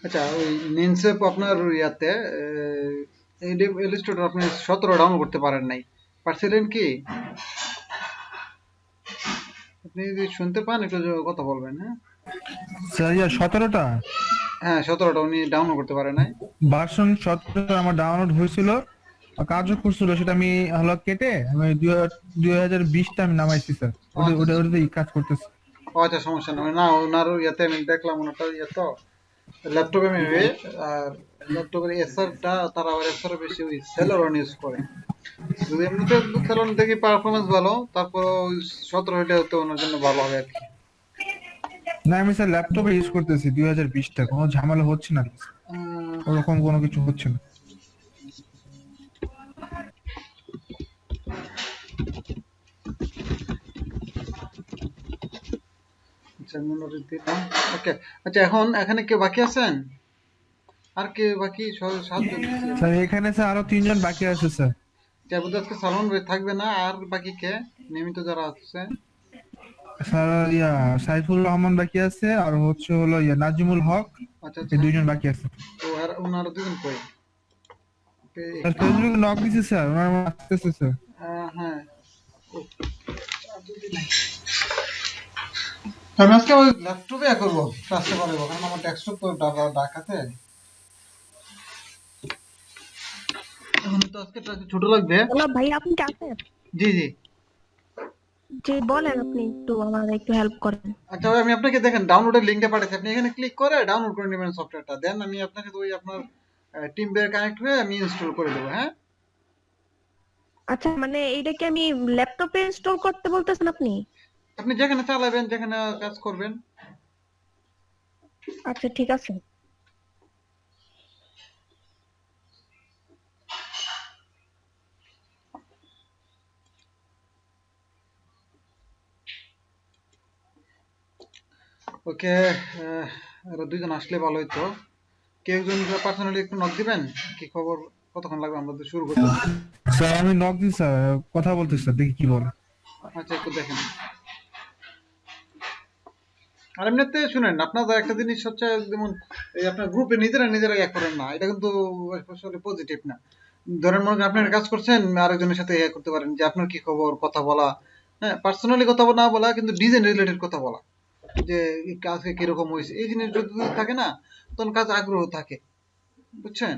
আচ্ছা, ওই নেনসেপ আপনার ইয়াতে ইলিস্ট্রেটর আপনি 17 ডাউনলোড করতে পারেন নাই, পারছিলেন কি? আপনি যদি শুনতে পান একটু কথা বলবেন, হ্যাঁ? স্যার 17টা হ্যাঁ, 17টা উনি ডাউনলোড করতে পারে নাই। ভার্সন 17 আমার ডাউনলোড হয়েছিল আর কার্য করছিল, সেটা আমি হলো কেটে আমি 2020টা আমি নামাইছি স্যার। ও ওটা আচ্ছা ওটা আচ্ছা। ওটাতেই কাজ করতেছে। ও আচ্ছা, সমস্যা নয় না, ওনার ইয়াতে আমি দেখলাম ওনারটা ইয়ে তো ল্যাপটপে মেবি। আর ল্যাপটপের এসারটা তারা আবার এসার বেশি ওই সেলরন ইউজ করে। যদি এমনিতে সেলরন দেখি পারফরমেন্স ভালো, তারপর ওই 17 এটা হতে ওনার জন্য ভালো হবে আর কি। না আমি স্যার ল্যাপটপে ইউজ করতেছি 2020টা, কোনো ঝামেলা হচ্ছে না স্যার। উম, ওরকম কোনো কিছু হচ্ছে না। আচ্ছা, দিলাম। ওকে। আচ্ছা, এখন এখানে কে বাকি আছেন? আর কে বাকি? 7 জন আছি স্যার এখন। এখানে স্যার আরো 3জন বাকি আছে স্যার। যাবতীয় আজকে সালমান ভাই থাকবে না, আর বাকি কে নিয়মিত যারা আছে? স্যার সাইফুল রহমান বাকি আছে, আর হচ্ছে হলো নাজিমুল হক। আচ্ছা এই আচ্ছা। 2জন বাকি আছে। তো আর ওনারা দুজন কই? স্যার ফেসবুকে নক দিছি স্যার, ওনার আসতেছে স্যার। হ্যাঁ। ও, আর দুদিন নাই। আমি আজকে ওই ল্যাপটপে করবো, ক্লাসে পারবো, কারণ আমার ডেস্কটপ তো ঢাকাতে। এখন তো আজকে একটু ছোট লাগবে। হ্যালো ভাই, আপনি কি আছেন? জি জি। যে বলেন, আপনি একটু আমাদের একটু হেল্প করেন। আচ্ছা ভাই, আমি আপনাকে দেখেন ডাউনলোডের লিঙ্কটা পাঠাচ্ছি, আপনি এখানে ক্লিক করে ডাউনলোড করে নেবেন সফটওয়্যারটা, দেন আমি আপনাকে ওই আপনার টিম বের কানেক্ট হয়ে আমি ইনস্টল করে দেবো, হ্যাঁ? আচ্ছা, মানে এইটা কি আমি ল্যাপটপে ইনস্টল করতে বলতেছেন আপনি? আপনি যেখানে চালাবেন, যেখানে কাজ করবেন। আচ্ছা, ঠিক আছে। ওকে। আরো দুইজন আসলে ভালো হইতো। কেউ একজন পার্সোনালি একটু নক দিবেন, কি খবর, কতক্ষণ লাগবে, আমরা তো শুরু করতে। স্যার আমি নক দিই স্যার, কথা বলতেছি স্যার, দেখি কি বলে। আচ্ছা, একটু দেখেন। আর এমনিতে শুনেন, আপনারা একটা জিনিস হচ্ছে, যেমন এই আপনার গ্রুপে নিজেরা নিজেরা ইয়ে করেন না, এটা কিন্তু আসলে পজিটিভ না। ধরেন মনে করেন আপনি একটা কাজ করছেন, আরেকজনের সাথে ইয়ে করতে পারেন যে আপনার কি খবর, কথা বলা। হ্যাঁ, পার্সোনালি কথা না বলা, কিন্তু ডিজাইন রিলেটেড কথা বলা, যে এই কাজে কিরকম হয়েছে, এই জিনিস যদি থাকে না, তখন কাজ আগ্রহ থাকে, বুঝছেন?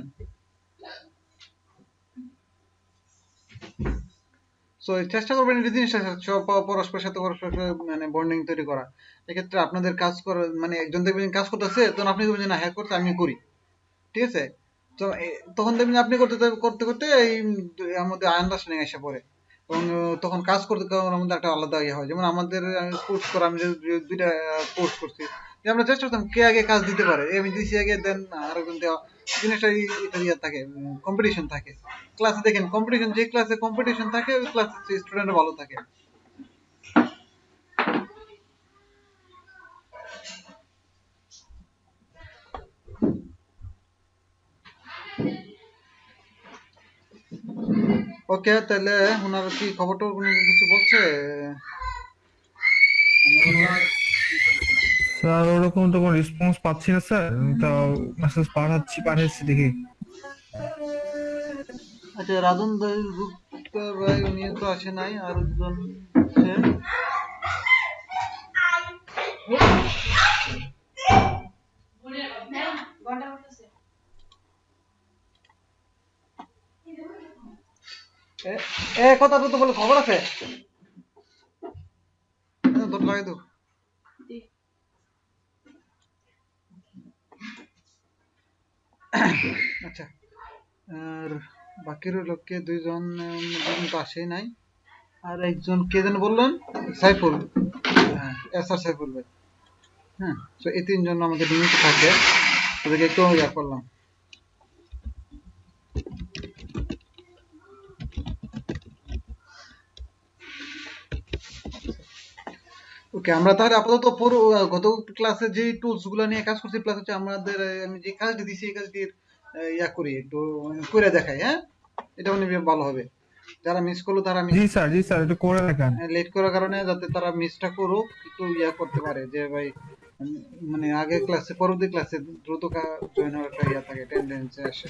সো চেষ্টা করবেন এই জিনিসটা পরস্পরের সাথে মানে বন্ডিং তৈরি করা। এক্ষেত্রে আপনাদের কাজ করা মানে একজন দেখবেন কাজ করতেছে, তখন আপনি বলবেন না হ্যাঁ করতে আমি করি, ঠিক আছে? তো তখন দেখবেন আপনি করতে করতে করতে এই আমাদের আন্ডারস্ট্যান্ডিং এসে পড়ে, এবং তখন কাজ করতে করার মধ্যে একটা আলাদা ইয়ে হয়। যেমন আমাদের কোর্স করা, আমি যে দুইটা কোর্স করছি, যে আমরা চেষ্টা করতাম কে আগে কাজ দিতে পারে, আমি দিছি আগে, দেন আরেকজন দেওয়া, জিনিসটা এটা ইয়ে থাকে, কম্পিটিশন থাকে। ক্লাসে দেখেন কম্পিটিশন, যে ক্লাসে কম্পিটিশন থাকে ওই ক্লাসে স্টুডেন্ট ভালো থাকে। ওকে, তাহলে ওনার কি খবরটা কোনো কিছু বলছে? আমি স্যার ওরকম তো কোনো রেসপন্স পাচ্ছি না স্যার, তো মেসেজ পাঠাচ্ছি দেখি। আচ্ছা, রাজন গুপ্তা ভাই উনি তো আসে নাই, আর একজন আছে। এ এ, কথা তো বলে খবর আছে, দোট লাগাই দাও। আচ্ছা, আর বাকি রইল কে, দুজন তো আসেই নাই। আর একজন কে যেন বললেন, সাইফুল। হ্যাঁ, এস আর সাইফুল ভাই। হ্যাঁ, তো এই তিনজন আমাদের লিমিট থাকে, ওদেরকে একটু ইয়া করলাম। ওকে, আমরা তাহলে আপাতত পুরো গত ক্লাসে যে টুলস গুলো নিয়ে কাজ করছি, প্লাস হচ্ছে আমাদের আমি যে কাজটি দিছি এই কাজটি ইয়া করি, একটু করে দেখাই, হ্যাঁ? এটা মনে হয় ভালো হবে। যারা মিস করলো তারা মিস, জি স্যার একটু করে দেখান। লেট করার কারণে যাতে তারা মিসটা করুক, একটু ইয়া করতে পারে যে ভাই মানে আগে ক্লাসে পরবর্তী ক্লাসে দ্রুত জয়েন হওয়ার একটা ইয়া থাকে, টেন্ডেন্সি আসে।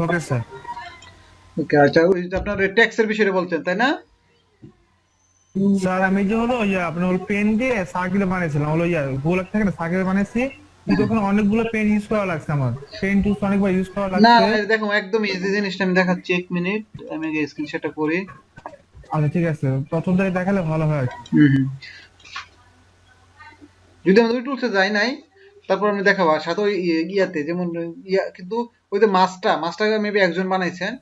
Okay sir. ওকে, আচ্ছা ওই যে আপনার ট্যাক্সের বিষয়টা বলছেন তাই না? স্যার আমি যে হলো ইয়ে আপনার হলো পেন দিয়ে সার্কেল বানিয়েছিলাম, হলো ইয়ে গোল থাকে না সার্কেল বানিয়েছি, কিন্তু ওখানে অনেকগুলো পেন ইউজ করা লাগছে, আমার পেন টুলস অনেকবার ইউজ করা না লাগছে। দেখো একদম ইজি জিনিসটা আমি দেখাচ্ছি, 1 মিনিট আমি আগে স্ক্রিনশটটা করি। আচ্ছা ঠিক আছে, প্রথম থেকে দেখালে ভালো হয়। হুম হুম। যদি আমাদের ওই টুলসে যাই নাই, তারপর আমি দেখাবো। আর সাথে ওই ইয়াতে যেমন ইয়া, কিন্তু ওই যে মাছটা মেবি একজন বানাইছেন।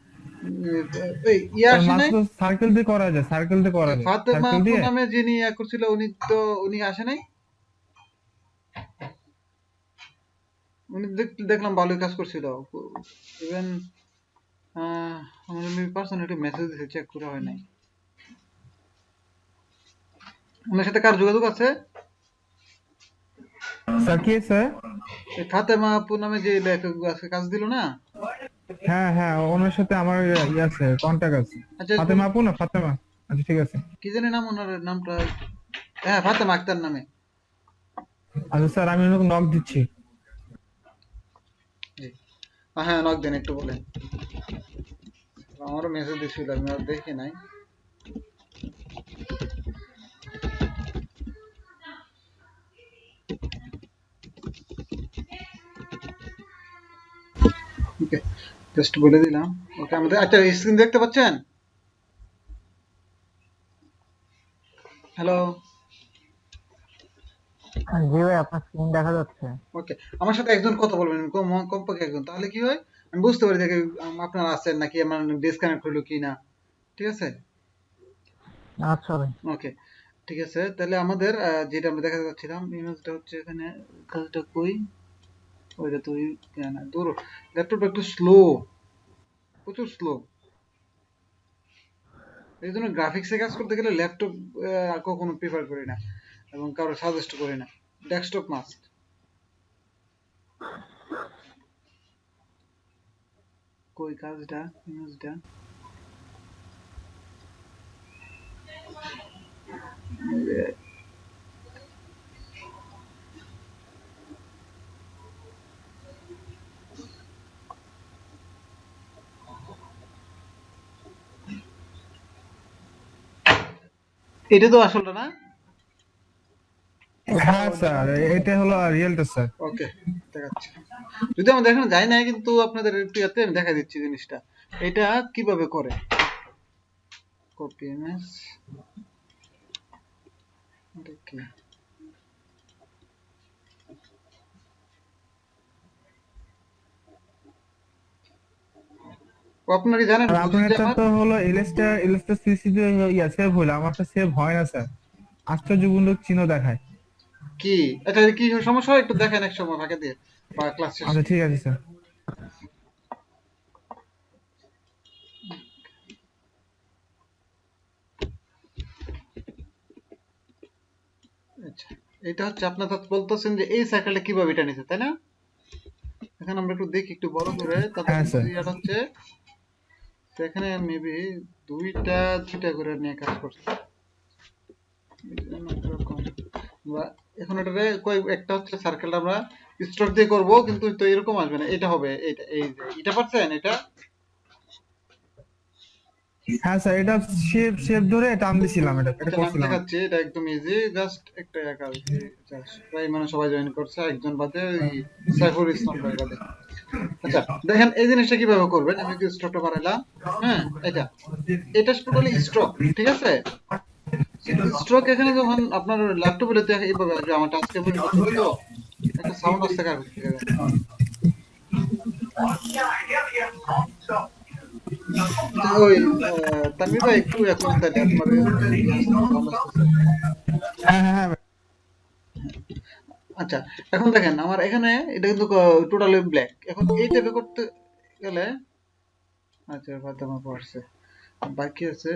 ওই ইয়া স্যার আসে নাই, মাত্র সার্কেল দিয়ে করা যায়, সার্কেল দিয়ে করা যায়, ফাতেমা সার্কেল আপু দিয়ে। নামে যিনি ইয়া করছিল, উনি আসে নাই। উনি দেখলাম ভালোই কাজ করছিল। ইভেন আমার মেবি পার্সোনালি একটু মেসেজ দিয়েছে, চেক করা হয় নাই। ওনার সাথে কার যোগাযোগ আছে? স্যার কি স্যার? এই ফাতেমা আপু নামে যে আজকে কাজ দিল না? হ্যাঁ হ্যাঁ, ওনার সাথে আমার ইয়ে আছে, কন্টাক্ট আছে। আচ্ছা ফাতেমা আপু না ফাতেমা? আচ্ছা ঠিক আছে। কি জানি নাম ওনার নামটা? হ্যাঁ ফাতেমা আক্তার নামে। আচ্ছা স্যার আমি ওনাকে নক দিচ্ছি। জি। হ্যাঁ নক দেন একটু বলেন। আমারও মেসেজ দিছিল, আমি আর দেখি নাই। ওকে, জাস্ট বলে দিলাম। ওকে, আমাদের আচ্ছা স্ক্রিন দেখতে পাচ্ছেন? হ্যালো। জি ভাই, আপনার স্ক্রিন দেখা যাচ্ছে। ওকে, আমার সাথে একজন কথা বলবেন, কমপক্ষে একজন, তাহলে কি হয় আমি বুঝতে পারি দেখে আপনারা আছেন নাকি, আমার ডিসকানেক্ট হলো কি না। ঠিক আছে? আচ্ছা ভাই। ওকে, ঠিক আছে। তাহলে আমাদের যেটা আমরা দেখাতে যাচ্ছিলাম, ইমেজটা হচ্ছে এখানে। কাজটা কই? ওইটা তুই না দূর, ল্যাপটপটা একটু স্লো, প্রচুর স্লো। এই জন্য গ্রাফিক্সে কাজ করতে গেলে ল্যাপটপ কখনো প্রিফার করি না, এবং কারো সাজেস্ট করি না। Desktop must. কই কাজটা, ইমেজটা? এটা তো আসলটা না? হ্যাঁ স্যার, এটা হলো রিয়েলটা স্যার। ওকে, দেখাচ্ছি। যদি আমাদের এখানে যাই না, কিন্তু আপনাদের একটু ইয়াতে আমি দেখা দিচ্ছি জিনিসটা এটা কিভাবে করে। কপি ইমেজ, দেখি আপনারা জানেন আর বুঝি আপনার যে এটা আমার তো হলো এলএসটা সিসি দিয়ে ইয়া সেভ হলো, আমারটা সেভ হয় না স্যার, আশ্চর্যজনক চিহ্ন দেখায়। কি, আচ্ছা কি সমস্যা হয় একটু দেখেন এক সময় ফাঁকে দিয়ে বা ক্লাস শেষে। আচ্ছা ঠিক আছে স্যার। আচ্ছা, এটা হচ্ছে আপনার তো বলতেছেন যে এই সাইকেলটা কিভাবে এটা নিছে তাই না? এখন আমরা একটু দেখি একটু বড় করে, তাদের হ্যাঁ স্যার। ইয়েটা হচ্ছে এখানে মেবি দুইটা করে নিয়ে কাজ করছে। আমরা এখন এটারে একটা হচ্ছে সার্কেলটা আমরা স্ট্রোক দিয়ে করব, কিন্তু তো এরকম আসবে না, এটা হবে এটা, এই যে এটা পাচ্ছেন এটা। হ্যাঁ স্যার, এটা শেপ শেপ ধরে টান দিছিলাম, এটা এটা আচ্ছা আমি করছিলাম। দেখাচ্ছি, এটা একদম ইজি, জাস্ট একটা কাজ। প্রায় মানে সবাই জয়েন করছে, একজন বাদে ওই সাইফুল ইসলাম ভাই বাদে। আচ্ছা দেখেন এই জিনিসটা কিভাবে করবেন, আমি একটু স্ট্রোকটা বাড়াইলাম। হ্যাঁ, এটা টোটালি স্ট্রোক, ঠিক আছে? স্ট্রোক এখানে যখন আপনার ল্যাপটপে এইভাবে আসবে, আমার টাচ কেবল তো একটা সাউন্ড আসছে কার থেকে জানি। তো ওই তানভীর ভাই একটু এখন তাহলে আপনার সাউন্ড আসতেছে। হ্যাঁ হ্যাঁ হ্যাঁ। আচ্ছা, এখন দেখেন আমার এখানে এটা কিন্তু টোটালি ব্ল্যাক। এখন এই টাইপে করতে গেলে, আচ্ছা হয়তো আমার পড়ছে, বাকি আছে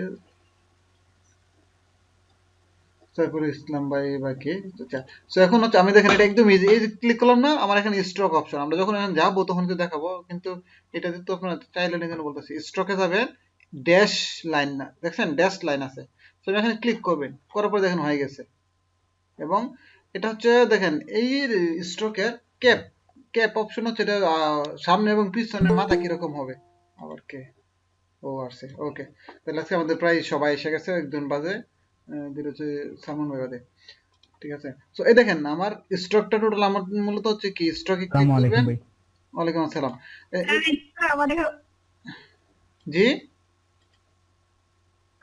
সাইফুল ইসলাম ভাই বাকি। আচ্ছা, সো এখন হচ্ছে আমি দেখেন এটা একদম ইজি, এই যে ক্লিক করলাম না, আমার এখানে স্ট্রোক অপশন, আমরা যখন এখানে যাবো তখন কিন্তু দেখাবো, কিন্তু এটাতে তো আপনার চাইলে এখানে বলতেছি স্ট্রোকে যাবেন, ড্যাশ লাইন না দেখছেন, ড্যাশ লাইন আছে। তো এখানে ক্লিক করবেন, করার পর দেখেন হয়ে গেছে। এবং এটা হচ্ছে দেখেন এই স্ট্রোকের ক্যাপ ক্যাপ অপশন হচ্ছে এটা, সামনে এবং পিছনে মাথা কিরকম হবে। আবার কে ও আসছে, ওকে। তাহলে আজকে আমাদের প্রায় সবাই এসে গেছে, একজন বাজে, দুটো হচ্ছে সালমান ভাই বাদে। ঠিক আছে, তো এই দেখেন আমার স্ট্রোকটা টোটাল আমার মূলত হচ্ছে কি, স্ট্রোকে ক্লিক আসসালামু আলাইকুম করবেন। ভাই। ওয়ালাইকুম আসসালাম। আমাদের জি,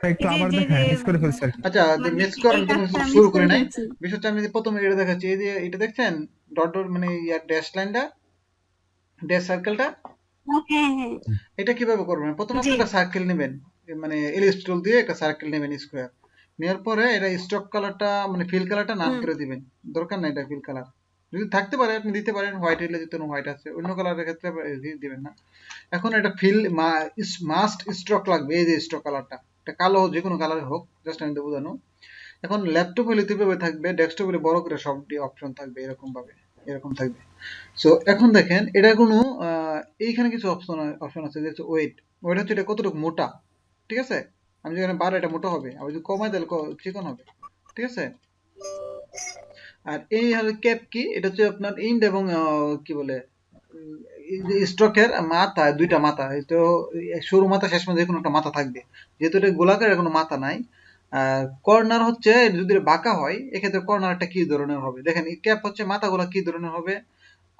একটু জি আবার জি দেখেন, জি মিস করে ফেলছি আর কি। আচ্ছা, মানে মিস করার এই জন্য কাজটা শুরু মিস করে করে নাই। ফেলছি। বিষয়টা আমি প্রথমে এটা দেখাচ্ছি, এই যে এটা দেখছেন, ডট ডট মানে ইয়ার ড্যাশ লাইনটা, ড্যাশ সার্কেলটা, হ্যাঁ হ্যাঁ হুম। এটা কিভাবে করবেন? প্রথমে আপনি জি একটা সার্কেল নেবেন, মানে এলিপস টুল দিয়ে একটা সার্কেল নেবেন স্কোয়ার, নেওয়ার পরে এটা স্ট্রোক কালারটা মানে ফিল কালারটা নান হুম করে দিবেন। দরকার নাই এটা ফিল কালার, যদি থাকতে পারে আপনি দিতে পারেন, হোয়াইট হলে যেহেতু হোয়াইট আছে, অন্য কালারের ক্ষেত্রে দিবেন না। এখন এটা ফিল মাস্ট স্ট্রোক লাগবে, এই যে স্ট্রোক কালারটা, এটা কালো যে কোনো কালার হোক, জাস্ট আমি তো বোঝানো। এখন ল্যাপটপ হলে কিভাবে থাকবে, ডেস্কটপ হলে বড় করে সবটি অপশন থাকবে এরকম ভাবে, এরকম থাকবে। সো এখন দেখেন এটা কোনো এইখানে কিছু অপশন অপশন আছে, যে ওয়েট, ওয়েট হচ্ছে এটা কতটুকু মোটা। ঠিক আছে, আমি যেখানে বাড়া এটা মোটা হবে, আবার যদি কমাই তাহলে চিকন হবে। ঠিক আছে, আর এই হলো ক্যাপ কি, এটা হচ্ছে আপনার ইন্ড এবং কি বলে স্ট্রোকের মাথা, দুইটা মাথা, এই তো সরু মাথা শেষ মাথা যে কোনো একটা মাথা থাকবে, যেহেতু এটা গোলাকার কোনো মাথা নাই। আর কর্নার হচ্ছে যদি এটা বাঁকা হয়, এক্ষেত্রে কর্নারটা কি ধরনের হবে, দেখেন এই ক্যাপ হচ্ছে মাথাগুলো কি ধরনের হবে,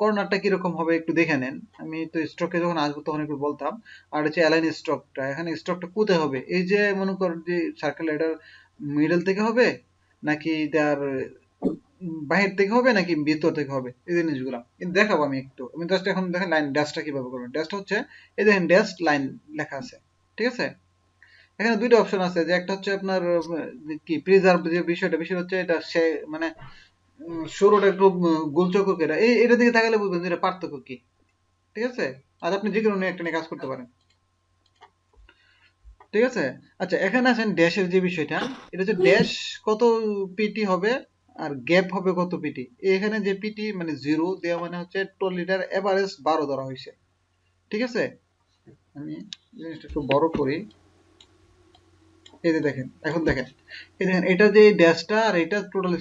কর্নারটা কিরকম হবে একটু দেখে নেন। আমি তো স্ট্রোকে যখন আসবো তখন একটু বলতাম। আর হচ্ছে অ্যালাইন স্ট্রোকটা, এখানে স্ট্রোকটা কোথায় হবে, এই যে মনে করেন যে সার্কেল, এটার মিডল থেকে হবে নাকি তার বাহির থেকে হবে নাকি ভিতর থেকে হবে, এই জিনিসগুলো কিন্তু দেখাবো আমি একটু। আমি জাস্ট এখন দেখেন লাইন ড্যাশটা কিভাবে করবেন। ড্যাশটা হচ্ছে এই দেখেন ড্যাশ লাইন লেখা আছে। ঠিক আছে, এখানে দুইটা অপশন আছে, যে একটা হচ্ছে আপনার কি প্রিজার্ভ, যে বিষয়টা হচ্ছে এটা সে মানে শুরুটা একটু গোলচক্কর করে, এটা দিকে তাকালে বুঝবেন যে এটা পার্থক্য কি। ঠিক আছে, আর আপনি যে কোনো একটা নিয়ে কাজ করতে পারেন। ঠিক আছে, আচ্ছা এখানে আছেন ড্যাশের যে বিষয়টা, এটা হচ্ছে ড্যাশ কত পিটি হবে আর গ্যাপ হবে কত পিটি। এখানে যে পিটি মানে জিরো দেওয়া মানে হচ্ছে টোটাল এভারেজ 12 ধরা হয়েছে। ঠিক আছে, আমি জিনিসটা একটু বড় করি। এই যে দেখেন, এখন দেখেন, এই দেখেন এটা যে ড্যাশটা আর এটা টোটাল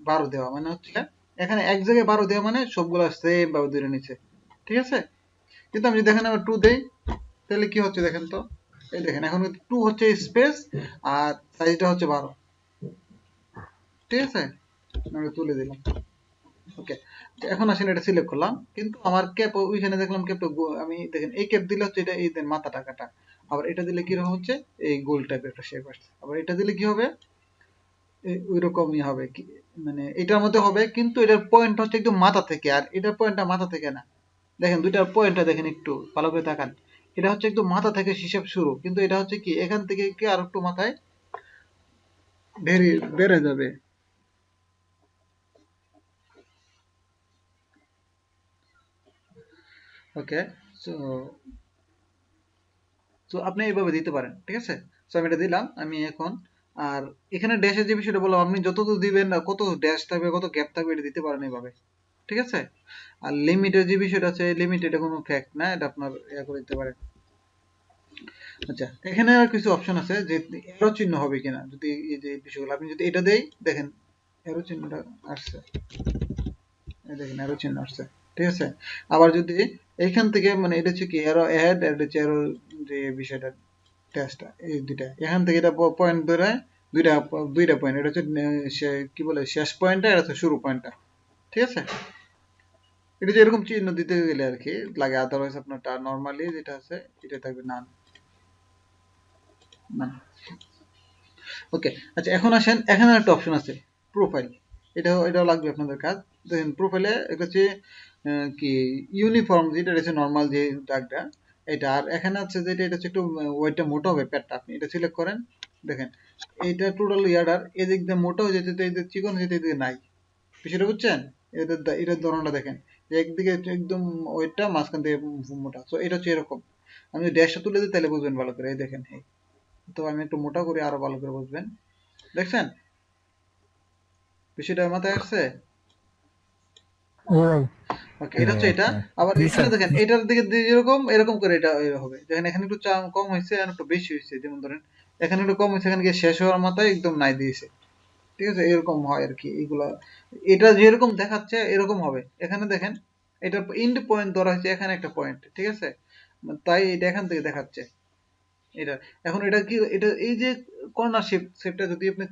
12 দেওয়া মানে হচ্ছে, এখানে এক জায়গায় 12 দেওয়া মানে সবগুলা সেম ভাবে ধরে নিচ্ছে। ঠিক আছে, কিন্তু আমি যদি দেখেন আবার 2 দেই, তাহলে কি হচ্ছে দেখেন তো, এই দেখেন এখন 2 হচ্ছে স্পেস আর সাইজটা হচ্ছে 12। ঠিক আছে, আমি তুলে দিলাম। ওকে, এখন আসেন এটা সিলেক্ট করলাম, কিন্তু আমার ক্যাপ ওইখানে দেখলাম ক্যাপটা আমি দেখেন এই ক্যাপ দিলে হচ্ছে এটা এই দেন মাথা টাকাটা, আবার এটা দিলে কি রকম হচ্ছে এই গোল টাইপের একটা শেপ আসছে, আবার এটা দিলে কি হবে ওই রকমই হবে কি, মানে এটার মধ্যে হবে, কিন্তু এটার পয়েন্ট হচ্ছে একদম মাথা থেকে, আর এটার পয়েন্টটা মাথা থেকে না। দেখেন দুইটার পয়েন্টটা দেখেন একটু ভালো করে তাকান, এটা হচ্ছে একদম মাথা থেকে হিসাব শুরু, কিন্তু এটা হচ্ছে কি এখান থেকে কি আর একটু মাথায় বেড়ে বেড়ে যাবে। ওকে, সো সো আপনি এইভাবে দিতে পারেন। ঠিক আছে, সো আমি এটা দিলাম আমি এখন। আর এখানে ড্যাশের যে বিষয়টা বললাম, আপনি যত দিবেন না, কত ড্যাশ থাকবে কত গ্যাপ থাকবে এটা দিতে পারেন এইভাবে। ঠিক আছে, আর লিমিটের যে বিষয়টা আছে, লিমিট এটা কোনো ফ্যাক্ট না, এটা আপনার ইয়া করে দিতে পারেন। আচ্ছা, এখানে আর কিছু অপশন আছে, যে এরো চিহ্ন হবে কিনা, যদি এই যে বিষয়গুলো আপনি যদি এটা দেই, দেখেন এরো চিহ্নটা আসছে, এই দেখেন এরো চিহ্ন আসছে। ঠিক আছে, আবার যদি এইখান থেকে মানে এটা হচ্ছে কি এরো অ্যাড, এটা হচ্ছে এরো যে বিষয়টা টেস্টটা, এই দুইটা এখান থেকে এটা পয়েন্ট ধরে দুইটা দুইটা পয়েন্ট, এটা হচ্ছে কি বলে শেষ পয়েন্টটা, এটা হচ্ছে শুরু পয়েন্টটা। ঠিক আছে, এটা যে এরকম চিহ্ন দিতে গেলে আর কি লাগে, আদারওয়াইজ আপনারটা নর্মালি যেটা আছে এটা থাকবে নান না। ওকে, আচ্ছা এখন আসেন, এখানে একটা অপশন আছে প্রোফাইল, এটাও লাগবে আপনাদের কাজ। দেখেন প্রোফাইলে এটা হচ্ছে কি ইউনিফর্ম, যেটা হচ্ছে নর্মাল যে দাগটা এটা, আর এখানে আছে যেটা এটা হচ্ছে একটু ওয়েটটা মোটা হবে পেটটা, আপনি এটা সিলেক্ট করেন। দেখেন এইটা টোটাল ইয়ার্ডার এদিক দিয়ে মোটা হয়ে যেতে, এই যে চিকন হয়ে যেতে, এদিকে নাই। বিষয়টা বুঝছেন, এটার ধরনটা দেখেন, যে একদিকে হচ্ছে একদম ওয়েটটা, মাঝখান থেকে মোটা, তো এটা হচ্ছে এরকম। আমি যদি ড্যাশটা তুলে দিই তাহলে বুঝবেন ভালো করে, এই দেখেন এই, তো আমি একটু মোটা করে আরো ভালো করে বুঝবেন। দেখছেন বিষয়টা মাথায় আসছে? জি ভাই। ওকে, এটা হচ্ছে এটা। আবার জি এখানে স্যার। দেখেন এটার দিকে যেরকম এরকম করে এটা হবে, দেখেন এখানে একটু কম হয়েছে আর একটু বেশি হয়েছে, যেমন ধরেন এখানে একটু কম হয়েছে, এখানে গিয়ে শেষ হওয়ার মাথায় একদম নাই দিয়েছে। ঠিক আছে, এরকম হয় আর কি এইগুলা। এটা যেরকম দেখাচ্ছে এরকম হবে। এখানে দেখেন এটা এন্ড পয়েন্ট ধরা হয়েছে, এখানে একটা পয়েন্ট, ঠিক আছে, তাই এটা এখান থেকে দেখাচ্ছে এটা। এখন এটা কি, এটা এই যে কর্নার শেপটা যদি আপনি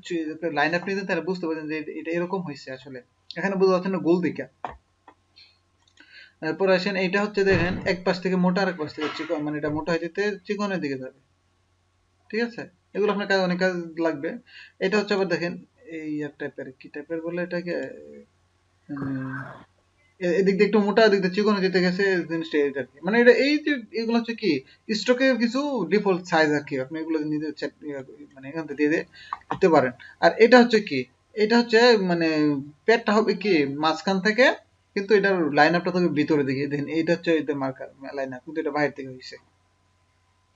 লাইন আপ নিতেন তাহলে বুঝতে পারছেন যে এটা এরকম হয়েছে আসলে। এখানে বোঝা যাচ্ছে না গোল দিকে। এরপর আসেন, এইটা হচ্ছে দেখেন এক পাশ থেকে মোটা আর এক পাশ থেকে চিকন, মানে এটা মোটা হয়ে যেতে চিকনের দিকে যাবে, ঠিক আছে। এগুলো আপনার কাজ অনেক কাজ লাগবে। এটা হচ্ছে আবার দেখেন এই টাইপের, কি টাইপের বলে এটাকে, উম, এদিক দিয়ে একটু মোটা, এদিক দিয়ে চিকনে যেতে গেছে, জিনিসটা এটা আর কি। মানে এটা এই যে এগুলো হচ্ছে কি স্টকের কিছু ডিফল্ট সাইজ আর কি, আপনি এগুলো নিজে মানে এখান থেকে দিয়ে দিতে পারেন। আর এটা হচ্ছে কি, এটা হচ্ছে মানে পেটটা হবে কি মাঝখান থেকে, কিন্তু এটার লাইন আপটা থাকবে ভিতরে দিকে। দেখেন এইটা হচ্ছে এটা মার্কার লাইন আপ, কিন্তু এটা বাইরে থেকে হয়েছে,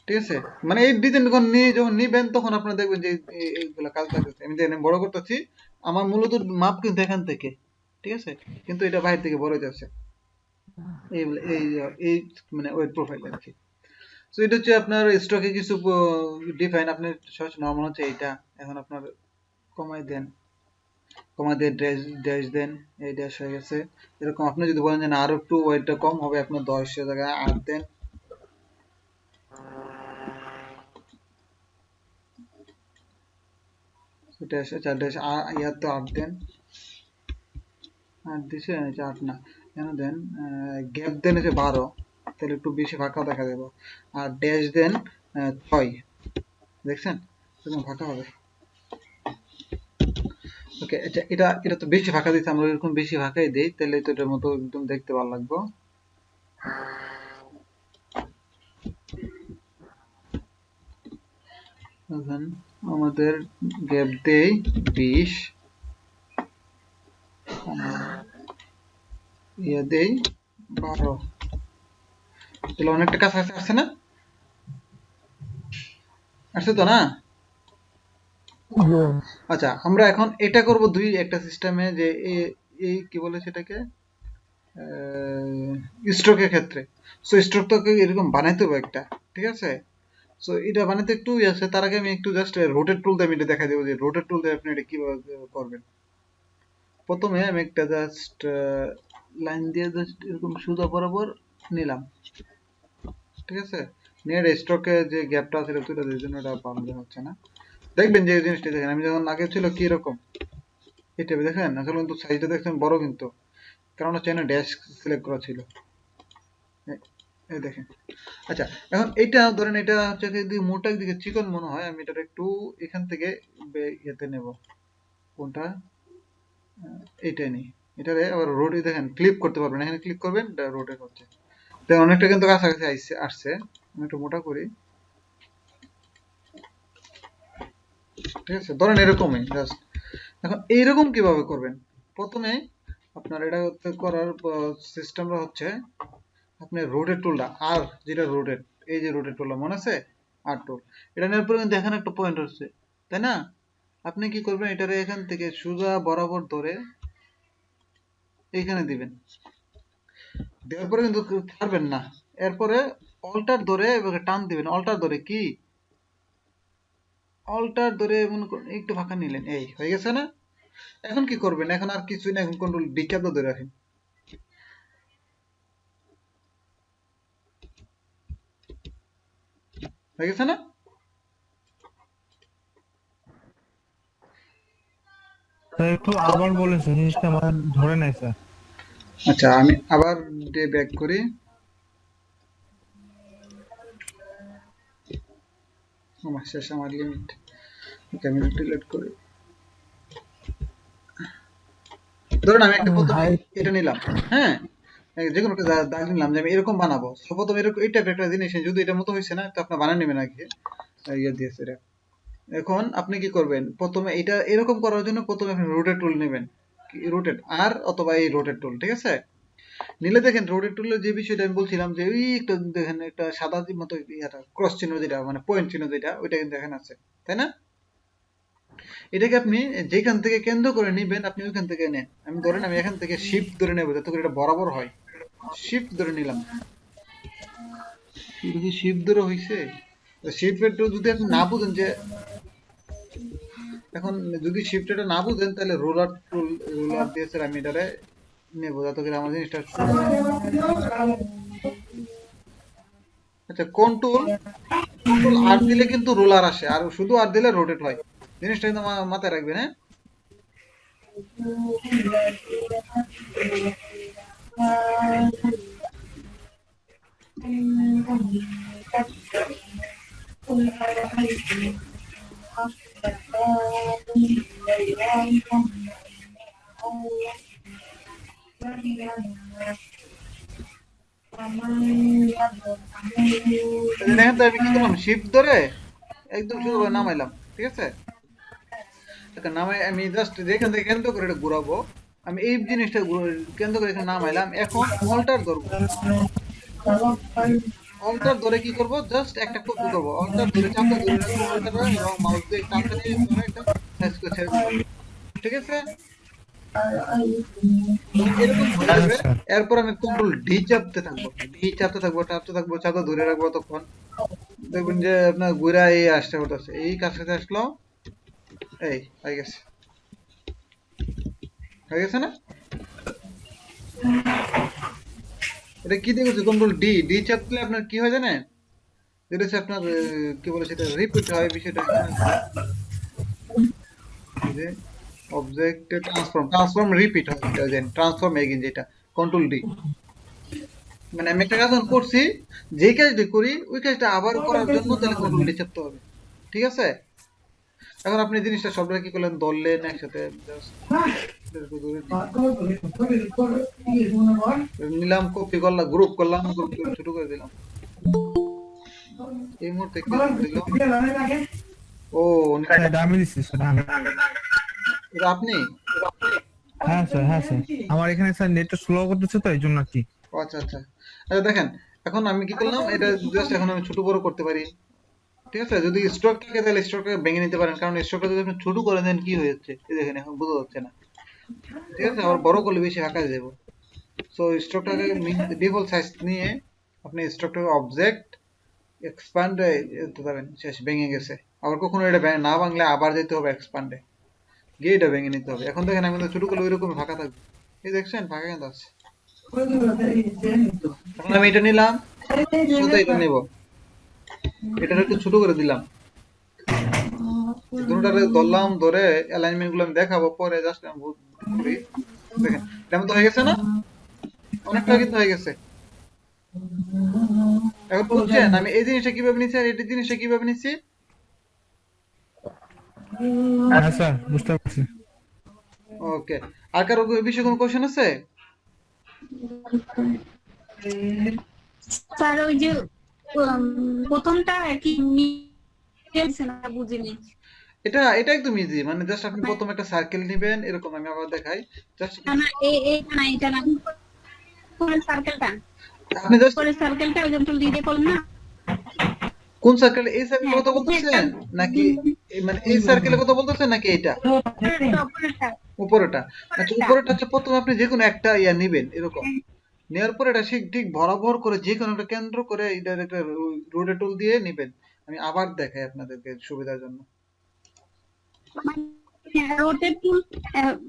ঠিক আছে। মানে এই ডিজাইন যখন যখন নিবেন তখন আপনারা দেখবেন যে এইগুলা কাজ লাগতেছে। আমি দেখেন বড় করতেছি, আমার মূলত মাপ কিন্তু এখান থেকে, ঠিক আছে, কিন্তু এটা বাইরে থেকে বড় যাচ্ছে। এই এই এই মানে ওয়েব প্রোফাইল আর কি। তো এটা হচ্ছে আপনার স্টকে কিছু ডিফাইন, আপনি সহজ নরমাল হচ্ছে এইটা। এখন আপনার কমাই দেন, কমাই দিয়ে ড্যাশ ড্যাশ দেন, এই ড্যাশ হয়ে গেছে। এরকম আপনি যদি বলেন যে না আরো একটু ওয়েটটা কম হবে, আপনার 10 এর জায়গায় 8 দেন, ড্যাশ 4 ড্যাশ ইয়ার তো 8 দেন, 8 দিছে, 8 না কেন দেন, গ্যাপ দেন হচ্ছে 12, তাহলে একটু বেশি ফাঁকা দেখা যাবে। আর ড্যাশ দেন 6, দেখছেন এরকম ফাঁকা হবে। ওকে, এটা এটা তো বেশি ফাঁকা দিচ্ছে, আমরা এরকম বেশি ফাঁকাই দেই, তাহলে তো এটার মতো একদম দেখতে ভালো লাগবে। এখন আমাদের গ্যাপ দেই 20, ইয়ে দেই 12, তাহলে অনেকটা কাছাকাছি আসছে না, আসছে তো না? Yeah. আচ্ছা, আমরা এখন এটা করব দুই একটা সিস্টেমে, যে এই কি বলে সেটাকে স্ট্রোকের ক্ষেত্রে। সো স্ট্রোক তো এরকম বানাইতে হবে একটা, ঠিক আছে। সো এটা বানাতে একটু আছে, তার আগে আমি একটু জাস্ট রোটেট টুল দিয়ে আমি এটা দেখা দেবো যে রোটেট টুল দিয়ে আপনি এটা কিভাবে করবেন। প্রথমে আমি একটা জাস্ট লাইন দিয়ে জাস্ট এরকম সোজা বরাবর নিলাম, ঠিক আছে। নিয়ে স্ট্রোকে যে গ্যাপটা আছে এটা তুলে দেওয়ার জন্য এটা বানানো হচ্ছে না। দেখবেন যে এই জিনিসটা দেখেন, আমি যখন আগে ছিল কি রকম এটা দেখেন, আসলে কিন্তু সাইজটা দেখছেন বড়, কিন্তু কারণ হচ্ছে না ড্যাশ সিলেক্ট করা ছিল, এই দেখেন। আচ্ছা, এখন এটা ধরেন এটা হচ্ছে যদি মোটা দিকে চিকন মনে হয়, আমি এটা একটু এখান থেকে ইয়েতে নেব, কোনটা, এইটাই নেই। এটারে আবার রোডে দেখেন ক্লিক করতে পারবেন, এখানে ক্লিক করবেন, এটা রোটেট হচ্ছে। দেখেন অনেকটা কিন্তু কাছাকাছি আসছে। আমি একটু মোটা করি, ঠিক আছে, ধরেন এরকমই জাস্ট। এখন এইরকম কিভাবে করবেন, প্রথমে আপনার এটা করার সিস্টেমটা হচ্ছে আপনি রোটেট টুলটা, আর যেটা রোটেট, এই যে রোটেট টুলটা মনে আছে, আর টুল, এটা নেওয়ার পরে কিন্তু এখানে একটা পয়েন্ট হচ্ছে, তাই না? আপনি কি করবেন, এটারে এখান থেকে সোজা বরাবর ধরে এইখানে দিবেন, দেওয়ার পরে কিন্তু ছাড়বেন না। এরপরে অল্টার ধরে এবার টান দিবেন, অল্টার ধরে কি, অল্টার ধরে মনে করেন একটু ফাঁকা নিলেন, এই হয়ে গেছে না? এখন কি করবেন, এখন আর কিছুই না, এখন কন্ট্রোল ডি চাপ ধরে রাখেন, হয়ে গেছে না? স্যার একটু আবার বলেন স্যার, জিনিসটা আমার ধরে নাই স্যার। আচ্ছা, আমি আবার ডে ব্যাক করি। আমার শেষ, আমার লিমিট। ওকে, আমি ডিলিট করি। ধরুন আমি একটা প্রথমে Height. এটা নিলাম, হ্যাঁ, যে কোনো একটা দাগ নিলাম যে আমি এরকম বানাবো। তো প্রথমে এরকম এই টাইপের একটা জিনিস, যদি এটার মতো হয়েছে না তো আপনি বানিয়ে নেবেন আগে, ইয়ে দিয়েছে এটা। এখন আপনি কি করবেন, প্রথমে এটা এরকম করার জন্য প্রথমে আপনি রোটেট টুল নেবেন, রোটেট আর অথবা এই রোটেট টুল, ঠিক আছে। নিলে দেখেন রোটেট টুলের যে বিষয়টা আমি বলছিলাম যে ওই একটা দেখেন একটা সাদা মতো ইয়াটা ক্রস চিহ্ন যেটা মানে পয়েন্ট চিহ্ন যেটা, ওইটা কিন্তু এখানে আছে, তাই না? এটাকে আপনি যেখান থেকে কেন্দ্র করে নিবেন আপনি ওইখান থেকে নেন। আমি ধরেন আমি এখান থেকে শিফট ধরে নেবো যাতে করে এটা বরাবর হয়, শিফট ধরে নিলাম। এটা কি শিফট ধরে হইছে? শিফট যদি আপনি না বুঝেন যে এখন যদি শিফট এটা না বুঝেন তাহলে রোলার দিয়ে স্যার আমি এটারে নেবো যাতে করে আমার জিনিসটা আচ্ছা কন্ট্রোল আর দিলে কিন্তু রোলার আসে আর শুধু আর দিলে রোটেট হয় জিনিসটা কিন্তু মাথায় রাখবেন হ্যাঁ এই যে দেখেন তো আমি কি করলাম শিফট ধরে একদম শুধু নামাইলাম ঠিক আছে আচ্ছা নামাই আমি জাস্ট যেখান থেকে কেন্দ্র করে এটা ঘুরাবো আমি এই জিনিসটা কেন্দ্র করে এখানে নামাইলাম এখন অল্টার ধরবো অল্টার ধরে কি করব জাস্ট একটা কপি করব অল্টার ধরে চাপটা ধরে রাখবো অল্টার এবং মাউস দিয়ে টানতে নিয়ে ধরে একটা সাইজ করে ছেড়ে দেবো ঠিক আছে এরকম হয়ে যাবে এরপর আমি কন্ট্রোল ডি চাপতে থাকবো চাপতে ধরে রাখবো তখন দেখবেন যে আপনার ঘুরা এই আসতে হতেছে এই কাছাকাছি আসলো এই হয়ে গেছে না এটা কি দিয়ে করছে কন্ট্রোল ডি চাপলে আপনার কি হয় জানেন যেটা হচ্ছে আপনার কি বলে সেটা রিপিট হয় বিষয়টা যে অবজেক্ট ট্রান্সফর্ম রিপিট হয় এটা দেন ট্রান্সফর্ম এগেইন যেটা কন্ট্রোল ডি মানে আমি একটা কাজ করছি যেই কাজটা করি ওই কাজটা আবার করার জন্য তাহলে কন্ট্রোল ডি চাপতে হবে ঠিক আছে এখন আপনি জিনিসটা সবটা কি করলেন ধরলেন একসাথে নিলাম কপি করলাম গ্রুপ করলাম গ্রুপ করে ছোট করে দিলাম এই মুহূর্তে কি দিলাম ও স্যার আমি দিচ্ছি স্যার এটা আপনি হ্যাঁ স্যার আমার এখানে স্যার নেটটা স্লো করতেছে তো এই জন্য কি ও আচ্ছা আচ্ছা দেখেন এখন আমি কি করলাম এটা জাস্ট এখন আমি ছোট বড় করতে পারি ঠিক আছে যদি স্ট্রোক থাকে তাহলে স্ট্রোকটাকে ভেঙে নিতে পারেন কারণ স্ট্রোকটা যদি আপনি ছোট করে দেন কি হয়ে যাচ্ছে এই দেখেন এখন বোঝা যাচ্ছে না ঠিক আছে আবার বড় করলে বেশি আকাশ দেবো সো স্ট্রোকটাকে ডিফল্ট সাইজ নিয়ে আপনি স্ট্রোকটাকে অবজেক্ট এক্সপ্যান্ড যাবেন শেষ ভেঙে গেছে আবার কখনো এটা না ভাঙলে আবার যেতে হবে এক্সপ্যান্ডে গিয়ে এটা ভেঙে নিতে হবে এখন দেখেন আমি তো ছোট করলে ওইরকম ফাঁকা থাকবে এই দেখছেন ফাঁকা কিন্তু আছে এখন আমি এটা নিলাম শুধু এটা নেব এটা একটু ছোট করে দিলাম দুটোটারে ধরলাম ধরে অ্যালাইনমেন্ট গুলো আমি দেখাবো পরে জাস্ট আমি করি দেখেন তেমন তো হয়ে গেছে না অনেকটা কিন্তু হয়ে গেছে এখন বুঝছেন আমি এই জিনিসটা কিভাবে নিচ্ছি আর এই জিনিসটা কিভাবে নিচ্ছি হ্যাঁ স্যার বুঝতে পারছি ওকে আর কারো এই বিষয়ে কোনো কোশ্চেন আছে স্যার ওই যে প্রথমটা কি না বুঝিনি এটা একদম ইজি মানে জাস্ট আপনি প্রথম একটা সার্কেল নেবেন এরকম আমি আবার দেখাই জাস্ট না এটা না কোন সার্কেলটা আপনি জাস্ট পরে সার্কেলটা ওই যে লিডে করুন না কোন সার্কেল এই সার্কেলের কথা বলতেছেন নাকি মানে এই সার্কেলের কথা বলতেছেন নাকি এটা উপরেটা আচ্ছা উপরেটা হচ্ছে প্রথমে আপনি যে কোনো একটা ইয়া নেবেন এরকম নেওয়ার পরে এটা ঠিক বরাবর করে যে কোনো একটা কেন্দ্র করে এটা একটা রোডে টুল দিয়ে নেবেন আমি আবার দেখাই আপনাদেরকে সুবিধার জন্য রোটেট টুল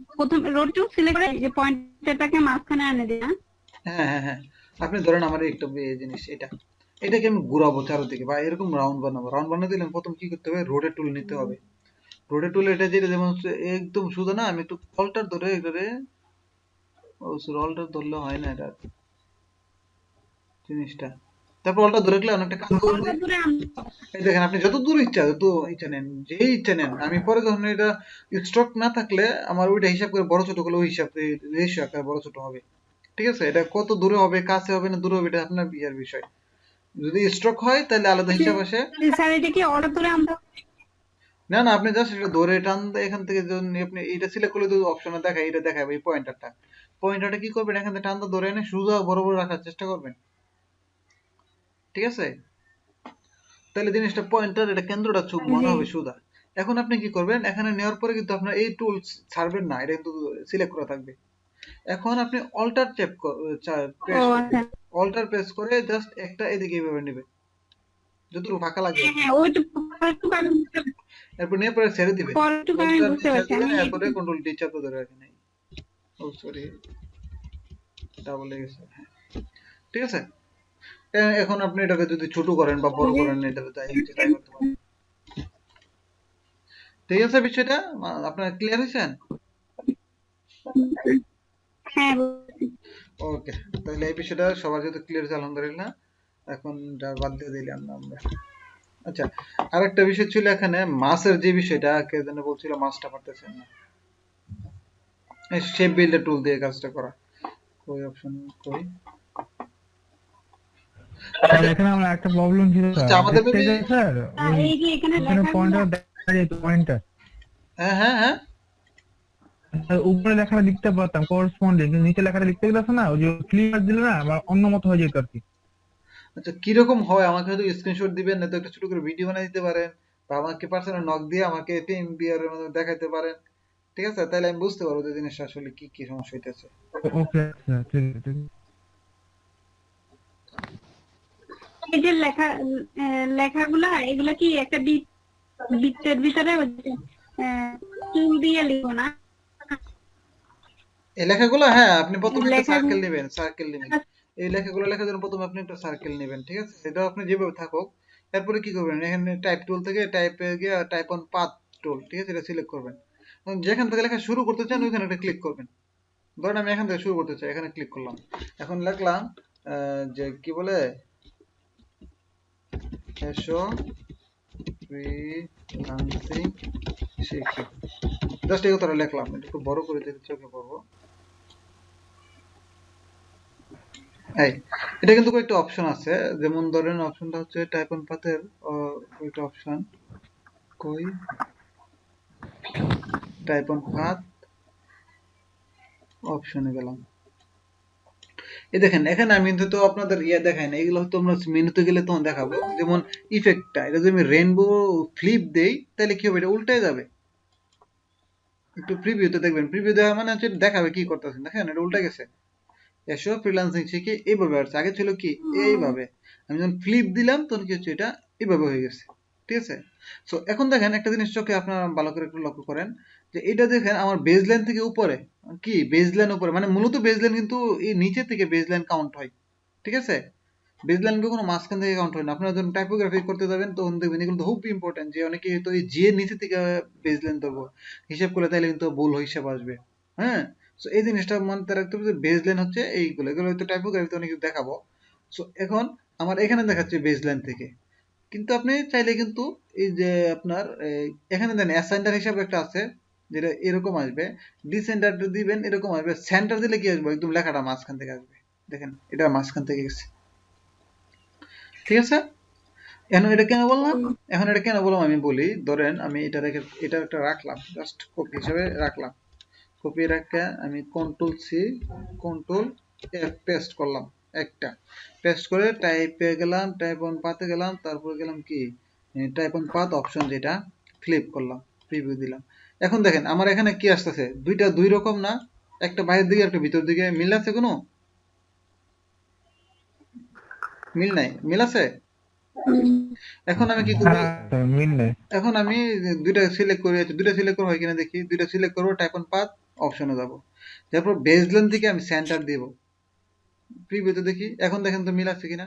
প্রথম রোড টুল সিলেক্ট করে যে পয়েন্টারটাকে মাঝখানে এনে দিন হ্যাঁ আপনি ধরেন আমার একটা জিনিস এটাকে আমি ঘুরাবো চারদিকে বা এরকম রাউন্ড বানাতে দিলে প্রথম কি করতে হবে রোডে টুল নিতে হবে রোডে টুল এটা যেটা যেমন একদম সোজা না আমি একটু অল্টার ধরে এটারে অল্টার ধরলে হয় না এটা জিনিসটা তারপর অল্টার ধরে রাখলে অনেকটা কাজ করবে এই দেখেন আপনি যত ইচ্ছা নেন যেই ইচ্ছা নেন আমি পরে যখন এটা স্ট্রোক না থাকলে আমার ওইটা হিসাব করে বড় ছোট করলে ওই হিসাবে রেশিও আকারে বড় ছোট হবে ঠিক আছে এটা কত দূরে হবে কাছে হবে না দূরে হবে এটা আপনার বিয়ার বিষয় যদি স্ট্রোক হয় তাহলে আলাদা হিসাব আসে স্যার এটা কি অর্ডার ধরে আমরা না আপনি জাস্ট এটা ধরে টান এখান থেকে যখন আপনি এটা সিলেক্ট করলে তো অপশনে দেখায় এটা দেখাবে এই পয়েন্টারটা কি করবেন এখান থেকে টানটা ধরে এনে সোজা বরাবর রাখার চেষ্টা করবেন ঠিক আছে তাহলে জিনিসটা পয়েন্টার এটা কেন্দ্রটা চোখ মনে হবে সোজা এখন আপনি কি করবেন এখানে নেওয়ার পরে কিন্তু আপনার এই টুল ছাড়বেন না এটা কিন্তু সিলেক্ট করা থাকবে এখন আপনি অল্টার অল্টার প্রেস করে জাস্ট একটা এদিকে এইভাবে নেবেন যতটুকু ফাঁকা লাগে হ্যাঁ হ্যাঁ ওইটুকু আমি এরপর নিয়ে পরে ছেড়ে দিবেন, পরেরটুকু আমি ছেড়ে বুঝতে পারছি দিবেন, আমি এরপরে কন্ট্রোল ডি চাপ ধরে রাখেন। ও সরি, ডাবল গেছে, হ্যাঁ ঠিক আছে। এখন আপনি এটাকে যদি ছোট করেন বা বড় করেন, এটা তাই ইচ্ছে তাই করতে পারেন। ঠিক আছে, বিষয়টা আপনার ক্লিয়ার হয়েছেন? হ্যাঁ ওকে, তাহলে এই বিষয়টা সবার যেহেতু ক্লিয়ার হয়েছে আলহামদুলিল্লাহ, এখন যা বাদ দিয়ে দিলাম না আমরা। আচ্ছা, আরেকটা বিষয় ছিল এখানে মাসের যে বিষয়টা, কে যেন বলছিল মাসটা পারতেছেন না, শেপ বিল্ডার টুল দিয়ে কাজটা করা। কই অপশন কই? স্যার এখানে আমার একটা প্রবলেম ছিল স্যার, আচ্ছা, আমাদের দেখতে maybe- গেলে স্যার ওই এই যে এখানে এখানে লেখাগুলো পয়েন্টার দেখা যেত, পয়েন্টার হ্যাঁ হ্যাঁ হ্যাঁ, উপরে লেখাটা লিখতে পারতাম করসপন্ডিং, কিন্তু নিচে লেখাটা লিখতে গেলে আছে না, ওই যে ক্লিয়ার দিলে না আমার অন্য মতো হয়ে যেত আর কি। আচ্ছা কিরকম হয় আমাকে হয়তো স্ক্রিনশট দিবেন, না তো একটা ছোট করে ভিডিও বানিয়ে দিতে পারেন, বা আমাকে পার্সোনাল নক দিয়ে আমাকে টিম বিয়ারের মধ্যে দেখাইতে পারেন, ঠিক আছে? তাহলে আমি বুঝতে পারবো যে জিনিসটা আসলে কি কি সমস্যা হইতেছে। ওকে স্যার, ঠিক আছে ঠিক আছে। এই যে লেখাগুলা এগুলা কি একটা বৃত্তের ভিতরে চুল দিয়ে লিখবো না? এই লেখাগুলো, হ্যাঁ আপনি প্রথমে একটা লেখাগুলো সার্কেল নেবেন, সার্কেল নেবেন। এই লেখাগুলো লেখার জন্য প্রথমে আপনি একটা সার্কেল নেবেন, ঠিক আছে? এটা আপনি যেভাবে থাকুক, এরপরে কি করবেন, এখানে টাইপ টুল থেকে টাইপে গিয়ে টাইপ অন পাথ টুল, ঠিক আছে, এটা সিলেক্ট করবেন। এবং যেখান থেকে লেখা শুরু করতে চান ওইখানে একটা ক্লিক করবেন। ধরেন আমি এখান থেকে শুরু করতে চাই, এখানে ক্লিক করলাম। এখন লিখলাম যে কি বলে, এসো ফ্রিল্যান্সিং শিখি, জাস্ট এই কথাটা লিখলাম, একটু বড় করে দিতে চোখে পড়বো। এই, এটা কিন্তু কয়েকটা অপশন আছে, যেমন ধরেন অপশনটা হচ্ছে টাইপ অন পাথের কয়েকটা অপশন, কই টাইপ অন পাথ অপশনে গেলাম। এই দেখেন এখানে আমি কিন্তু আপনাদের দেখাই না, এগুলো হয়তো আমরা মেনুতে গেলে তখন দেখাবো। যেমন ইফেক্টটা, এটা যদি আমি রেইনবো ফ্লিপ দেই তাহলে কি হবে, এটা উল্টে যাবে। একটু প্রিভিউতে দেখবেন, প্রিভিউ দেওয়া মানে হচ্ছে দেখাবে কি করতেছেন, দেখেন এটা উল্টে গেছে। এসো ফ্রিল্যান্সিং শিখে এইভাবে আসছে, আগে ছিল কি এইভাবে, আমি যখন ফ্লিপ দিলাম তখন কি হচ্ছে, এটা এইভাবে হয়ে গেছে, ঠিক আছে? সো এখন দেখেন একটা জিনিস চোখে আপনারা ভালো করে একটু লক্ষ্য করেন, যে এটা দেখেন আমার বেজলাইন থেকে উপরে, কি বেজলাইন উপরে, মানে মূলত বেজলাইন কিন্তু এই নিচে থেকে বেজলাইন কাউন্ট হয়, ঠিক আছে? বেজলাইন কখনো মাঝখান থেকে কাউন্ট হয় না। আপনারা যখন টাইপোগ্রাফি করতে যাবেন তখন দেখবেন এগুলো তো খুব ইম্পর্টেন্ট, যে অনেকে তো এই জি এর নিচে থেকে বেজলাইন ধরবো হিসাব করে, তাইলে কিন্তু ভুল হিসাব আসবে। হ্যাঁ, সো এই জিনিসটা মাথায় রাখতে হবে যে বেজলাইন হচ্ছে এইগুলো, এগুলো হয়তো টাইপোগ্রাফিতে অনেক কিছু দেখাবো। সো এখন আমার এখানে দেখাচ্ছে বেজলাইন থেকে, কিন্তু আপনি চাইলে কিন্তু এই যে আপনার এখানে দেন অ্যাসাইন্ডার হিসাবে একটা আছে, যেটা এরকম আসবে, ডিসেন্ডার দিবেন এরকম আসবে, সেন্টার দিলে কি আসবে, একদম লেখাটা মাঝখান থেকে আসবে। দেখেন এটা মাঝখান থেকে গেছে, ঠিক আছে? এখন এটা কেন বললাম, এখন এটা কেন বললাম আমি বলি। ধরেন আমি এটা রেখে এটা একটা রাখলাম, জাস্ট কপি হিসেবে রাখলাম, কপি রেখে আমি control C control F paste করলাম, একটা পেস্ট করে টাইপে গেলাম, টাইপ অন পাতে গেলাম, তারপরে গেলাম কি টাইপ অন পাথ অপশন, যেটা ফ্লিপ করলাম, প্রিভিউ দিলাম। এখন দেখেন আমার এখানে কি আসতেছে, দুইটা দুই রকম না, একটা বাইরের দিকে একটা ভিতর দিকে, মিল আছে কোনো? মিল নাই, মিল আছে? এখন আমি কি করবো, হ্যাঁ স্যার মিল নেই। এখন আমি দুইটা সিলেক্ট করে, দুইটা সিলেক্ট করা হয় কিনা দেখি, দুইটা সিলেক্ট করবো, টাইপ অন পাথ অপশনে যাব, তারপর বেসলাইন থেকে আমি সেন্টার দিব, প্রিভিউতে দেখি, এখন দেখেন তো মিল আছে কিনা,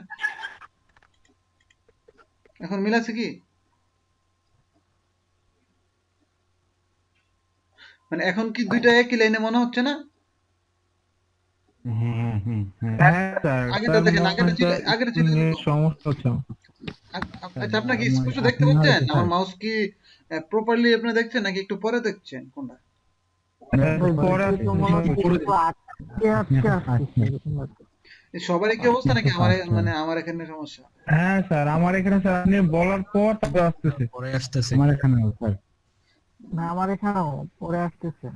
এখন মিল আছে কি, মানে এখন কি দুইটা একই লাইনে মনে হচ্ছে না? হ্যাঁ স্যার, আগেটা দেখেন, আগেটা ছিল, আগেটা ছিল এরকম। সমস্যা হচ্ছে। আচ্ছা আপনার কি স্পষ্ট দেখতে পাচ্ছেন আমার মাউস কি প্রপারলি আপনি দেখছেন, নাকি একটু পরে দেখছেন কোনটা? পরে সবারই কি অবস্থা, নাকি আমার মানে আমার এখানে সমস্যা? হ্যাঁ স্যার, আমার এখানে স্যার আপনি বলার পর তারপর আসতেছে, পরে আসতেছে। আমার এখানে স্যার। না আমার এখানেও পরে আসতেছে।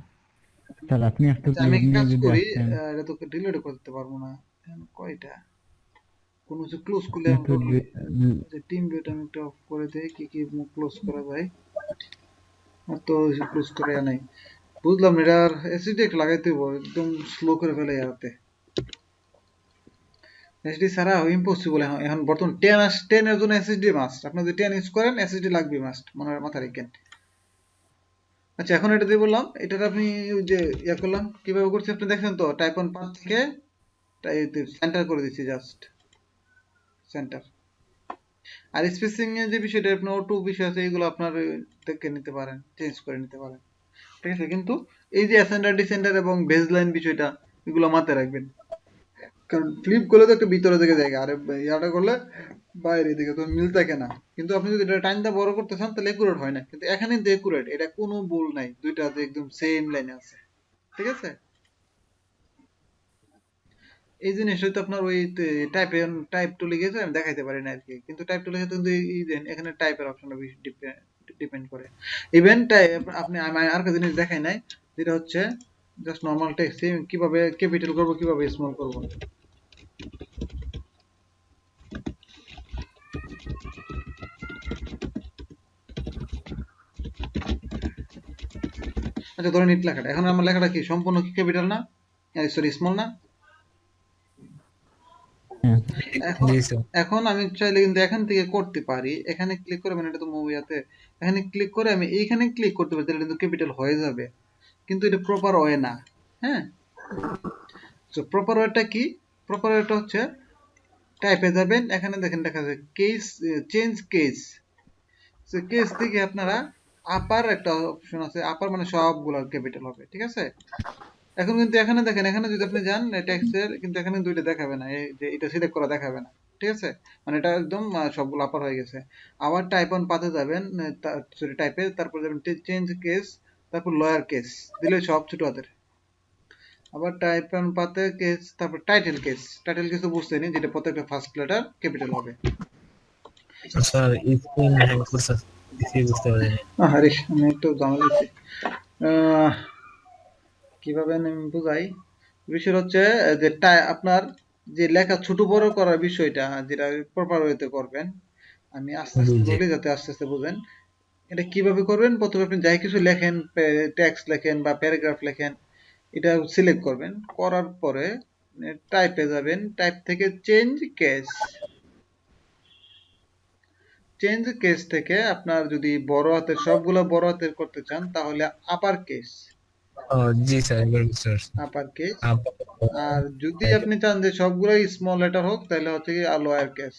স্যার আপনি একটু আচ্ছা, আমি এক কাজ যদি করি, আসতেন। এটা তো ডিলিট করতে পারবো না, এখন কয়টা কোন কিছু ক্লোজ করলে আপনি আমি একটু যে টিম ভিউটা আমি একটু অফ করে দেই, কি কি ক্লোজ করা যায়, আর তো ক্লোজ করা নাই, বুঝলাম না, এটার এসিডি একটু লাগাইতে হবে, একদম স্লো করে ফেলে ইয়াতে। এসএসডি ছাড়া ইম্পসিবল। এখন বর্তমান 10 এর জন্য এসএসডি মাস্ট। আপনি যদি 10 ইউজ করেন এসএসডি লাগবে মাস্ট, মাথায় রাখেন। আচ্ছা, এখন এটা দিয়ে বললাম, এটার আপনি ওই যে ইয়া করলাম কিভাবে করছি আপনি দেখেন তো, টাইপ অন পাথ থেকে সেন্টার করে দিচ্ছি, জাস্ট সেন্টার। আর স্পেসিং এর যে বিষয়টা আপনার অটো বিষয় আছে, এগুলো আপনার থেকে নিতে পারেন, চেঞ্জ করে নিতে পারেন, ঠিক আছে। কিন্তু এই যে অ্যাসেন্ডার ডিসেন্ডার এবং বেজ লাইন বিষয়টা, এগুলো মাথায় রাখবেন, কারণ ফ্লিপ করলে তো একটা ভিতরে দিকে জায়গা, আর ইয়াটা করলে বাইরে দিকে, তো মিল থাকে না। কিন্তু আপনি যদি এটা টাইমটা বড় করতে চান তাহলে একুরেট হয় না, কিন্তু এখানে যে একুরেট, এটা কোনো ভুল নাই, দুইটা একদম সেম লাইনে আছে, ঠিক আছে। এই জিনিসটা তো আপনার ওই টাইপ টুলে গেছে আমি দেখাইতে পারি না আর কি, কিন্তু টাইপ টুলে কিন্তু এখানে টাইপের অপশনটা বেশি ডিপেন্ড করে। ইভেন টাইপ আপনি আমি আর একটা জিনিস দেখাই নাই, যেটা হচ্ছে জাস্ট নরমাল টেক্সট কিভাবে ক্যাপিটাল করব, কিভাবে স্মল করব। আচ্ছা, ধরেন ইট লেখাটা, এখন আমার লেখাটা কি সম্পূর্ণ কি ক্যাপিটাল না, সরি স্মল না? এখন জি স্যার। এখন আমি চাইলে কিন্তু এখান থেকে করতে পারি, এখানে ক্লিক করে, মানে এটা তো মুভিতে, এখানে ক্লিক করে আমি এইখানে ক্লিক করতে পারি, তাহলে কিন্তু ক্যাপিটাল হয়ে যাবে, কিন্তু এটা প্রপার ওয়ে না। হ্যাঁ, তো প্রপার ওয়েটা কি? প্রপার ওয়েটা হচ্ছে টাইপে যাবেন, এখানে দেখেন দেখা যায় কেস, চেঞ্জ কেস। তো কেস থেকে আপনারা আপার একটা অপশন আছে, আপার মানে সবগুলো ক্যাপিটাল হবে, ঠিক আছে। এখন কিন্তু এখানে দেখেন, এখানে যদি আপনি যান টেক্সটের, কিন্তু এখানে দুইটা দেখাবে না, এই যে এটা সিলেক্ট করা দেখাবে না, ঠিক আছে। মানে এটা একদম সবগুলো আপার হয়ে গেছে। আবার টাইপ অন পাতে যাবেন, সরি টাইপে, তারপর যাবেন চেঞ্জ কেস, তারপর লয়ার কেস দিলে সব ছোট হাতের। আবার টাইপ অন পাতে কেস, তারপর টাইটেল কেস। টাইটেল কেস তো বুঝতেনি, যেটা প্রত্যেকটা ফার্স্ট লেটার ক্যাপিটাল হবে। স্যার স্ক্রিন হ্যাং করছে, কিছুই বুঝতে পারিনি। আরে আমি একটু ঝামেলা হচ্ছে। কিভাবে আমি বুঝাই, বিষয় হচ্ছে যে আপনার যে লেখা ছোট বড় করার বিষয়টা, যেটা প্রপার ওয়েতে করবেন, আমি আস্তে আস্তে জি বলি যাতে আস্তে আস্তে বুঝেন। এটা কিভাবে করবেন, প্রথমে আপনি যাই কিছু লেখেন, টেক্সট লেখেন বা প্যারাগ্রাফ লেখেন, এটা সিলেক্ট করবেন, করার পরে টাইপে যাবেন, টাইপ থেকে চেঞ্জ কেস। চেঞ্জ কেস থেকে আপনার যদি বড় হাতের সবগুলো বড় হাতের করতে চান, তাহলে আপার কেস, ও জি স্যার, এবার বুঝতে পারছি। Upper case. আপ- আর যদি আপনি চান যে সবগুলোই স্মল লেটার হোক, তাহলে হচ্ছে কি লোয়ার কেস।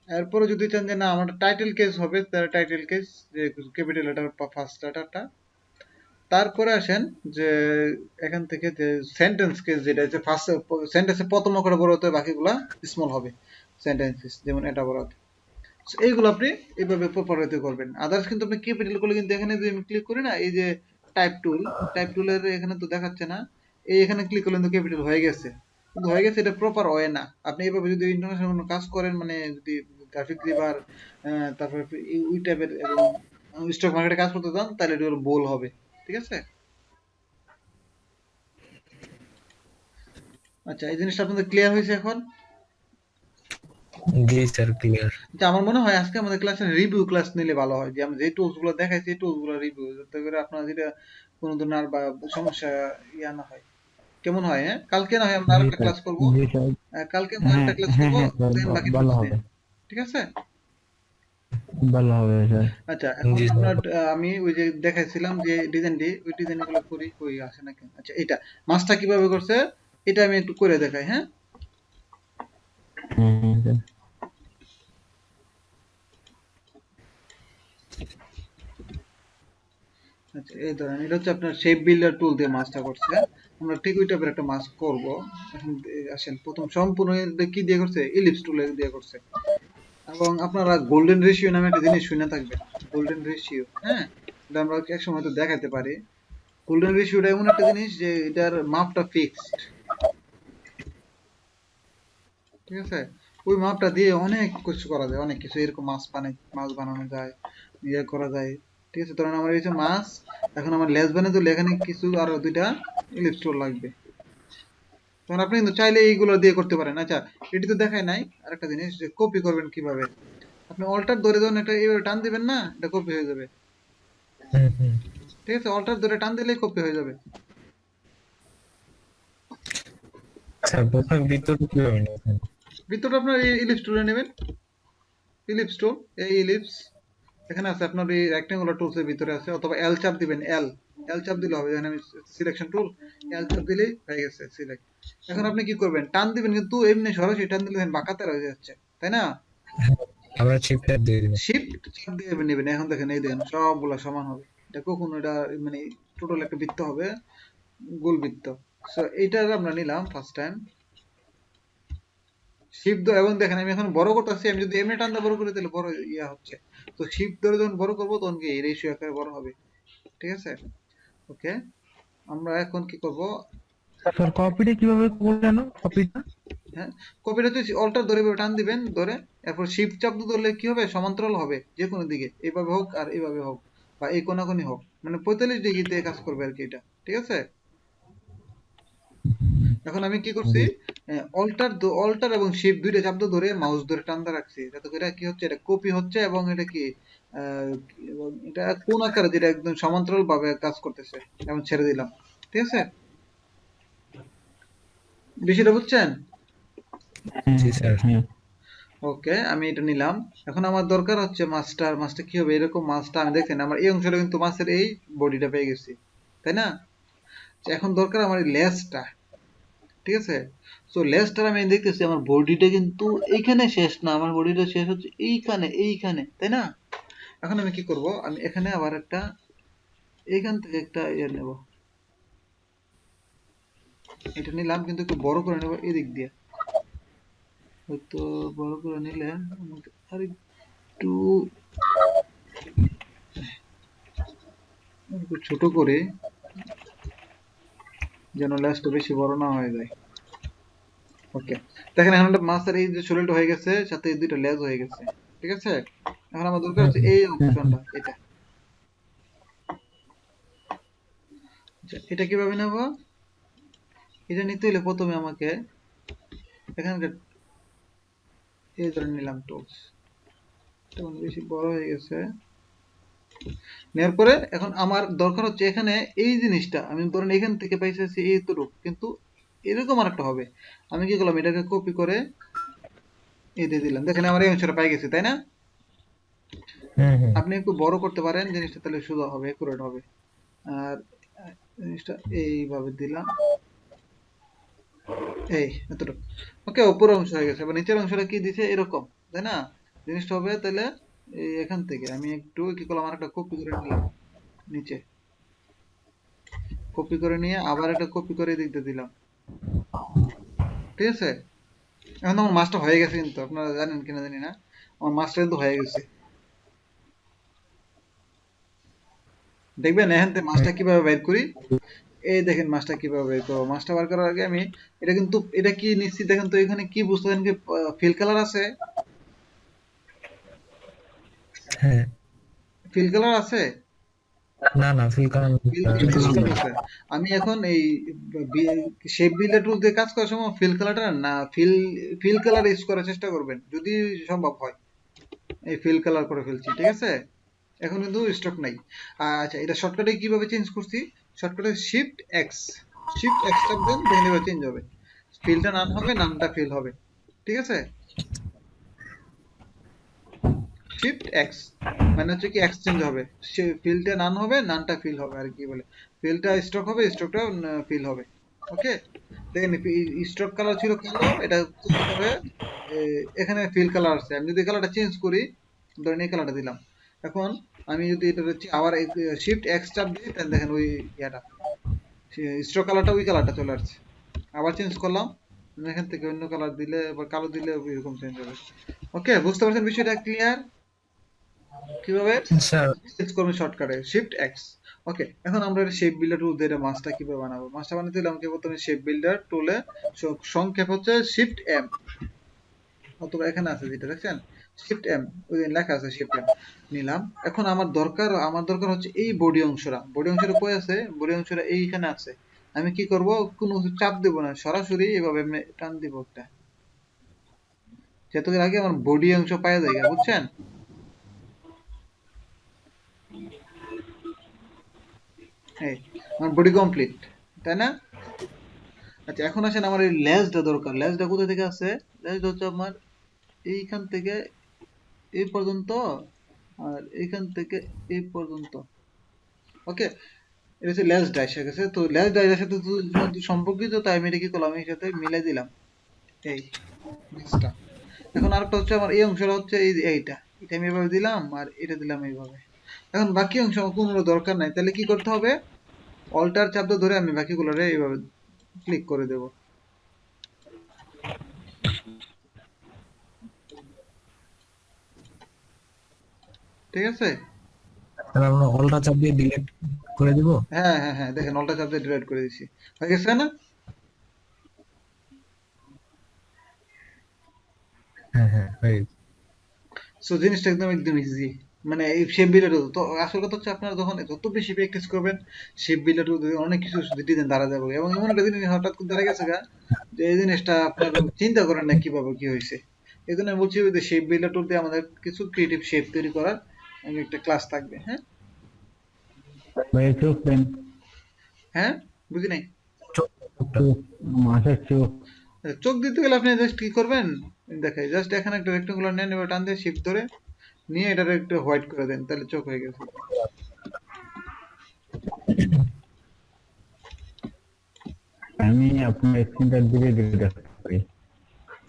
এরপরে যদি চান যে না আমার টাইটেল কেস হবে, তাহলে টাইটেল কেস, যে ক্যাপিটাল লেটার ফার্স্ট লেটারটা। তারপরে আসেন যে এখান থেকে যে সেন্টেন্স কেস, যেটা হচ্ছে ফার্স্ট সেন্টেন্সে প্রথম অক্ষরে বড় হতে বাকিগুলা স্মল হবে সেন্টেন্স কেস, যেমন এটা বড় হতে। So, এইগুলো আপনি এইভাবে প্রপার ওয়েতে করবেন। আদার্স কিন্তু আপনি ক্যাপিটাল করলে, কিন্তু এখানে যদি আমি ক্লিক করি না, এই যে টাইপ টুলের এখানে তো দেখাচ্ছে না, এই এখানে ক্লিক করলে কিন্তু ক্যাপিটাল হয়ে গেছে, কিন্তু হয়ে গেছে, এটা প্রপার ওয়ে না। আপনি এইভাবে যদি ইন্টারন্যাশনাল কোনো কাজ করেন, মানে যদি গ্রাফিক রিভার, তারপরে ওই টাইপের এবং স্টক মার্কেটে কাজ করতে চান, তাহলে এটা ভুল হবে, ঠিক আছে। আচ্ছা, এই জিনিসটা আপনাদের ক্লিয়ার হয়েছে এখন? জি স্যার, ক্লিয়ার। আচ্ছা, আমার মনে হয় আজকে আমাদের ক্লাসে রিভিউ ক্লাস নিলে ভালো হয়, যে আমরা যে টুলস গুলো দেখাইছি এই টুলস গুলো রিভিউ, যাতে করে আপনার যেটা কোনো ধরনের আর বা সমস্যা ইয়া না হয়। কেমন হয়? হ্যাঁ, কালকে না হয় আমরা জি আরেকটা স্যার, ক্লাস করব। জি স্যার। কালকে আমরা হ্যাঁ আরেকটা ক্লাস হ্যাঁ করব, হ্যাঁ স্যার, দেন বাকি ভালো টুলস হবে, নিয়ে, ঠিক আছে। ভালো হবে স্যার। আচ্ছা, এখন জি স্যার। আপনার আমি ওই যে দেখাইছিলাম যে ডিজাইনটি, ওই ডিজাইন গুলো করি, কই আসে না কেন। আচ্ছা, এটা মাছটা কিভাবে করছে, এটা আমি একটু করে দেখাই। হ্যাঁ, হ্যাঁ হ্যাঁ স্যার। আচ্ছা, এই ধরেন এটা হচ্ছে আপনার শেপ বিল্ডার টুল দিয়ে মাছটা করছে। আমরা ঠিক ওই টাইপের একটা মাছ করব। এখন আসেন, প্রথম সম্পূর্ণ এটা কি দিয়ে করছে, ইলিপস টুল দিয়ে করছে। এবং আপনারা গোল্ডেন রেশিও নামে একটা জিনিস শুনে থাকবেন, গোল্ডেন রেশিও। হ্যাঁ, এটা আমরা এক সময় তো দেখাতে পারি। গোল্ডেন রেশিওটা এমন একটা জিনিস যে এটার মাপটা ফিক্সড, ঠিক আছে। ওই মাপটা দিয়ে অনেক কিছু করা যায়, অনেক কিছু এরকম মাছ বানানো যায়, ইয়ে করা যায়, ঠিক আছে। ধরেন আমার এই যে মাছ, এখন আমার লেজ বানাতে হলে এখানে কিছু আরো দুইটা ইলিপস টুল লাগবে, তখন আপনি কিন্তু চাইলে এইগুলো দিয়ে করতে পারেন। আচ্ছা, এটি তো দেখায় নাই, আরেকটা জিনিস যে কপি করবেন কিভাবে। আপনি অল্টার ধরে ধরুন এটা এইভাবে টান দিবেন না, এটা কপি হয়ে যাবে, হুম হুম। ঠিক আছে। অল্টার ধরে টান দিলেই কপি হয়ে যাবে। স্যার প্রথমে বৃত্তটা কিভাবে নেবেন? ভিতরটা আপনার এই ইলিপস টুলে নেবেন, ইলিপস টুল, এই ইলিপস এখানে আছে আপনার এই রেক্টেঙ্গুলার টুলস এর ভিতরে আছে, অথবা এল চাপ দিবেন, এল এল চাপ দিলে হবে, এখানে আমি সিলেকশন টুল, এল চাপ দিলেই হয়ে গেছে সিলেক্ট। এখন আপনি কি করবেন, টান দিবেন, কিন্তু এমনি সরাসরি টান দিলে দেখেন বাঁকাতে হয়ে যাচ্ছে, তাই না? আমরা শিফট দিয়ে দিবেন। শিফট চাপ দিয়ে নেবেন, এখন দেখেন এই দেখেন সবগুলা সমান হবে, এটা কখনো এটা মানে টোটাল একটা বৃত্ত হবে, গোল বৃত্ত। সো এইটা আমরা নিলাম ফার্স্ট টাইম, শিফট ধরে, এবং দেখেন আমি এখন বড় করতেছি, আমি যদি এমনি টান দিয়ে বড় করি তাহলে বড় ইয়া হচ্ছে, তো শিফট ধরে যখন বড় করবো তখন কি এই রেশিও আকারে বড় হবে, ঠিক আছে? ওকে, আমরা এখন কি করব, স্যার কপিটা কিভাবে করলেন, কপিটা? হ্যাঁ কপিটা হচ্ছে অল্টার ধরে এভাবে টান দিবেন, ধরে এরপর শিফট চাপ দিয়ে ধরলে কি হবে, সমান্তরাল হবে যে কোনো দিকে, এইভাবে হোক আর এইভাবে হোক, বা এই কোনাকুনি হোক, মানে 45 ডিগ্রিতে কাজ করবে আর কি এটা, ঠিক আছে? এখন আমি কি করছি, অল্টার এবং শিফট দুইটা চাপ দিয়ে ধরে মাউস ধরে টানতে রাখছি, যাতে করে কি হচ্ছে, এটা কপি হচ্ছে, এবং এটা কি এবং এটা কোন আকারে, যেটা একদম সমান্তরাল ভাবে কাজ করতেছে, এবং ছেড়ে দিলাম, ঠিক আছে? বিষয়টা বুঝছেন? জি স্যার। ওকে, আমি এটা নিলাম। এখন আমার দরকার হচ্ছে মাছটা, মাছটা কি হবে, এরকম মাছটা আমি দেখেন আমার এই অংশটা কিন্তু মাছের এই বডিটা পেয়ে গেছি, তাই না? তো এখন দরকার আমার এই লেজটা, ঠিক আছে? সো লেজটা আমি দেখতেছি আমার বডিটা কিন্তু এইখানে শেষ না, আমার বডিটা শেষ হচ্ছে এইখানে, এইখানে, তাই না? এখন আমি কি করব, আমি এখানে আবার একটা, এইখান থেকে একটা ইয়ে নেব, এটা নিলাম, কিন্তু একটু বড় করে নেব এদিক দিয়ে, হয়তো বড় করে নিলে আমাকে আর একটু একটু ছোট করে, যেন লেজটা বেশি বড় না হয়ে যায়। ওকে, দেখেন এখন একটা মাছের এই যে শরীরটা হয়ে গেছে, সাথে এই দুইটা লেজ হয়ে গেছে, ঠিক আছে? এখন আমার দরকার হচ্ছে এই অপশনটা, এটা, আচ্ছা এটা কিভাবে নেব, এটা নিতে হলে প্রথমে আমাকে এখানকার এই ধরে নিলাম টুলস, তখন বেশি বড় হয়ে গেছে, নেওয়ার পরে এখন আমার দরকার হচ্ছে এখানে এই জিনিসটা, আমি ধরেন এখান থেকে পাইতেছি এইটুকু, কিন্তু এরকম আর একটা হবে, আমি কি করলাম, এটাকে কপি করে এই দিয়ে দিলাম, দেখেন আমার এই অংশটা পাই গেছি, তাই না? আপনি একটু বড় করতে পারেন জিনিসটা, তাহলে সোজা হবে, একুরেট হবে। আর জিনিসটা এইভাবে দিলাম, এই এতটুকু, ওকে, উপর অংশ হয়ে গেছে, এবার নিচের অংশটা কি দিছে, এরকম, তাই না? জিনিসটা হবে তাহলে এই এখান থেকে আমি একটু কি করলাম, আর একটা কপি করে নিলাম নিচে, কপি করে নিয়ে আবার একটা কপি করে এদিক দিয়ে দিলাম, ঠিক আছে? এখন আমার মাছটা হয়ে গেছে, কিন্তু আপনারা জানেন কিনা জানি না, আমার মাছটা কিন্তু হয়ে গেছে, দেখবেন এখান থেকে মাছটা কিভাবে বের করি, এই দেখেন মাছটা কিভাবে বের করবো, মাছটা বার করার আগে আমি এটা কিন্তু, এটা কি নিশ্চিত দেখেন তো, এখানে কি বুঝতে পারেন কি, ফিল কালার আছে, হ্যাঁ। ফিল কালার আছে, না ফিল করার আমি এখন এই শেপ বিল্ডার টুল দিয়ে কাজ করার সময় ফিল কালারটা না, ফিল কালার ইউজ করার চেষ্টা করবেন যদি সম্ভব হয়, এই ফিল কালার করে ফেলছি, ঠিক আছে? এখন কিন্তু স্টক নাই। আচ্ছা, এটা শর্টকাটে কিভাবে চেঞ্জ করছি, শর্টকাটে শিফট এক্স, শিফট এক্স চাপ দেন, দেখেন এবার চেঞ্জ হবে, ফিলটা নান হবে, নানটা ফিল হবে, ঠিক আছে? শিফট এক্স মানে হচ্ছে কি এক্সচেঞ্জ হবে, ফিলটা নান হবে, নানটা ফিল হবে, আর কি বলে, ফিলটা স্ট্রোক হবে, স্ট্রোকটা ফিল হবে। ওকে, দেখেন স্ট্রোক কালার ছিল কালো, এটা হবে এখানে ফিল কালার আছে, আমি যদি কালারটা চেঞ্জ করি, ধরেন এই কালারটা দিলাম, এখন আমি যদি এটা হচ্ছে আবার শিফট এক্স চাপ দিই, তাহলে দেখেন ওই ইয়াটা স্ট্রোক কালারটা ওই কালারটা চলে আসছে, আবার চেঞ্জ করলাম, এখান থেকে অন্য কালার দিলে, আবার কালো দিলে এরকম চেঞ্জ হবে। ওকে, বুঝতে পারছেন বিষয়টা ক্লিয়ার? কিভাবে স্যার। চেঞ্জ করবেন শর্টকাটে শিফট এক্স। ওকে, এখন আমরা শেপ বিল্ডার টুল দিয়ে মাছটা কিভাবে বানাবো, মাছটা বানাতে হলে আমাকে প্রথমে শেপ বিল্ডার টুলে সংক্ষেপ হচ্ছে শিফট এম, অথবা এখানে আছে যেটা দেখছেন শিফট এম, ওই লেখা আছে শিফট এম, নিলাম। এখন আমার দরকার হচ্ছে এই বডি অংশটা, বডি অংশটা কই আছে, বডি অংশটা এইখানে আছে, আমি কি করব, কোনো চাপ দেব না, সরাসরি এভাবে টান দিব একটা, যেহেতু এর আগে আমার বডি অংশ পাওয়া যায়, বুঝছেন? এই আমার বডি কমপ্লিট, তাই না? আচ্ছা এখন আসেন আমার এই লেজটা দরকার। লেজটা কোথা থেকে আছে? লেজটা হচ্ছে আমার এইখান থেকে এই পর্যন্ত, আর এইখান থেকে এই পর্যন্ত। ওকে, এটা হচ্ছে লেজটা এসে গেছে। তো লেজটা এর সাথে যেহেতু সম্পর্কিত, তাই আমি এটা কি করলাম, এর সাথে মিলাই দিলাম এই লেজটা। এখন আরেকটা হচ্ছে আমার এই অংশটা হচ্ছে এইটা, এটা আমি এভাবে দিলাম আর এটা দিলাম এইভাবে। এখন বাকি অংশ আমার কোনো দরকার নাই, তাহলে কি করতে হবে, অল্টার চাপটা ধরে আমি বাকিগুলোরে এইভাবে ক্লিক করে দেব। ঠিক আছে? তাহলে আমরা অলটা চাপ দিয়ে ডিলিট করে দিব। হ্যাঁ হ্যাঁ হ্যাঁ, দেখেন অল্টার চাপ দিয়ে ডিলিট করে দিছি, হয়ে গেছে না? হ্যাঁ হ্যাঁ হয়ে গেছে। সো জিনিসটা একদম একদম ইজি। মানে এই শেপ বিল্ডার তো আসল কথা হচ্ছে আপনারা যখন যত বেশি প্র্যাকটিস করবেন, শেপ বিল্ডার অনেক কিছু ডিজাইন দাঁড়া যাবে। এবং এমন একটা জিনিস হঠাৎ করে দাঁড়া গেছে গা, যে এই জিনিসটা আপনার চিন্তা করেন না কিভাবে কি হয়েছে। এই জন্য আমি বলছি যে শেপ বিল্ডার টুল দিয়ে আমাদের কিছু ক্রিয়েটিভ শেপ তৈরি করার আমি একটা ক্লাস থাকবে। হ্যাঁ ভাই চোখ পেন, হ্যাঁ, বুঝি নাই। চোখটা চোখ, মাছের চোখ। চোখ দিতে গেলে আপনি জাস্ট কি করবেন, দেখাই, জাস্ট এখানে একটা রেক্টেঙ্গুলার নেন, এবার টান দিয়ে শিফট ধরে নিয়ে এটার একটু হোয়াইট করে দেন, তাহলে চোখ হয়ে গেছে। আমি আপনার স্ক্রিনটা ধীরে ধীরে দেখতে পারি,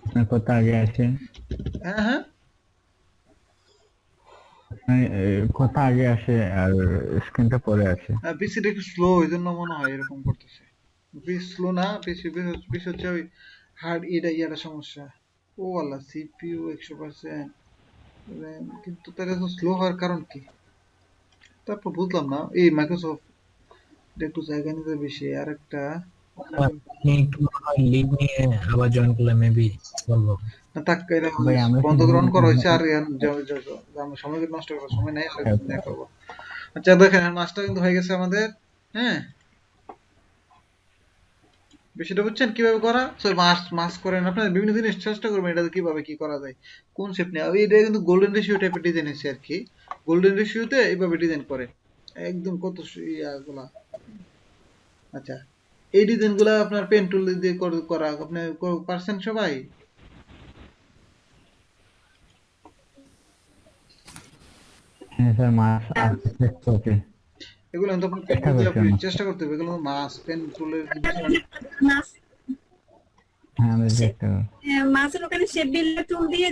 আপনার কথা আগে আসে, হ্যাঁ হ্যাঁ, আপনার কথা আগে আসে আর স্ক্রিনটা পরে আসে। পিসিটা একটু স্লো, এই জন্য মনে হয় এরকম করতেছে। পিসি স্লো না, পিসি হচ্ছে ওই হার্ড ইয়াটা সমস্যা। ও আল্লাহ, সিপিইউ 100%, কিন্তু তাহলে তো স্লো হওয়ার কারণ কি? তারপর বুঝলাম না, এই মাইক্রোসফট একটু জায়গা নিতে বেশি। আর একটা আপনি একটু লিভ নিয়ে আবার জয়েন করলে মেবি সলভ হবে। না থাক, এটা ভাই আমরা বন্ধ গ্রহণ করা হয়েছে। আর আমরা সময় নষ্ট করার সময় নেই, দেখা করবো। আচ্ছা দেখেন মাছটা কিন্তু হয়ে গেছে আমাদের। হ্যাঁ, বিষয়টা বুঝছেন কিভাবে করা? সো মাছ মাছ করেন আপনার বিভিন্ন জিনিস চেষ্টা করবেন, এটা কিভাবে কি করা যায়, কোন শেপ নিয়ে। এটা কিন্তু গোল্ডেন রেশিও টাইপের ডিজাইন আছে আর কি। গোল্ডেন রেশিওতে এইভাবে ডিজাইন করে একদম কত ইয়াগুলা। আচ্ছা, এই ডিজাইন গুলা আপনার পেন টুল দিয়ে করা আপনি পারছেন সবাই? হ্যাঁ স্যার, মাছ আসতে ওকে, এগুলো কিন্তু আপনার পেন চেষ্টা টুল দিয়ে করছি আপনি আমরা। চেষ্টা করতে হবে। এগুলো মাছ পেন টুলের জিনিস না। মাছ হ্যাঁ আমরা চেষ্টা করব। মাছের ওখানে শেপ বিল্ডার টুল দিয়ে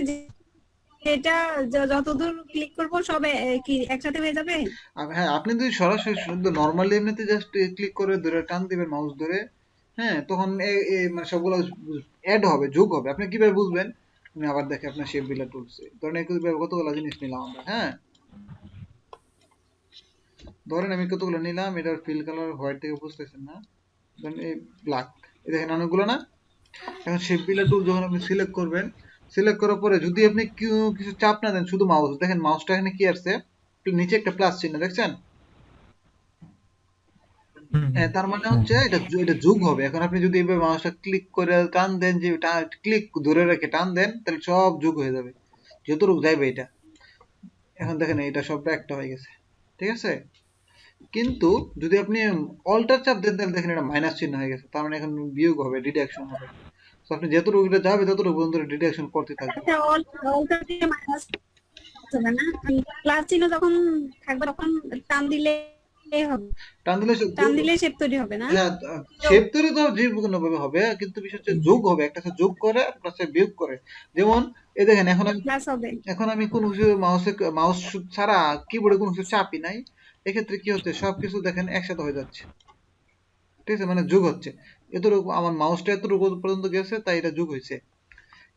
এটা যতদূর ক্লিক করব সব কি একসাথে হয়ে যাবে? হ্যাঁ, আপনি যদি সরাসরি শুধু নর্মালি এমনিতে জাস্ট ক্লিক করে ধরে টান দিবেন মাউস ধরে, হ্যাঁ, তখন মানে সবগুলো অ্যাড হবে, যোগ হবে। আপনি কিভাবে বুঝবেন? আমি আবার দেখে আপনার শেপ বিল্ডার টুলস, ধরেন কতগুলো জিনিস নিলাম আমরা। হ্যাঁ, ধরেন আমি কতগুলো নিলাম, এটার ফিল কালার হোয়াইট থেকে বুঝতেছেন না, ধরেন এই ব্ল্যাক, এই দেখেন অনেকগুলো না। এখন শেপ বিল্ডার টুল যখন আপনি সিলেক্ট করবেন, সিলেক্ট করার পরে যদি আপনি কিছু চাপ না দেন, শুধু মাউস দেখেন, মাউসটা এখানে কি আসছে, নিচে একটা প্লাস চিহ্ন দেখছেন? হ্যাঁ, তার মানে হচ্ছে এটা যোগ হবে। এখন আপনি যদি এইভাবে মাউসটা ক্লিক করে টান দেন, যে ক্লিক ধরে রেখে টান দেন, তাহলে সব যোগ হয়ে যাবে, যতটুকু যাইবে এটা। এখন দেখেন এটা সবটা একটা হয়ে গেছে, ঠিক আছে? কিন্তু যদি আপনি অল্টার চাপ দেন, তাহলে দেখেন এটা মাইনাস চিহ্ন হয়ে গেছে, তার মানে এখন বিয়োগ হবে, ডিডাকশন হবে। তো আপনি যতটুকু এটা যাবে ততটুকু পর্যন্ত ডিডাকশন করতে থাকবেন। আচ্ছা, অলটা দিয়ে মাইনাস হবে না, প্লাস চিহ্ন যখন থাকবে তখন টান দিলে হবে, টান দিলে টান দিলে শেপ তৈরি হবে না? হ্যাঁ, শেপ তৈরি তো যে কোনো ভাবে হবে, কিন্তু বিষয় হচ্ছে যোগ হবে, একটা সাথে যোগ করে প্লাস বিয়োগ করে। যেমন এই দেখেন, প্লাস হবে। এখন আমি কোনো কিছু মাউস ছাড়া কিবোর্ডে কোনো কিছু চাপই নাই, এক্ষেত্রে কি হচ্ছে, সবকিছু দেখেন একসাথে হয়ে যাচ্ছে, ঠিক আছে? মানে যোগ হচ্ছে। এতটুকু আমার মাউসটা এতটুকু পর্যন্ত গেছে, তাই এটা যোগ হয়েছে।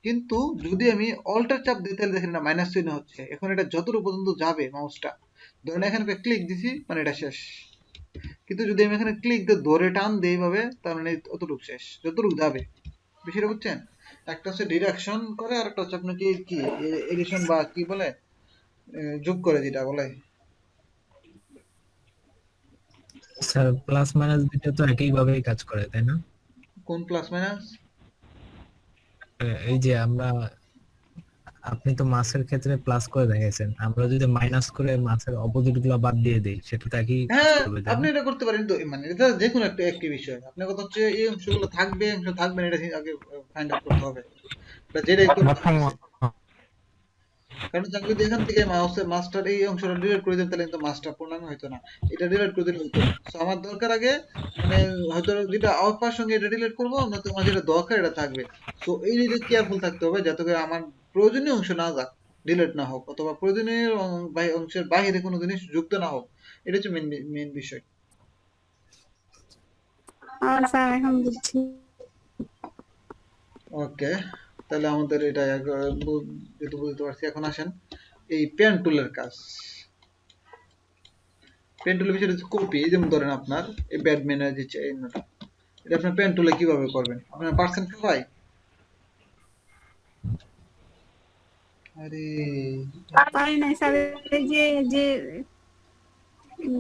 কিন্তু যদি আমি অল্টার চাপ দিই, তাহলে দেখেন এটা মাইনাস চিহ্ন হচ্ছে। এখন এটা যতটুকু পর্যন্ত যাবে মাউসটা, ধরেন এখানে ক্লিক দিছি, মানে এটা শেষ। কিন্তু যদি আমি এখানে ক্লিক দিয়ে ধরে টান দিই এইভাবে, তার মানে অতটুকু শেষ, যতটুকু যাবে। বিষয়টা বুঝছেন? একটা হচ্ছে ডিডাকশন করে, আর একটা হচ্ছে আপনাকে কি এডিশন বা কি বলে, যোগ করে, যেটা বলে। স্যার প্লাস মাইনাস দুটো তো একই ভাবেই কাজ করে তাই না? কোন প্লাস মাইনাস? এই যে আমরা আপনি তো মাছের ক্ষেত্রে প্লাস করে দেখাইছেন, আমরা যদি মাইনাস করে মাছের অপোজিট গুলা বাদ দিয়ে দেই সেটা তো একই কাজ হ্যাঁ, করবে, তাই আপনি না? এটা করতে পারেন তো, মানে এটা যে কোনো একটা একটি বিষয়। আপনার কথা হচ্ছে এই অংশগুলো থাকবে, এই অংশ থাকবে না, এটা আগে ফাইন্ড আউট করতে হবে। এটা যেটাই করুন বাথরুম হচ্ছে। কারণ হচ্ছে আমি যদি এখান থেকে মাস্টার এই অংশটা ডিলিট করে দিতাম, তাহলে কিন্তু মাস্টার পূর্ণাঙ্গ হইতো না। এটা ডিলিট করে দিলে হইতো না। সো আমার দরকার আগে, মানে হয়তো যেটা আউটপার সঙ্গে এটা ডিলিট করবো, নয়তো আমার যেটা দরকার এটা থাকবে। সো এই দিকে কেয়ারফুল থাকতে হবে, যাতে করে আমার প্রয়োজনীয় অংশ না যাক, ডিলিট না হোক, অথবা প্রয়োজনীয় অংশের বাইরে কোনো জিনিস যুক্ত না হোক। এটা হচ্ছে মেন বিষয়। স্যার এখন বুঝছি। ওকে, তাহলে আমাদের এটা যেহেতু বুঝতে পারছি, এখন আসেন এই পেন টুলের কাজ। পেন টুলের বিষয়টা হচ্ছে কপি। যেমন ধরেন আপনার এই ব্যাটম্যানের যে চিহ্নটা, এটা আপনার পেন টুলে কিভাবে করবেন? আপনার পার্সেন্ট পাই, আরে পারি নাই স্যার, এই যে যে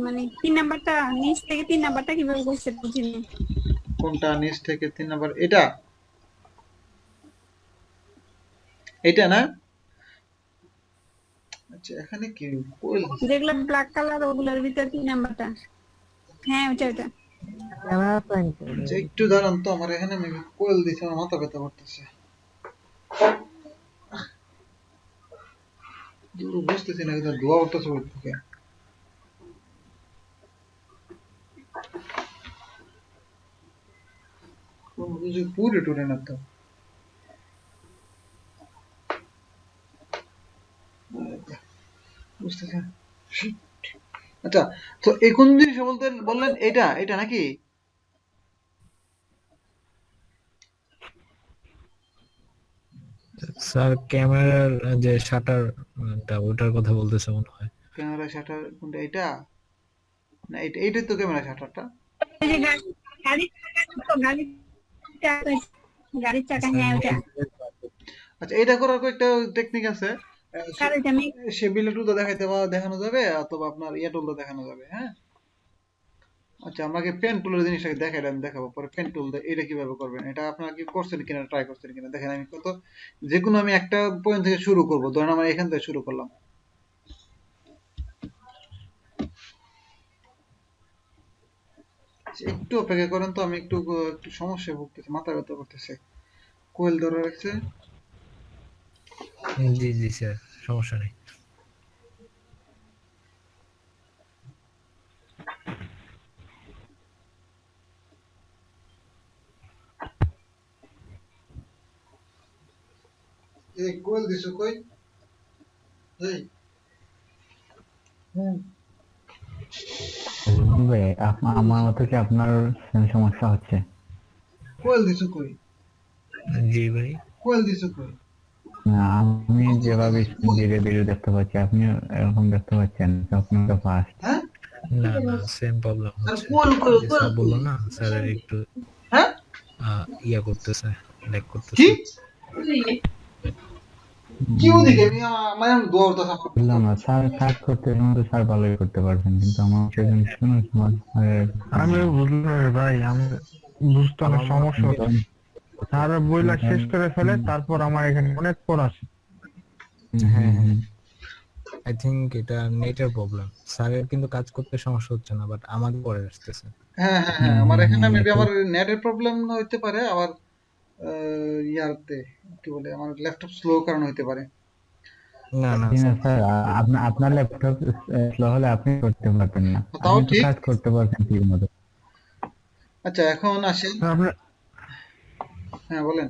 মানে 3 নাম্বারটা নিচ থেকে 3 নাম্বারটা কিভাবে করছে বুঝিনি। কোনটা নিচ থেকে 3 নাম্বার? এটা এটা না? আচ্ছা, এখানে কি কোয়েল? যেগুলো ব্ল্যাক কালার ওগুলোর ভিতর 3 নাম্বারটা। হ্যাঁ ওটা ওটা। আচ্ছা, একটু দাঁড়ান তো, আমার এখানে কোয়েল দিছে, আমার মাথা ব্যথা করতেছে। বুঝতেছি না, কিন্তু ধোয়া উঠতেছে ওর থেকে। পুরে টুরে না তো। বুঝতেছি না। আচ্ছা, তো এই কোন জিনিস বলতে বললেন? এটা এটা নাকি? স্যার ক্যামেরার যে শাটারটা ওটার কথা বলতেছে মনে হয়। ক্যামেরা শাটার কোনটা? এটা না, এটা এইটাই তো ক্যামেরা শাটারটা। এই যে গাড়ির চাকা, তো গাড়ির চাকা, স্যার হ্যাঁ ওটা। আচ্ছা, এটা করার কয়েকটা টেকনিক আছে। স্যার ওইটা আমি সে বিলে টুলটা দেখাইতে বা দেখানো যাবে, অথবা আপনার ইয়া টুলটা দেখানো যাবে। হ্যাঁ, আচ্ছা, আমাকে পেন টুলের জিনিসটাকে দেখাইলে আমি দেখাবো পরে পেন টুল এটা কিভাবে করবেন। এটা আপনারা কি করছেন কিনা, ট্রাই করছেন কিনা দেখেন। আমি কত, যে কোনো আমি একটা পয়েন্ট থেকে শুরু করব। ধরেন আমার এখান থেকে শুরু করলাম। একটু অপেক্ষা করেন তো, আমি একটু একটু সমস্যায় ভুগতেছি, মাথা ব্যথা করতেছে। কোয়েল ধরে রাখছে। জি জি স্যার, সমস্যা নেই। এই কোয়েল দিছো কই? এই হুম, ভাই, আমার মতো কি আপনার same সমস্যা হচ্ছে? কোয়েল দিছো কই? জি ভাই। কোয়েল দিছো কই? না, আমি যেভাবে স্ক্রিন দিয়ে ভিডিও দেখতে পাচ্ছি, আপনিও এরকম দেখতে পাচ্ছেন, আপনার ফার্স্ট। হ্যাঁ, না না, সেম প্রবলেম আর হচ্ছে। কোয়েল ওই কোয়েল যে কোয়েল স্যার কই? বললো না, স্যারের একটু হ্যাঁ, ইয়া করতেছে, ল্যাগ কি করতেছে। কি ওদিকে? আমি আমার এখন দোয়া উঠতেছে আমার। বললাম না, স্যার কাজ করতে কিন্তু স্যার ভালোই করতে পারবেন, কিন্তু আমার সেদিন শুনুন আমি বুঝলাম না রে ভাই, আমি বুঝতে অনেক আমার সমস্যা হচ্ছে। স্যার বইলা শেষ করে ফেলে, তারপর আমার এখানে অনেক পড়া আছে। হ্যাঁ হ্যাঁ, আই থিংক এটা নেটের প্রবলেম। স্যারের কিন্তু কাজ করতে সমস্যা হচ্ছে না, বাট আমাদের পরে আসতেছে। হ্যাঁ হ্যাঁ হ্যাঁ, আমার এখানে মেবি আমার নেটের প্রবলেম হইতে পারে, আবার ইয়ারতে কি বলে, আমার ল্যাপটপ স্লো কারণ হইতে পারে। না না জি না স্যার, স্যার, আপনার ল্যাপটপ স্লো হলে আপনি করতে পারবেন না, তাও আপনি তো ঠিক। কাজ করতে পারছেন ঠিক মতো। আচ্ছা, এখন আসেন। স্যার আপনার হ্যাঁ, বলেন।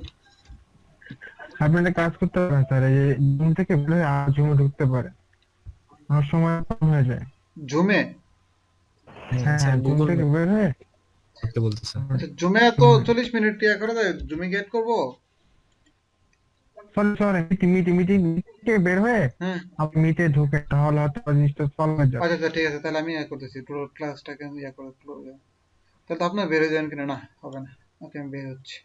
আপনি একটা কাজ করতে পারেন স্যার, এই যে জুম থেকে বের হয়ে আর জুমে ঢুকতে পারে, আমার সময় কম হয়ে যায়। জুমে? হ্যাঁ স্যার হ্যাঁ, জুম গুগল থেকে মিট বের হয়ে করতে বলতেছে। আচ্ছা, জুমে তো 40 মিনিট ইয়া করা যায়, জুমে গেট করব। সরি সরি, মিটিং মিটিং থেকে বের হয়ে হ্যাঁ, আপনি মিটে ঢুকে, তাহলে হয়তো জিনিসটা সলভ হয়ে যাবে। আচ্ছা আচ্ছা, ঠিক আছে, তাহলে আমি ইয়া করতেছি, পুরো ক্লাসটাকে ইয়া করে তাহলে তো আপনার বের হয়ে যাবেন কিনা? না, হবে না। ওকে, আমি বের হচ্ছি।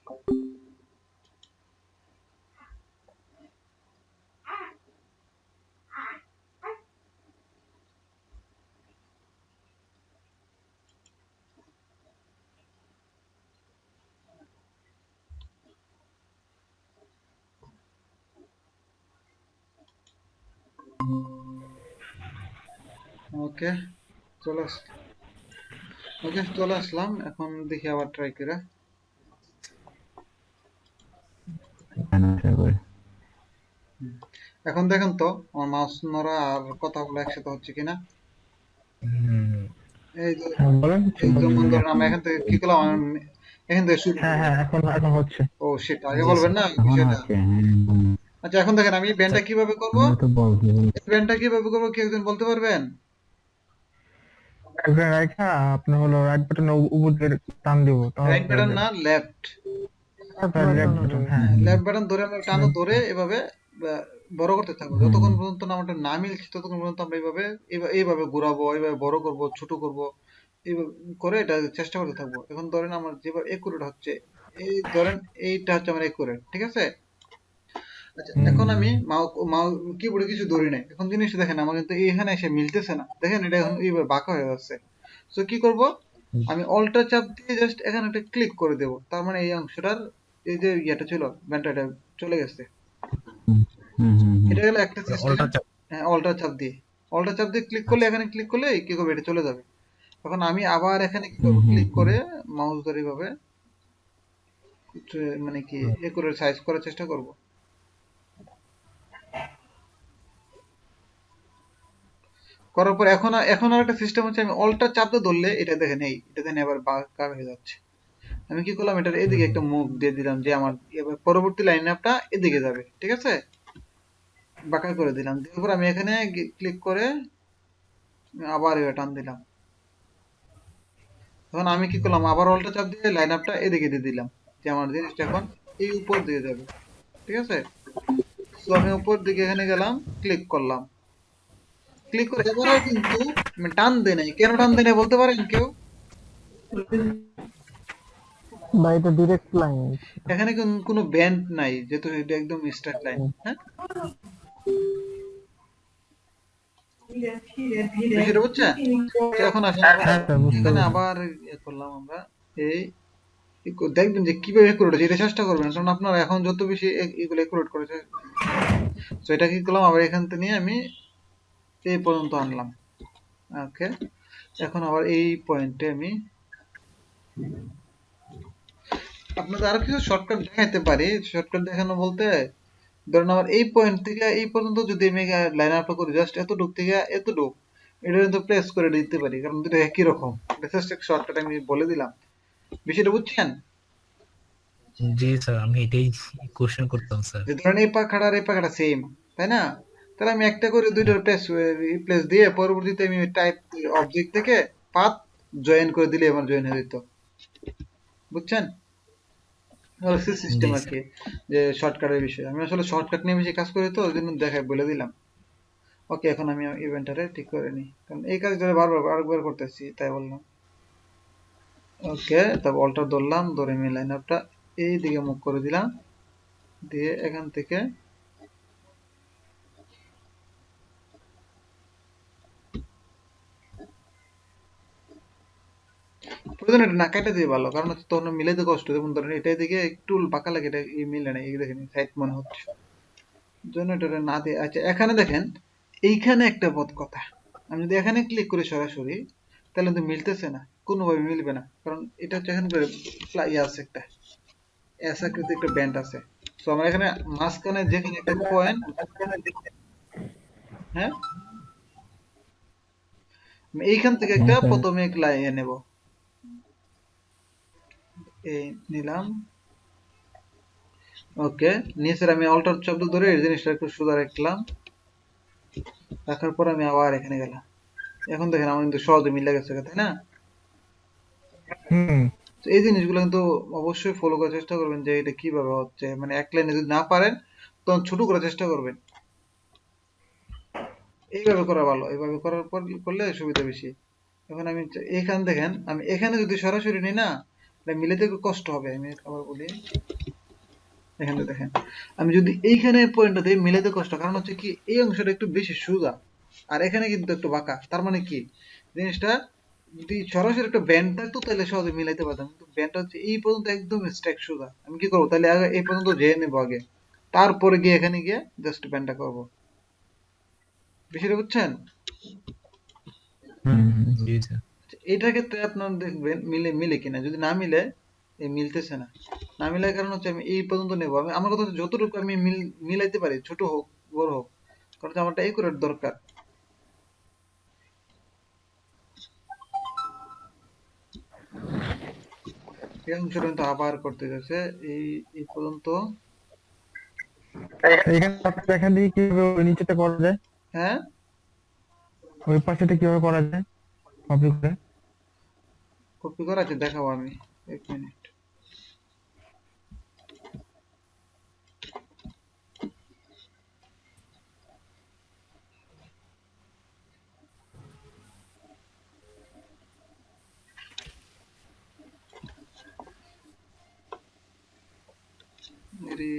ওকে, চলে আস ওকে চলে আসলাম। এখন দেখি আবার ট্রাই করে। আশা করি। এখন দেখেন তো আমার মাউস নড়া আর কথাগুলো একসাথে হচ্ছে কিনা। হুম, এই যে হ্যাঁ বলেন। এই যেমন ধরেন আমি এখান থেকে কি করলাম, আমি এখান থেকে শুরু হ্যাঁ করলাম। হ্যাঁ, এখন এখন হচ্ছে। ও সেটা আগে জি বলবেন স্যার। না এখন বিষয়টা। হচ্ছে, হ্যাঁ, হ্যাঁ। আচ্ছা এখন দেখেন আমি ব্যান্ডটা স্যার, কিভাবে করব, আমরা তো বলছি। এই ব্যান্ডটা কিভাবে করবো কি একজন বলতে পারবেন? একবার রাইখা আপনি হলো রাইট বাটন উপর দিয়ে টান দিব তাহলে রাইট হয়ে বাটন যাবে। না, লেফট। লেফট বাটন, হ্যাঁ। লেফট বাটন ধরে আমরা টানো, Left ধরে button। এভাবে বড় করতে থাকবো হুম, যতক্ষণ পর্যন্ত না আমাদের না মিলছে, ততক্ষণ পর্যন্ত আমরা এইভাবে এইভাবে ঘোরাবো, এইভাবে বড় করব, ছোট করব, এইভাবে করে এটা চেষ্টা করতে থাকবো। এখন ধরেন আমার যেভাবে একুরেট হচ্ছে, এই ধরেন এইটা হচ্ছে আমার একুরেট, ঠিক আছে? আচ্ছা এখন হুম, আমি কিবোর্ডে কিছু ধরি নাই। এখন জিনিসটা দেখেন আমার কিন্তু এখানে এসে মিলতেছে না, দেখেন এটা এখন এইভাবে বাঁকা হয়ে যাচ্ছে। তো কি করব, আমি অল্টার চাপ দিয়ে জাস্ট এখানে একটা ক্লিক করে দেব, তার মানে এই অংশটার এই যে ইয়েটা ছিল ব্যান্ডটা চলে গেছে। হুম, হুম, হুম, হুম। এটা গেল একটা সিস্টেম। অল্টার চাপ। হ্যাঁ, অল্টার চাপ দিয়ে ক্লিক করলে, আচ্ছা। এখানে ক্লিক করলে কি করবে, এটা চলে যাবে। এখন আমি আবার এখানে কি হুম, করবো, হুম, ক্লিক হুম। করে মাউস ধরে এইভাবে মানে কি হুম, এ করে সাইজ করার চেষ্টা করব। করার পর এখন আর একটা সিস্টেম হচ্ছে, আমি অল্টার চাপ দিয়ে ধরলে এটা দেখেন, এটা দেখেন এবার বাঁকা হয়ে যাচ্ছে। আমি কি করলাম, এটার হুম, এদিকে হুম। একটা মুভ দিয়ে দিলাম যে আমার এবার পরবর্তী লাইন আপটা এদিকে যাবে, ঠিক আছে? বাঁকা করে দিলাম, তারপর আমি এখানে ক্লিক করে আবার এটা টান দিলাম। এখন আমি কি করলাম, আবার অল্টা চাপ দিয়ে লাইন আপটা এদিকে দিয়ে দিলাম, যে আমার জিনিসটা এখন এই উপর দিয়ে যাবে, ঠিক আছে? তো আমি উপর দিকে এখানে গেলাম, ক্লিক করলাম, ক্লিক করে এবারও কিন্তু আমি টান দেই নাই। কেন টান দেই নাই বলতে পারেন কেউ? বা এটা ডিরেক্ট লাইন। এখানে কোনো ব্যান্ড নাই, যেহেতু এটা একদম স্ট্রেট লাইন। হ্যাঁ, বিষয়টা বুঝছেন? তো এখন আসেন আবার হ্যাঁ স্যার, বুঝতে এখানে পারছি। আবার করলাম আমরা এই দেখবেন যে কিভাবে একুরেট হচ্ছে, এটা চেষ্টা করবেন, কারণ আপনারা এখন যত বেশি এগুলো একুরেট করেছে। তো এটা কি করলাম, আবার এখান থেকে নিয়ে আমি এই পর্যন্ত আনলাম। ওকে, এখন আবার এই পয়েন্টে আমি আপনাদের আরো কিছু শর্টকাট দেখাইতে পারি। শর্টকাট দেখানো বলতে, ধরেন আমার এই পয়েন্ট থেকে এই পর্যন্ত যদি আমি লাইন আপ করি, জাস্ট এতটুক থেকে এতটুক, এটা কিন্তু প্লেস করে দিতে পারি, কারণ দুটো একই রকম। জাস্ট একটা শর্টকাট আমি বলে দিলাম, বিষয়টা বুঝছেন? জি স্যার, আমি এটাই কোশ্চেন করতাম স্যার। যে ধরেন এই পাখাটা আর এই পাখাটা সেম, তাই না? তাহলে আমি একটা করে দুইটার প্লেস দিয়ে পরবর্তীতে আমি টাইপ অবজেক্ট থেকে পাথ জয়েন করে দিলে আমার জয়েন হয়ে যেত, বুঝছেন? সিস্টেম জি আর স্যার। কি, যে শর্টকাটের বিষয়। আমি আসলে শর্টকাট নিয়ে বেশি কাজ করি, তো ওই জন্য দেখাই বলে দিলাম। ওকে, এখন আমি ইভেন্টারে ঠিক করে নিই, কারণ এই কাজ ধরে আরেকবার করতেছি, তাই বললাম। ওকে, তারপর অল্টার ধরলাম, ধরে আমি লাইন আপটা এই দিকে মুভ করে দিলাম, দিয়ে এখান থেকে প্রয়োজন এটা না কেটে দিয়ে ভালো, কারণ হচ্ছে তখন মিলাইতে কষ্ট। যেমন ধরেন এটা দিকে একটু বাঁকা লাগে, এটা এই মিলে না, এই দেখেন সাইড মনে হচ্ছে, জন্য এটা না দিয়ে। আচ্ছা এখানে দেখেন, এইখানে একটা বদ কথা, আমি যদি এখানে ক্লিক করি সরাসরি, তাহলে কিন্তু মিলতেছে না, কোনোভাবে মিলবে না, কারণ এটা হচ্ছে এখানে ইয়ে আছে, একটা এস আকৃতির একটা ব্যান্ড আছে। তো আমরা এখানে মাঝখানে যেখানে একটা পয়েন্ট, হ্যাঁ, আমি এইখান থেকে হ্যাঁ একটা স্যার। প্রথমে এক লাইন নেব, এই নিলাম। ওকে, নিচের আমি অল্টার শব্দ ধরে এই জিনিসটা একটু সোজা রাখলাম, রাখার পর আমি আবার এখানে গেলাম। এখন দেখেন আমার কিন্তু সহজে মিলে গেছে, তাই না? হুম। তো এই জিনিসগুলো কিন্তু অবশ্যই ফলো করার চেষ্টা করবেন, যে এটা কিভাবে হচ্ছে। মানে এক লাইনে যদি না পারেন, তখন ছোট করার চেষ্টা করবেন। এইভাবে করা ভালো, এইভাবে করার পর করলে সুবিধা বেশি। এখন আমি এখান দেখেন, আমি এখানে যদি সরাসরি নিই না, এটা মিলাতে একটু কষ্ট হবে। আমি আবার বলি, এখানে দেখেন, আমি যদি এইখানে পয়েন্টটা দিই মিলাতে কষ্ট, কারণ হচ্ছে কি এই অংশটা একটু বেশি সোজা, আর এখানে কিন্তু একটু বাঁকা। তার মানে কি জিনিসটা, যদি সরাসরি একটা ব্যান্ড থাকতো তাহলে সহজে মিলাইতে পারতাম, কিন্তু ব্যান্ডটা হচ্ছে এই পর্যন্ত একদম স্ট্রাইক সোজা। আমি কি করবো তাহলে, আগে এই পর্যন্ত যেয়ে নেবো আগে, তারপরে গিয়ে এখানে গিয়ে জাস্ট ব্যান্ডটা করবো। বিষয়টা বুঝছেন? জি স্যার। এটার ক্ষেত্রে আপনার দেখবেন মিলে মিলে কিনা, যদি না মিলে এই মিলতেছে না, না মিলার কারণ হচ্ছে আমি এই পর্যন্ত নেবো, আমি আমার কথা হচ্ছে যতটুকু আমি মিলাইতে পারি, ছোট হোক বড় হোক, কারণ হচ্ছে আমারটা একুরেট দরকার। এই অংশটা কিন্তু আবার করতে গেছে, এই এই পর্যন্ত। এখানে আপনি দেখেন দেখি কিভাবে ওই নিচেটা করা যায়, হ্যাঁ, ওই পাশেটা কিভাবে করা যায় কপি করে। কপি করা আছে, দেখাবো আমি, 1 মিনিট। এরে,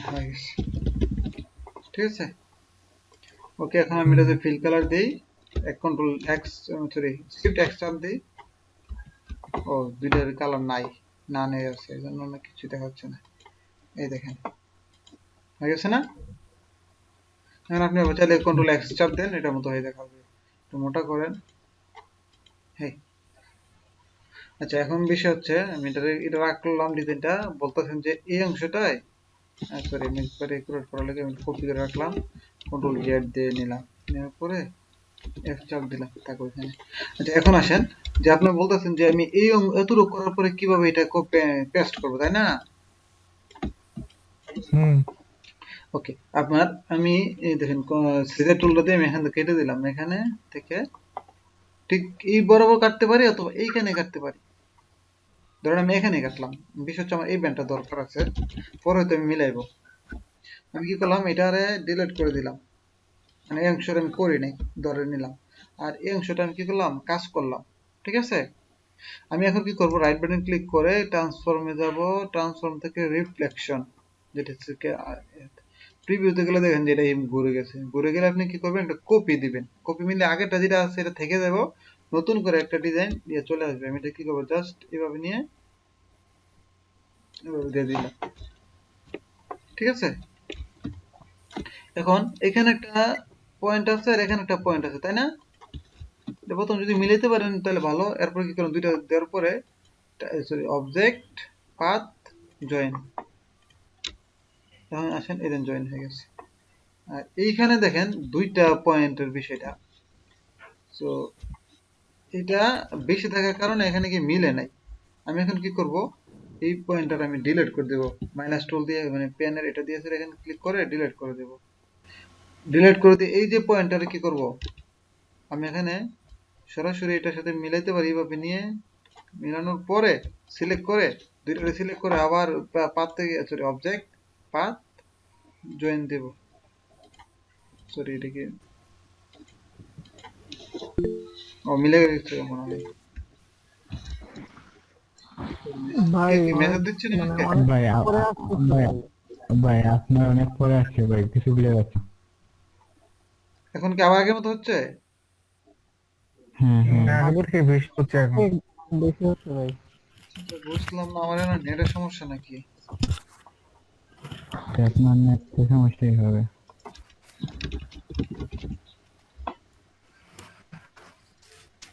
হয়ে গেছে। ঠিক আছে, ওকে, এখন আমি এটাতে ফিল কালার দিই, এক control x, sorry shift x চাপ দিই। ও, দুইটার কালার নাই, না নেই আছে, এই জন্য না কিছু দেখাচ্ছে না। এই দেখেন, হয়ে গেছে না? এখন আপনি চাইলে কন্ট্রোল এক্স চাপ দেন, এটার মতো হয়ে দেখাবে। একটু মোটা করেন। হ্যাঁ, আচ্ছা, এখন বিষয় হচ্ছে আমি এটা রাখলাম ডিজাইনটা, বলতেছেন যে এই অংশটায়, সরি আমি একবারে একুরেট করার লাগে আমি কপি করে রাখলাম, কন্ট্রোল জেড দিয়ে নিলাম, নেওয়ার পরে এফ চাপ দিলাম, তারপর এখানে। আচ্ছা, এখন আসেন যে আপনি বলতেছেন যে আমি এই এতটুকু করার পরে কিভাবে এটা পেস্ট করবো, তাই না? হুম। ওকে, আপনার আমি এই দেখেন সিজার টুলটা দিয়ে আমি এখান থেকে কেটে দিলাম, এখানে থেকে ঠিক এই বরাবর কাটতে পারি অথবা এইখানে কাটতে পারি। ধরেন আমি এখানে কাটলাম, বিষয় হচ্ছে আমার এই ব্যান্ডটা দরকার আছে, পরে হয়তো আমি মিলাইবো। আমি কি করলাম, এটারে ডিলিট করে দিলাম, মানে এই অংশটা আমি করি নাই, ধরে নিলাম। আর এই অংশটা আমি কি করলাম, কাজ করলাম। ঠিক আছে, আমি এখন কি করব, রাইট বাটন ক্লিক করে ট্রান্সফর্মে যাব, ট্রান্সফর্ম থেকে রিফ্লেকশন, যেটা হচ্ছে প্রিভিউতে গেলে দেখেন যে এটা ঘুরে গেছে, ঘুরে গেলে আপনি কি করবেন, একটা কপি দিবেন, কপি মিলে আগেরটা যেটা আছে এটা থেকে যাবো, নতুন করে একটা ডিজাইন দিয়ে চলে আসবে। আমি এটা কি করবো, জাস্ট এভাবে নিয়ে এভাবে দিয়ে দিলাম। ঠিক আছে, এখন এখানে একটা পয়েন্ট আছে আর এখানে একটা পয়েন্ট আছে, তাই না? এটা প্রথম যদি মিলাইতে পারেন তাহলে ভালো, এরপর কি করুন, দুইটা দেওয়ার পরে সরি অবজেক্ট পাথ জয়েন, এখন আসেন এদেন জয়েন হয়ে গেছে। আর এইখানে দেখেন দুইটা পয়েন্টের বিষয়টা, সো এটা বেশি থাকার কারণে এখানে কি মিলে নাই। আমি এখন কি করব, এই পয়েন্টটা আমি ডিলিট করে দেব, মাইনাস টুল দিয়ে, মানে পেনের এটা দিয়ে এখানে ক্লিক করে ডিলিট করে দেব। ডিলিট করে দিয়ে এই যে পয়েন্টটা কি করব, আমি এখানে সরাসরি এটার সাথে মিলাইতে পারি, এইভাবে নিয়ে মিলানোর পরে সিলেক্ট করে, দুইটা সিলেক্ট করে আবার পাথ থেকে, সরি অবজেক্ট পাথ জয়েন দেব। সরি এটাকে, ও মিলে গেছে মনে হয়। ভাই কে কি মেসেজ দিচ্ছেন আমাকে? ভাই ভাই ভাই আপনার অনেক পরে আসছে ভাই, কিছু ভুলে গেছে। এখন কি আবার আগের মতো হচ্ছে? হ্যাঁ হ্যাঁ, আগে থেকে বেশি হচ্ছে এখন। বেশি হচ্ছে ভাই। বুঝলাম না, আমার না নেটের সমস্যা নাকি? আপনার নেট সমস্যাই হবে।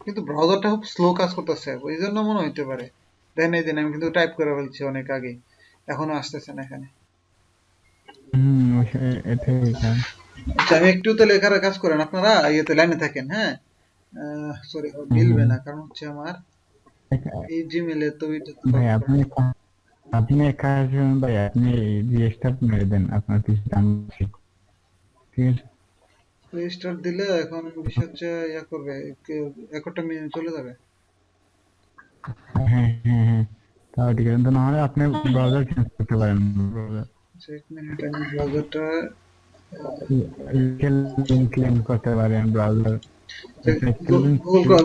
কিন্তু ব্রাউজারটা খুব স্লো কাজ করতেছে, ওই জন্য মনে হইতে পারে। দেখেন এই দিন আমি কিন্তু টাইপ করে ফেলছি অনেক আগে, এখনো আসতেছে না এখানে। এটাই কারণ। আচ্ছা, আমি একটু তাহলে এখানে কাজ করেন আপনারা, ইয়েতে লাইনে থাকেন, হ্যাঁ। সরি, মিলবে না, কারণ হচ্ছে আমার এই জিমেলে তো এটা ভাই আপনি এক কাজ করুন ভাই, আপনি রিস্টার্ট মেরে দেন আপনার কিছু দাম আছে। ঠিক আছে। রেজিস্টার দিলে এখন বিষয় হচ্ছে ইয়া করবে, একটা চলে যাবে। হ্যাঁ হ্যাঁ হ্যাঁ, তাও ঠিক আছে, না হলে আপনি ব্রাউজার চেঞ্জ করতে পারেন। ব্রাউজার আচ্ছা, 1 মিনিট, আমি ব্রাউজারটা ক্লেম করতে পারেন ব্রাউজার।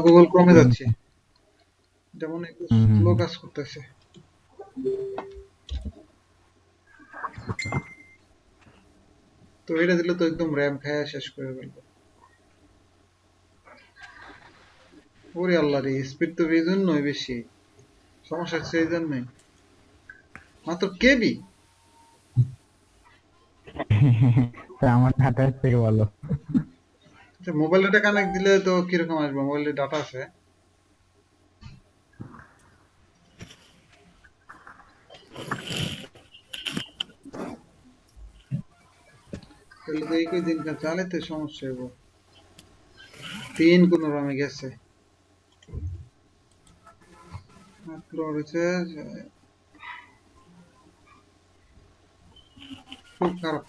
গুগল ক্রমে যাচ্ছি, যেমন একটু স্লো কাজ করতেছে। তো এটা দিলে তো একদম র্যাম খায়া শেষ করে ফেলবে। ওরে আল্লাহ রে, স্পিড তো এই জন্যই বেশি। সমস্যা হচ্ছে এই জন্যই, মাত্র কেবি। আমার হাতের থেকে ভালো। মোবাইল ডাটা কানেক্ট দিলে তো কিরকম আসবে, মোবাইলে ডাটা আছে। তাহলে তো এই কয়দিন চালাতে সমস্যা হইব। পিন কোন রকমে গেছে, মাত্র হচ্ছে খুব খারাপ।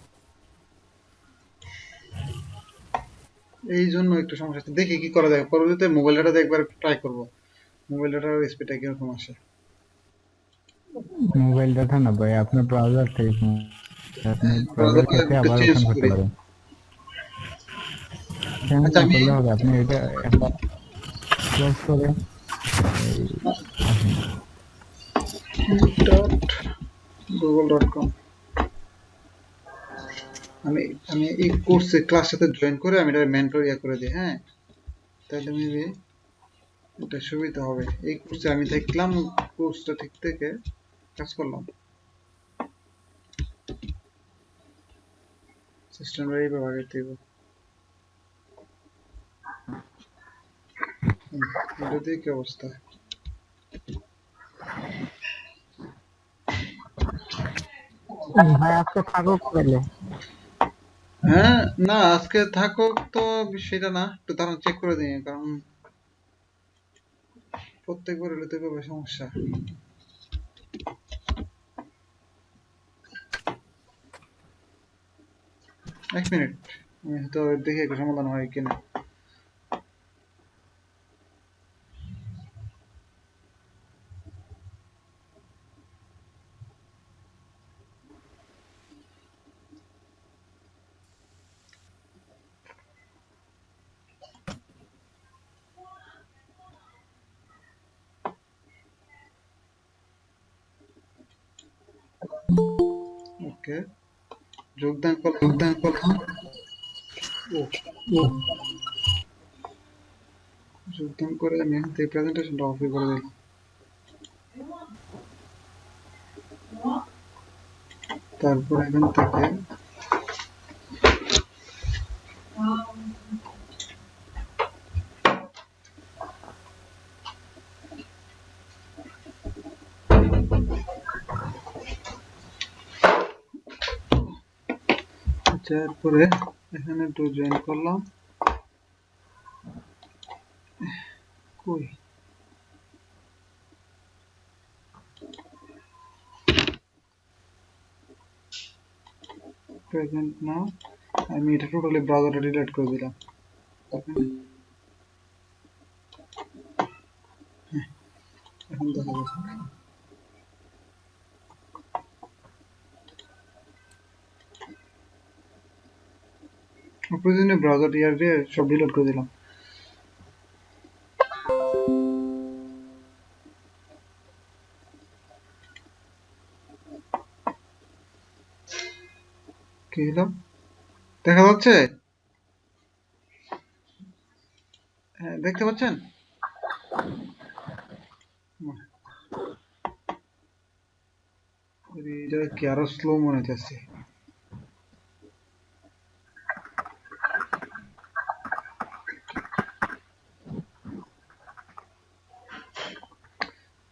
এই জন্য একটু সমস্যা হচ্ছে, দেখি কি করা যায়। পরবর্তীতে মোবাইল ডাটা একবার ট্রাই করব, মোবাইল ডাটার স্পিডটা কিরকম আসে। মোবাইল ডাটা না ভাই, আপনার ব্রাউজার থেকে আপনি ব্রাউজার ব্রাউজারটা থেকে একটু আবার চেঞ্জ ওপেন করতে করি। পারেন। চেঞ্জ আচ্ছা না আমি করলে হবে, আপনি এটা একবার ক্লোজ করে এই আসেন। google.com, আমি আমি এই কোর্সে ক্লাস সাথে জয়েন করে আমি এটা মেন্টর করে দিই। হ্যাঁ, তাহলে মেবি এটা সুবিধা হবে। এই কোর্সে আমি দেখলাম, কোর্সটা ঠিক থেকে কাজ করলাম। সিস্টেম এইভাবে আগে দিব, এটা দিয়ে কি অবস্থা। ভাই আজকে থাকুক তাহলে। হ্যাঁ, না আজকে থাকুক তো সেটা না, একটু দাঁড়ান চেক করে দিই, কারণ প্রত্যেকবার হলে তো এভাবে সমস্যা। এক মিনিট, আমি তো দেখি একটু সমাধান হয় কিনা। ওকে, যোগদান করলাম। ও ও যোগদান করে আমি এখান থেকে প্রেজেন্টেশনটা অফ করে দিলাম। তারপর এখান থেকে তারপরে এখানে একটু জয়েন করলাম। কই প্রেজেন্ট না, আমি এটা টোটালি ব্রাউজারটা ডিলিট করে দিলাম। এখন দেখা যাচ্ছে প্রয়োজনীয় ব্রাউজার ইয়ার দিয়ে সব ডিলিট করে দিলাম। কি হলো, দেখা যাচ্ছে? হ্যাঁ, দেখতে পাচ্ছেন? এটা কি আরো স্লো মনে হচ্ছে।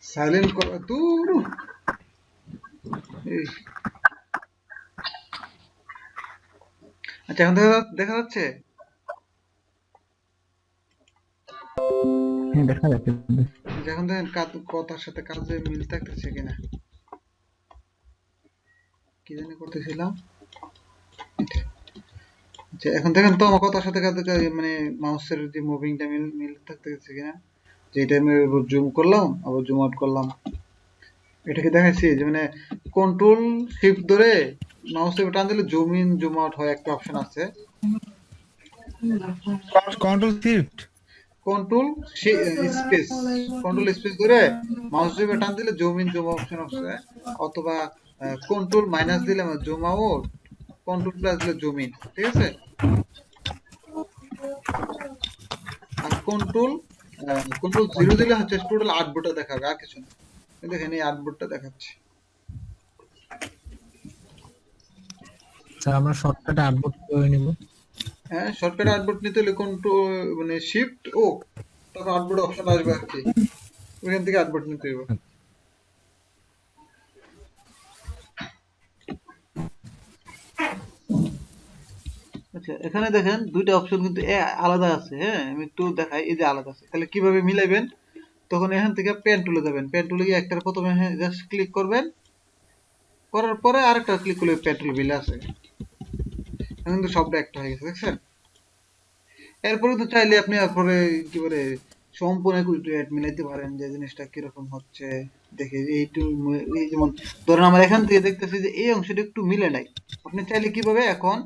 সাইলেন্ট করা দূর। আচ্ছা, এখন দেখা যাচ্ছে? হ্যাঁ দেখা যাচ্ছে। এখন দেখেন কথার সাথে কাজে মিল থাকতেছে কিনা। কি জানি করতেছিলাম। আচ্ছা, এখন দেখেন তো আমার কথার সাথে মানে মাউসের যে মুভিংটা মিল থাকতেছে কিনা। যে এটা আমি জুম করলাম, আবার জুম আউট করলাম, এটাকে দেখাচ্ছি যে মানে কন্ট্রোল শিফট ধরে মাউস টিপে টান দিলে জুম ইন জুম আউট হয়, একটা অপশন আছে। Control shift control space, control space ধরে মাউস টিপে টান দিলে জুম ইন জুম অপশন আছে, অথবা কন্ট্রোল মাইনাস দিলে জুম আউট, কন্ট্রোল প্লাস দিলে জুম ইন। ঠিক আছে, আর কন্ট্রোল জিরো দিলে হচ্ছে টোটাল আউটপুটটা দেখাবে, আর কিছু না। এই দেখেন এই আর্টবোর্ডটা দেখাচ্ছে। স্যার আমরা শর্টকাটে আর্টবোর্ড করে নিব। হ্যাঁ, শর্টকাট আর্টবোর্ড নিতে হলে মানে শিফট ও তারপর আর্টবোর্ড অপশন আসবে আর কি, ওইখান থেকে আর্টবোর্ড নিতে হবে। আচ্ছা, এখানে দেখেন দুইটা অপশন কিন্তু আলাদা আছে। হ্যাঁ, আমি একটু দেখাই, এই যে আলাদা আছে, তাহলে কিভাবে মিলাইবেন? তখন এখান থেকে পেন টুলে যাবেন, পেন টুলে গিয়ে একটার প্রথমে জাস্ট ক্লিক করবেন, করার পরে আরেকটা ক্লিক করলে পেন টুল মিলে আছে। এখন কিন্তু সবটা একটা হয়ে গেছে, দেখছেন? এরপরে তো চাইলে আপনি এরপরে কি বলে সম্পূর্ণ মিলাইতে পারেন যে জিনিসটা কিরকম হচ্ছে। দেখে এই যেমন ধরেন আমার এখান থেকে দেখতেছি যে এই অংশটা একটু মিলে নাই। আপনি চাইলে কিভাবে এখন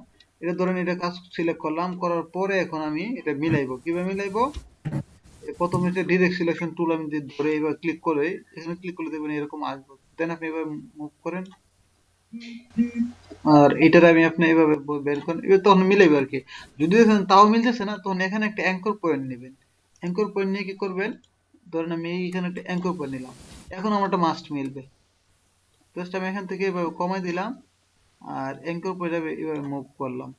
এটা ধরেন এটা কাজ সিলেক্ট করলাম, করার পরে এখন আমি এটা মিলাইবো। কিভাবে মিলাইবো? প্রথমে যে ডিরেক্ট সিলেকশন টুল আমি যে ধরে এবার ক্লিক করে এখানে ক্লিক করলে দেখবেন এরকম আসবে। দেন আপনি এবার মুভ করেন, আর এটার আমি আপনি এভাবে বের করেন, এবার তখন মিলাইবে আর কি। যদি দেখেন তাও মিলতেছে না, তখন এখানে একটা অ্যাঙ্কর পয়েন্ট নেবেন। অ্যাঙ্কর পয়েন্ট নিয়ে কি করবেন? ধরেন আমি এইখানে একটা অ্যাঙ্কর পয়েন্ট নিলাম, এখন আমারটা মাস্ট মিলবে। জাস্ট আমি এখান থেকে এভাবে কমাই দিলাম, আর অ্যাঙ্কর পয়েন্ট এভাবে মুভ করলাম।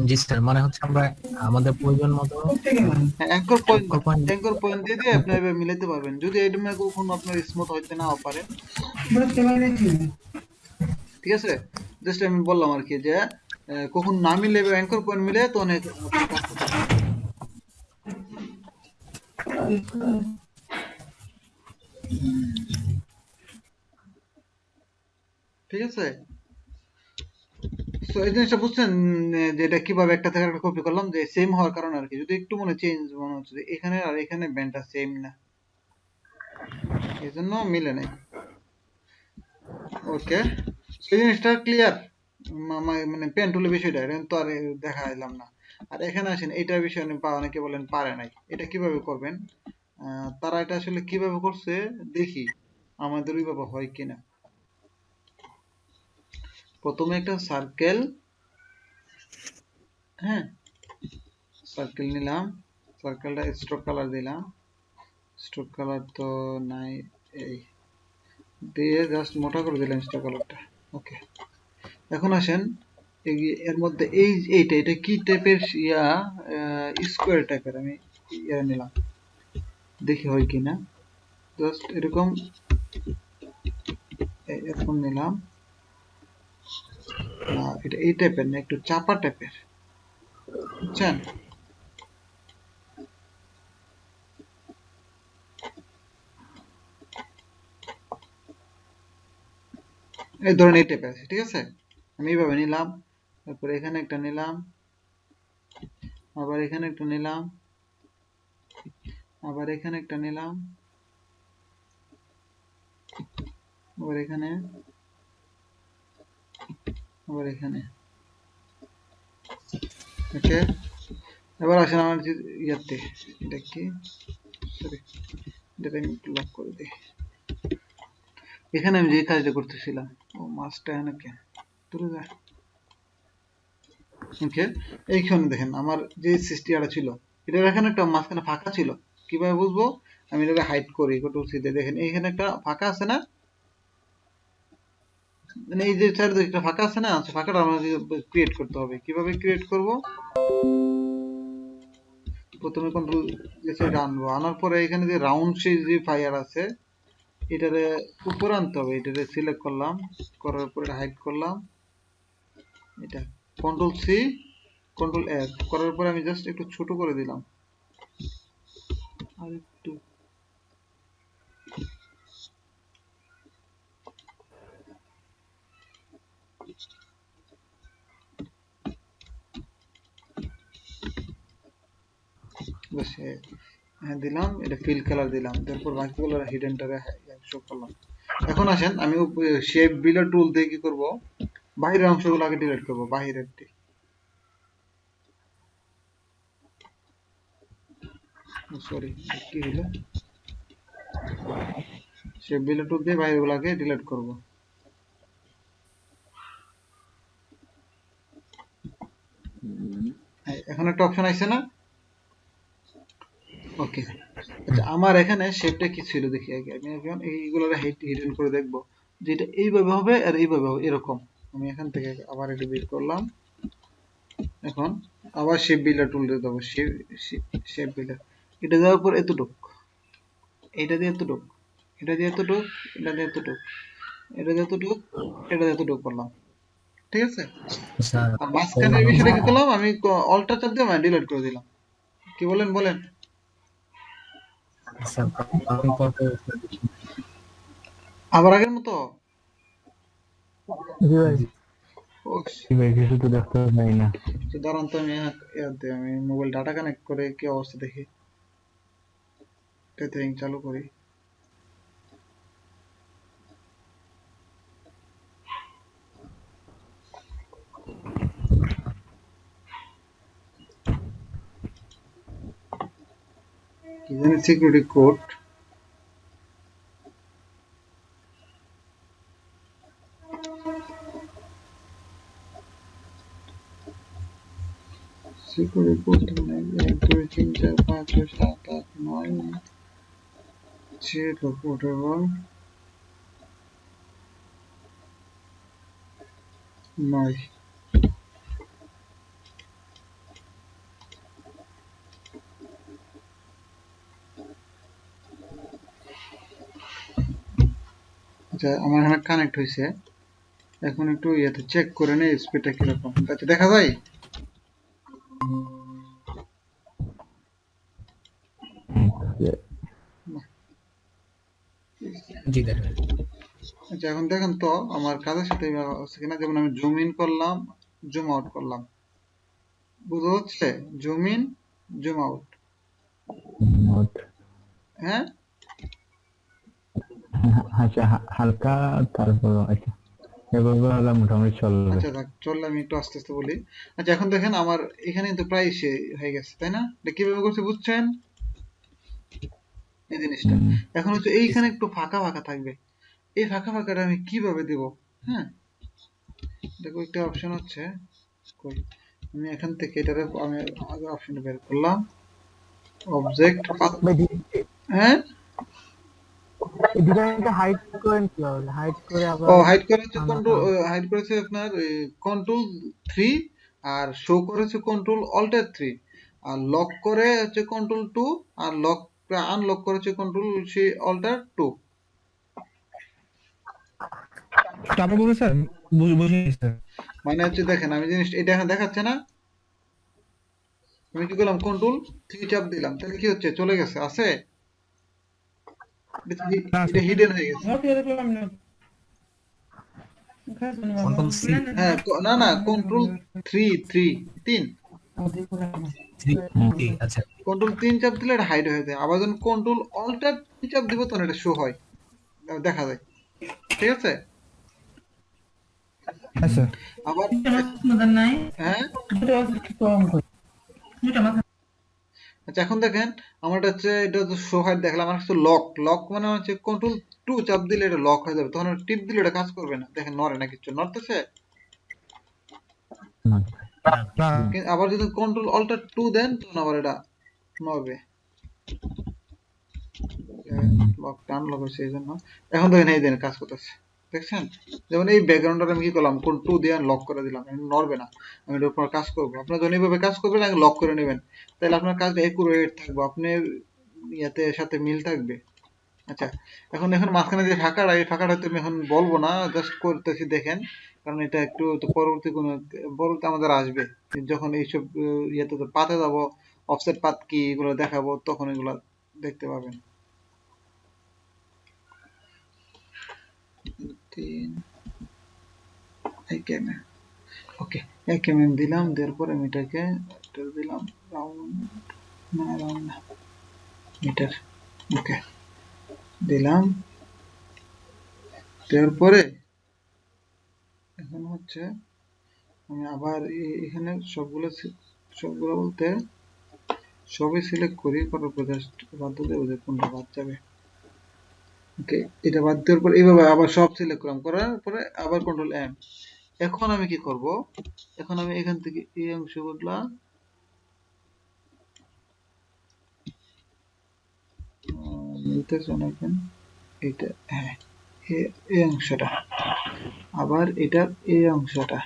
জি স্যার, মানে হচ্ছে আমরা আমাদের প্রয়োজন মতো anchor point anchor point anchor point দিয়ে দিয়ে আপনি এভাবে মিলাতে পারবেন। যদি এটা কখনো আপনার স্মুথ হইতে নাও পারে, ঠিক আছে? জাস্ট আমি বললাম আর কি যে কখন না মিলে অ্যাঙ্কর পয়েন্ট মিলে তখন আপনি কাজ করতে পারবেন। ঠিক আছে? তো এই জিনিসটা বুঝছেন যে এটা কিভাবে একটা থেকে একটা কপি করলাম, যে সেম হওয়ার কারণে আর কি। যদি একটু মনে চেঞ্জ মনে হচ্ছে যে এখানে আর এখানে ব্যান্ডটা সেম না, এই জন্য মিলে নাই। ওকে, সেই জিনিসটা ক্লিয়ার। মানে পেন টুলের বিষয়টা এটা তো আর দেখা এলাম না। আর এখানে আসেন, এইটার বিষয়ে অনেকে বলেন পারে নাই, এটা কিভাবে করবেন? তারা এটা আসলে কিভাবে করছে দেখি আমাদের ওইভাবে হয় কিনা। প্রথমে একটা সার্কেল, হ্যাঁ সার্কেল নিলাম, সার্কেলটা স্ট্রোক কালার দিলাম, স্ট্রোক কালার তো নাই, এই দিয়ে জাস্ট মোটা করে দিলাম স্ট্রোক কালারটা। ওকে, এখন আসেন এর মধ্যে এটা কি টাইপের ইয়া, স্কোয়ার টাইপের আমি ইয়া নিলাম, দেখি হয় কিনা। জাস্ট এরকম এরকম নিলাম, এটা এই টাইপের না, একটু চাপা টাইপের, বুঝছেন? এই ধরেন এই টাইপের আছে, ঠিক আছে? আমি এইভাবে নিলাম, তারপরে এখানে একটা নিলাম, আবার এখানে একটা নিলাম, আবার এখানে একটা নিলাম, আবার এখানে, আবার এখানে। ওকে, এবার আসেন আমার ইয়াতে, এটা কি, সরি এটা আমি একটু লক করে দিই। এখানে আমি যে কাজটা করতেছিলাম, ও মাছটা এখানে কেন তুলে যায়। ওকে, এইখানে দেখেন আমার যে সৃষ্টিটা ছিল, এটার এখানে একটা মাঝখানে ফাঁকা ছিল। কিভাবে বুঝবো? আমি এটাকে হাইড করি, কন্ট্রোল সি দিয়ে দেখেন এইখানে একটা ফাঁকা আছে না, মানে এই যে চারিদিকে একটা ফাঁকা আছে না, আচ্ছা ফাঁকাটা আমাকে ক্রিয়েট করতে হবে। কিভাবে ক্রিয়েট করব? প্রথমে কন্ট্রোল এটা আনবো, আনার পরে এখানে যে রাউন্ড শেপ যে ফায়ার আছে, এটারে উপরে আনতে হবে। এটারে সিলেক্ট করলাম, করার পরে হাইড করলাম, এটা কন্ট্রোল সি কন্ট্রোল এফ করার পরে আমি জাস্ট একটু ছোট করে দিলাম, আর একটু বাস, হ্যাঁ দিলাম, এটা ফিল কালার দিলাম, তারপর বাকিগুলো হিডেনটারে শো করলাম। এখন আসেন আমি শেপ বিল্ডার টুল দিয়ে কি করব, বাইরের অংশগুলো আগে ডিলিট করব, বাহিরেরটি। সরি, কি হলো, শেপ বিল্ডার টুল দিয়ে বাইরেগুলোকে ডিলিট করব। এখন একটা অপশন আছে না, ওকে। আচ্ছা আমার এখানে শেপটা কি ছিল দেখি আগে, আমি এখন এইগুলো হিডেন করে দেখবো যে এটা এইভাবে হবে আর এইভাবে হবে এরকম। আমি এখান থেকে আবার এটা বের করলাম, এখন আবার শেপ বিল্ডার টুল দিয়ে দেবো, শেপ বিল্ডার, এটা দেওয়ার পর এতটুক, এটা দিয়ে এতটুক, এটা দিয়ে এতটুক, এটা দিয়ে এতটুক, এটা দিয়ে এতটুক, এটা দিয়ে এতটুক করলাম, ঠিক আছে। স্যার আর মাঝখানের বিষয়টা কি করলাম, আমি অল্টার চাপ দিয়ে মানে ডিলিট করে দিলাম। কি বলেন বলেন? স্যার তখন পরে আবার আগের মতো? জি ভাই, ও জি ভাই, কিছু তো দেখতে পাই না। দাঁড়ান তো আমি আমি মোবাইল ডাটা কানেক্ট করে কি অবস্থা দেখি, টেথিং চালু করি। কি জানি security code, security code 1 2 3 4 5 6 7 8 9 10 portable 9। আচ্ছা আমার এখানে কানেক্ট হয়েছে, এখন একটু ইয়েতে চেক করে নেই স্পিডটা কিরকম। আচ্ছা দেখা যায়? জি দেখেন। আচ্ছা এখন দেখেন তো আমার কাজের সাথে মিল হচ্ছে কিনা, যেমন আমি জুম ইন করলাম, জুম আউট করলাম, বুঝা যাচ্ছে? Zoom in, zoom out, note. হ্যাঁ। আচ্ছা, হালকা, তারপর আচ্ছা, এভাবে হলে মোটামুটি চলবে। আচ্ছা থাক, চললে আমি একটু আস্তে আস্তে বলি। আচ্ছা এখন দেখেন আমার এখানে তো প্রায় হয়ে গেছে, তাই না? এটা কিভাবে করছে বুঝছেন এই জিনিসটা? হুম, এখন হচ্ছে জি এইখানে স্যার। একটু ফাঁকা ফাঁকা থাকবে, এই ফাঁকা ফাঁকাটা আমি কিভাবে দেব? হ্যাঁ, দেখো একটা অপশন হচ্ছে, কই, আমি এখান থেকে এটারে আমি আগে অপশনটা বের করলাম, অবজেক্ট পাথ, হ্যাঁ। এই ডিজাইনটা হাইড করেন কিভাবে? হাইড করে ও আবার হাইড করা হচ্ছে আনা কন্ট্রোল, হাইড করেছে আপনার কন্ট্রোল 3, আর শো করেছে কন্ট্রোল অল্টার 3, আর লক করে হচ্ছে কন্ট্রোল 2, আর লক আনলক করেছে কন্ট্রোল সেই অল্টার 2। তারপর বলুন স্যার, বুঝিনি স্যার। মানে হচ্ছে দেখেন আমি জিনিস এটা এখানে দেখাচ্ছে না, আমি কি করলাম কন্ট্রোল 3 চাপ দিলাম, তাহলে কি হচ্ছে, চলে গেছে, আছে, না এটা হিডেন হয়ে গেছে। কন্ট্রোল সি হ্যাঁ না না, কন্ট্রোল 3 3 3, 3 আচ্ছা। কন্ট্রোল 3 চাপ দিলে এটা হাইড হয়ে যায়, আবার যখন কন্ট্রোল অল্টার 3 চাপ দিব তখন এটা শো হয়, দেখা যায়, ঠিক আছে। আচ্ছা আবার হ্যাঁ। আচ্ছা এখন দেখেন আমার এটা হচ্ছে, এটা হচ্ছে শো হাইড দেখলাম, আমার হচ্ছে লক, লক মানে হচ্ছে কন্ট্রোল 2 চাপ দিলে এটা লক হয়ে যাবে, তখন টিপ দিলে এটা কাজ করবে না, দেখেন নড়ে না, কিছু নড়তেছে। না, না আবার যদি কন্ট্রোল অল্টার 2 দেন তখন আবার এটা নড়বে, লক আনলক হয়েছে এই জন্য। এখন দেখেন এই দেন কাজ করতেছে, দেখছেন? যেমন এই ব্যাকগ্রাউন্ডটা আমি কি করলাম, কন্ট্রোল 2 দিয়ে লক করে দিলাম, এখন নড়বে না, আমি এটার উপর কাজ করবো। আপনারা যখন এইভাবে কাজ করবেন আগে লক করে নেবেন, তাহলে আপনার কাজটা একুরেট থাকবে, আপনার ইয়াতে সাথে মিল থাকবে। আচ্ছা এখন এখন মাঝখানে যে ফাঁকাটা, এই ফাঁকাটা হয়তো আমি এখন বলবো না, জাস্ট করতেছি দেখেন, কারণ এটা একটু তো পরবর্তী কোনো পরবর্তী আমাদের আসবে, যখন এইসব ইয়েতে তো পাতে যাবো, অফসেট পাত কি এগুলো দেখাবো, তখন এগুলো দেখতে পাবেন। 3 একম, ওকে, একম দিলাম, দেওয়ার পরে আমি এটাকে দিলাম রাউন্ড, না রাউন্ড না, মিটার, ওকে দিলাম। দেওয়ার পরে এখন হচ্ছে আমি আবার এখানে সবগুলো বলতে সবই সিলেক্ট করি, করার পর জাস্ট বাদ দেবো যে কোনটা বাদ যাবে। ওকে, এটা বাদ দেওয়ার পর এইভাবে আবার সব সিলেক্ট করলাম, করার পরে আবার কন্ট্রোল এম। এখন আমি কি করব, এখন আমি এখান থেকে এই অংশগুলা নিতেছে অনেকক্ষণ। এটা হ্যাঁ, এই অংশটা, আবার এটার এই অংশটা,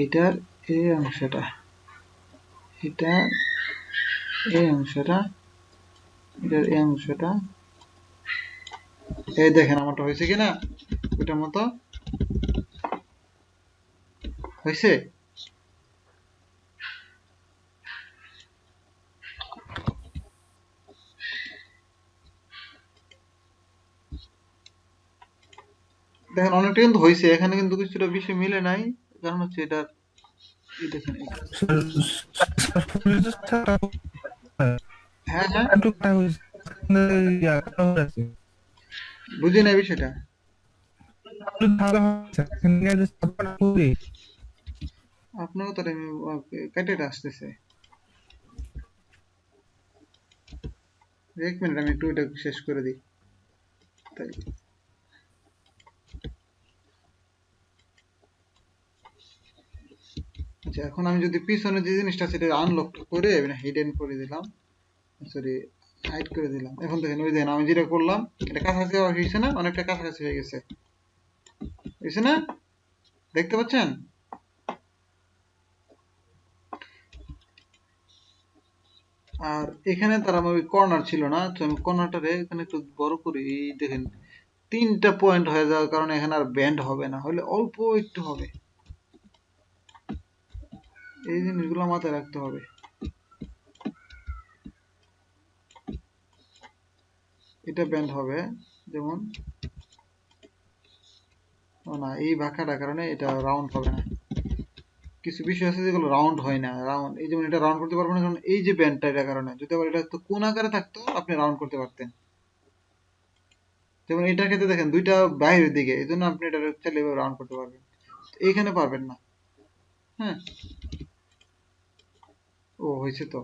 এটার এই অংশটা, এটা এই অংশটা, এটার এই অংশটা। এই দেখেন আমারটা হয়েছে কিনা, ওইটার মতো হয়েছে। দেখেন অনেকটা কিন্তু হয়েছে, এখানে কিন্তু কিছুটা বিষয় মিলে নাই, কারণ হচ্ছে এটা এই দেখেন হ্যাঁ হ্যাঁ, বুঝি নাই বিষয়টা। আপনারও তো কেটে আসতেছে। এক মিনিট, আমি একটু এটা শেষ করে দিই। তাই আচ্ছা, এখন আমি যদি পিছনে যে জিনিসটা সেটা আনলক করে হিডেন করে দিলাম, সরি হাইড করে দিলাম। এখন দেখেন ওই দেখেন আমি যেটা করলাম এটা কাছাকাছি হয়েছে না, অনেকটা কাছাকাছি হয়ে গেছে, হয়েছে না, দেখতে পাচ্ছেন? আর এখানে তার আমার ওই কর্নার ছিল না, তো আমি কর্নারটারে এখানে একটু বড় করি। এই দেখেন 3টা পয়েন্ট হয়ে যাওয়ার কারণে এখানে আর ব্যান্ড হবে না, হলে অল্প একটু হবে। এই জিনিসগুলো মাথায় রাখতে হবে। এটা ব্যান্ড হবে, যেমন না এই বাঁকাটার কারণে এটা রাউন্ড হবে না। কিছু বিষয় আছে যেগুলো রাউন্ড হয় না, রাউন্ড এই যেমন এটা রাউন্ড করতে পারবো না, কারণ এই যে ব্যান্ডটা এটার কারণে। যদি আবার এটা তো কোন আকারে থাকতো আপনি রাউন্ড করতে পারতেন। যেমন এটার ক্ষেত্রে দেখেন দুইটা বাইরের দিকে, এই জন্য আপনি এটা চাইলে রাউন্ড করতে পারবেন, এইখানে পারবেন না। হ্যাঁ, ও হয়েছে তো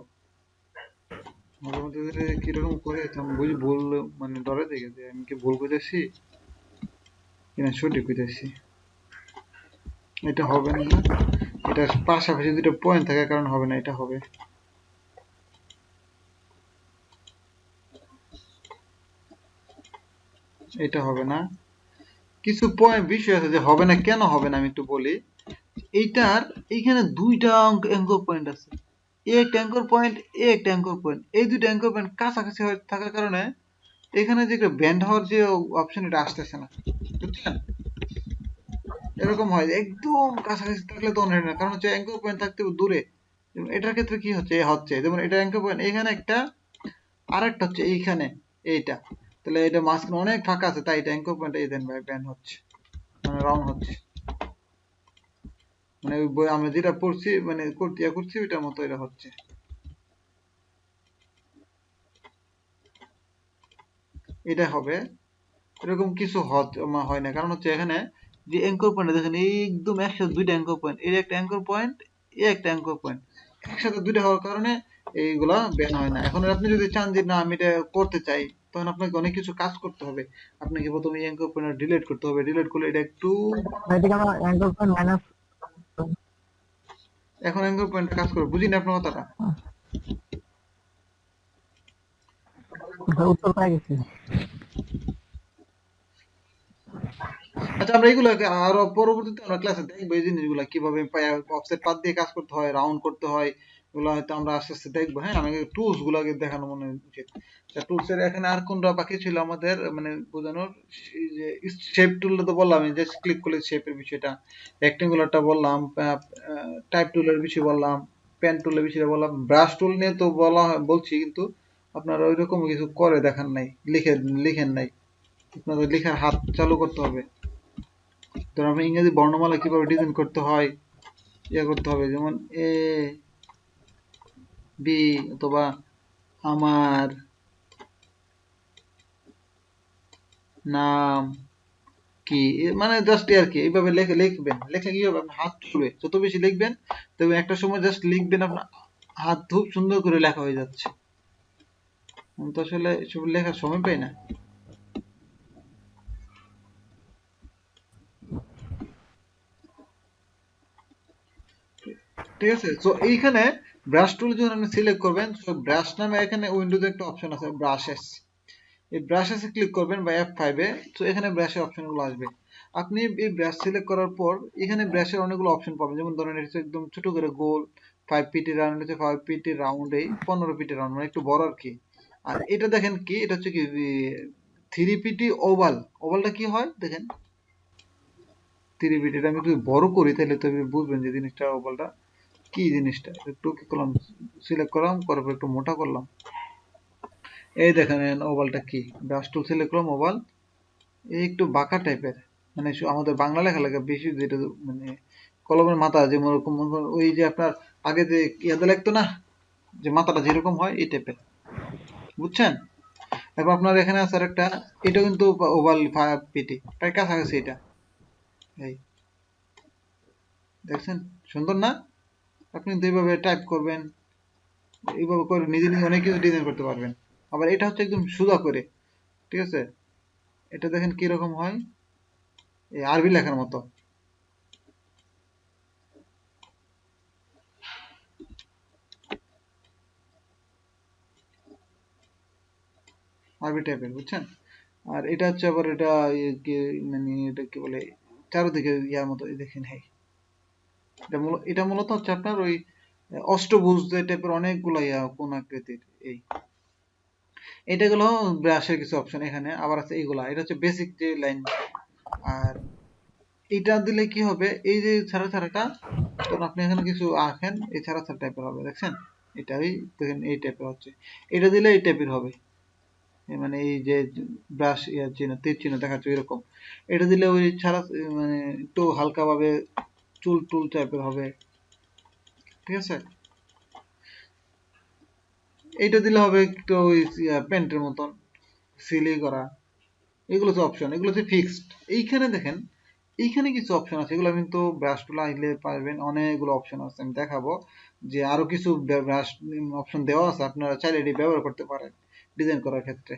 মাঝে মধ্যে কিরকম করে আমি বুঝি ভুল, মানে ডরে দেখে যে আমি কি ভুল বুঝেছি কিনা সঠিক বুঝেছি। এটা হবে না, এটা পাশাপাশি দুটো পয়েন্ট থাকার কারণে হবে না, এটা হবে। এটা হবে না, কিছু পয়েন্ট বিষয় আছে যে হবে না। কেন হবে না আমি একটু বলি। এইটার এইখানে দুইটা অ্যাঙ্কর পয়েন্ট আছে, এ একটা অ্যাঙ্কর পয়েন্ট, এ একটা অ্যাঙ্কর পয়েন্ট। এই দুইটা অ্যাঙ্কর পয়েন্ট কাছাকাছি থাকার কারণে এখানে যে ব্যান্ড হওয়ার যে অপশন এটা আসতেছে না, বুঝছেন? এরকম হয় একদম কাছাকাছি থাকলে তো অনেক না, কারণ হচ্ছে অ্যাঙ্কর পয়েন্ট থাকতে দূরে। এটার ক্ষেত্রে কি হচ্ছে, হচ্ছে যেমন এটা অ্যাঙ্কর পয়েন্ট এখানে একটা, আর একটা হচ্ছে এইখানে এইটা, তাহলে এটা মাঝখানে অনেক ফাঁকা আছে, তাই এটা অ্যাঙ্কর পয়েন্ট এই দেন ভাই ব্যান্ড হচ্ছে, মানে রাউন্ড হচ্ছে, মানে ওই বই আমরা যেটা পড়ছি মানে করছি ওইটার মতো এটা হচ্ছে। এটা হবে, এরকম কিছু হয় না, কারণ হচ্ছে এখানে যে অ্যাঙ্কর পয়েন্ট দেখেন একদম একসাথে দুইটা অ্যাঙ্কর পয়েন্ট, এর একটা অ্যাঙ্কর পয়েন্ট, এ একটা অ্যাঙ্কর পয়েন্ট, একসাথে দুইটা হওয়ার কারণে এইগুলা ব্যান হয় না। এখন আপনি যদি চান যে না আমি এটা করতে চাই, তখন আপনাকে অনেক কিছু কাজ করতে হবে। আপনাকে প্রথমে অ্যাঙ্কর পয়েন্ট ডিলিট করতে হবে, ডিলিট করলে এটা একটু, এখন অ্যাঙ্কর পয়েন্ট কাজ করবে, বুঝিনি আপনার কথাটা। উত্তর পাই গেছি। আচ্ছা, আমরা এগুলোকে আরো পরবর্তীতে আমরা ক্লাসে দেখবো এই জিনিসগুলো কিভাবে অফসেট পাথ দিয়ে কাজ করতে হয়, রাউন্ড করতে হয়, এগুলো হয়তো আমরা আস্তে আস্তে দেখবো। হ্যাঁ, আমাকে টুলস গুলাকে দেখানো মনে উচিত। টুলস এর এখানে আর কোনটা বাকি ছিল আমাদের মানে বোঝানোর, এই যে শেপ টুল তো বললাম, জাস্ট ক্লিক করলে শেপের বিষয়টা, রেক্টেঙ্গুলারটা বললাম, টাইপ টুলের বিষয় বললাম, পেন টুলের বিষয়টা বললাম, ব্রাশ টুল নিয়ে তো বলছি, কিন্তু আপনারা ওই রকম কিছু করে দেখান নাই, লিখেন নাই, আপনাদের লেখার হাত চালু করতে হবে। ধরুন আপনি ইংরেজি বর্ণমালা কিভাবে ডিজাইন করতে হয় করতে হবে, যেমন এ বি অথবা আমার নাম কি, মানে জাস্ট আর কি এইভাবে লিখবেন। লেখা কি হবে, আপনার হাত চলবে, যত বেশি লিখবেন তবে একটা সময় জাস্ট লিখবেন আপনার হাত খুব সুন্দর করে লেখা হয়ে যাচ্ছে। আমি তো আসলে এসব লেখার সময় পাই না। ঠিক আছে, তো এইখানে ব্রাশ টুল যখন আপনি সিলেক্ট করবেন, তো ব্রাশ নামে এখানে উইন্ডোজে একটা অপশন আছে ব্রাশেস, এই ব্রাশে ক্লিক করবেন বা F5 এ, তো এখানে ব্রাশের অপশনগুলো আসবে। আপনি এই ব্রাশ সিলেক্ট করার পর এখানে ব্রাশের অনেকগুলো অপশন পাবেন, যেমন ধরেন এটা হচ্ছে একদম ছোট করে গোল, 5 পিটি রাউন্ড হচ্ছে 5 পিটি রাউন্ড, এই 15 পিটি রাউন্ড, মানে একটু বড় আর কি। আর এটা দেখেন কি, এটা হচ্ছে কি 3 পিটি ওভাল। ওভালটা কি হয় দেখেন, 3 পিটি। এটা আমি একটু বড় করি তাহলে তো আপনি বুঝবেন যে জিনিসটা ওভালটা কি জিনিসটা। একটু কি করলাম, সিলেক্ট করলাম, করার পর একটু মোটা করলাম। এই দেখেন ওভালটা কি, ব্রাশ টুল সিলেক্ট করলাম, ওভাল। এই একটু বাঁকা টাইপের, মানে আমাদের বাংলা লেখা লাগে বেশি, যেটা মানে কলমের মাথা যেমন ওরকম, ওই যে আপনার আগে যে ইয়াদে লাগতো না, যে মাথাটা যেরকম হয় এই টাইপের, বুঝছেন? এবার আপনার এখানে আছে একটা, এটা কিন্তু ওভাল পিটি, প্রায় কাছাকাছি এটা। এই দেখছেন, সুন্দর না? আপনি কিন্তু এইভাবে টাইপ করবেন, এইভাবে করে নিজে নিজে অনেক কিছু ডিজাইন করতে পারবেন। আবার এটা হচ্ছে একদম সোজা করে, ঠিক আছে? এটা দেখেন কিরকম হয়, এই আরবি লেখার মতো। আরবি টাইপের, বুঝছেন? আর এটা হচ্ছে আবার এটা মানে এটা কি বলে, চারদিকে ইয়ার মতো, এই দেখেন। হ্যাঁ, এটা মূলত হচ্ছে আপনার ওই অষ্টভুজ টাইপের অনেকগুলো ইয়া কোন আকৃতির। এই এটা গুলো ব্রাশের কিছু অপশন এখানে আবার আছে। এইগুলা এটা হচ্ছে বেসিক যে লাইন। আর এটা দিলে কি হবে, এই যে ছাড়া ছাড়াটা, তখন আপনি এখানে কিছু আঁকেন, এই ছাড়া ছাড়া টাইপের হবে, দেখছেন? এটাই দেখেন, এই টাইপের হচ্ছে। এটা দিলে এই টাইপের হবে, মানে এই যে ব্রাশ ইয়ার চিহ্ন, তীর চিহ্ন দেখাচ্ছে এরকম। এটা দিলে ওই ছাড়া মানে একটু হালকা ভাবে চুল টুল টাইপের হবে, ঠিক আছে? এইটা দিলে হবে একটু ওই প্যান্টের মতন সিলি করা। এগুলো হচ্ছে অপশন, এগুলো হচ্ছে ফিক্সড। এইখানে দেখেন, এইখানে কিছু অপশন আছে, এগুলো কিন্তু ব্রাশ টুল আইলে পারবেন, অনেকগুলো অপশন আছে। আমি দেখাবো যে আরো কিছু ব্রাশ অপশন দেওয়া আছে, আপনারা চাইলে এটি ব্যবহার করতে পারেন ডিজাইন করার ক্ষেত্রে।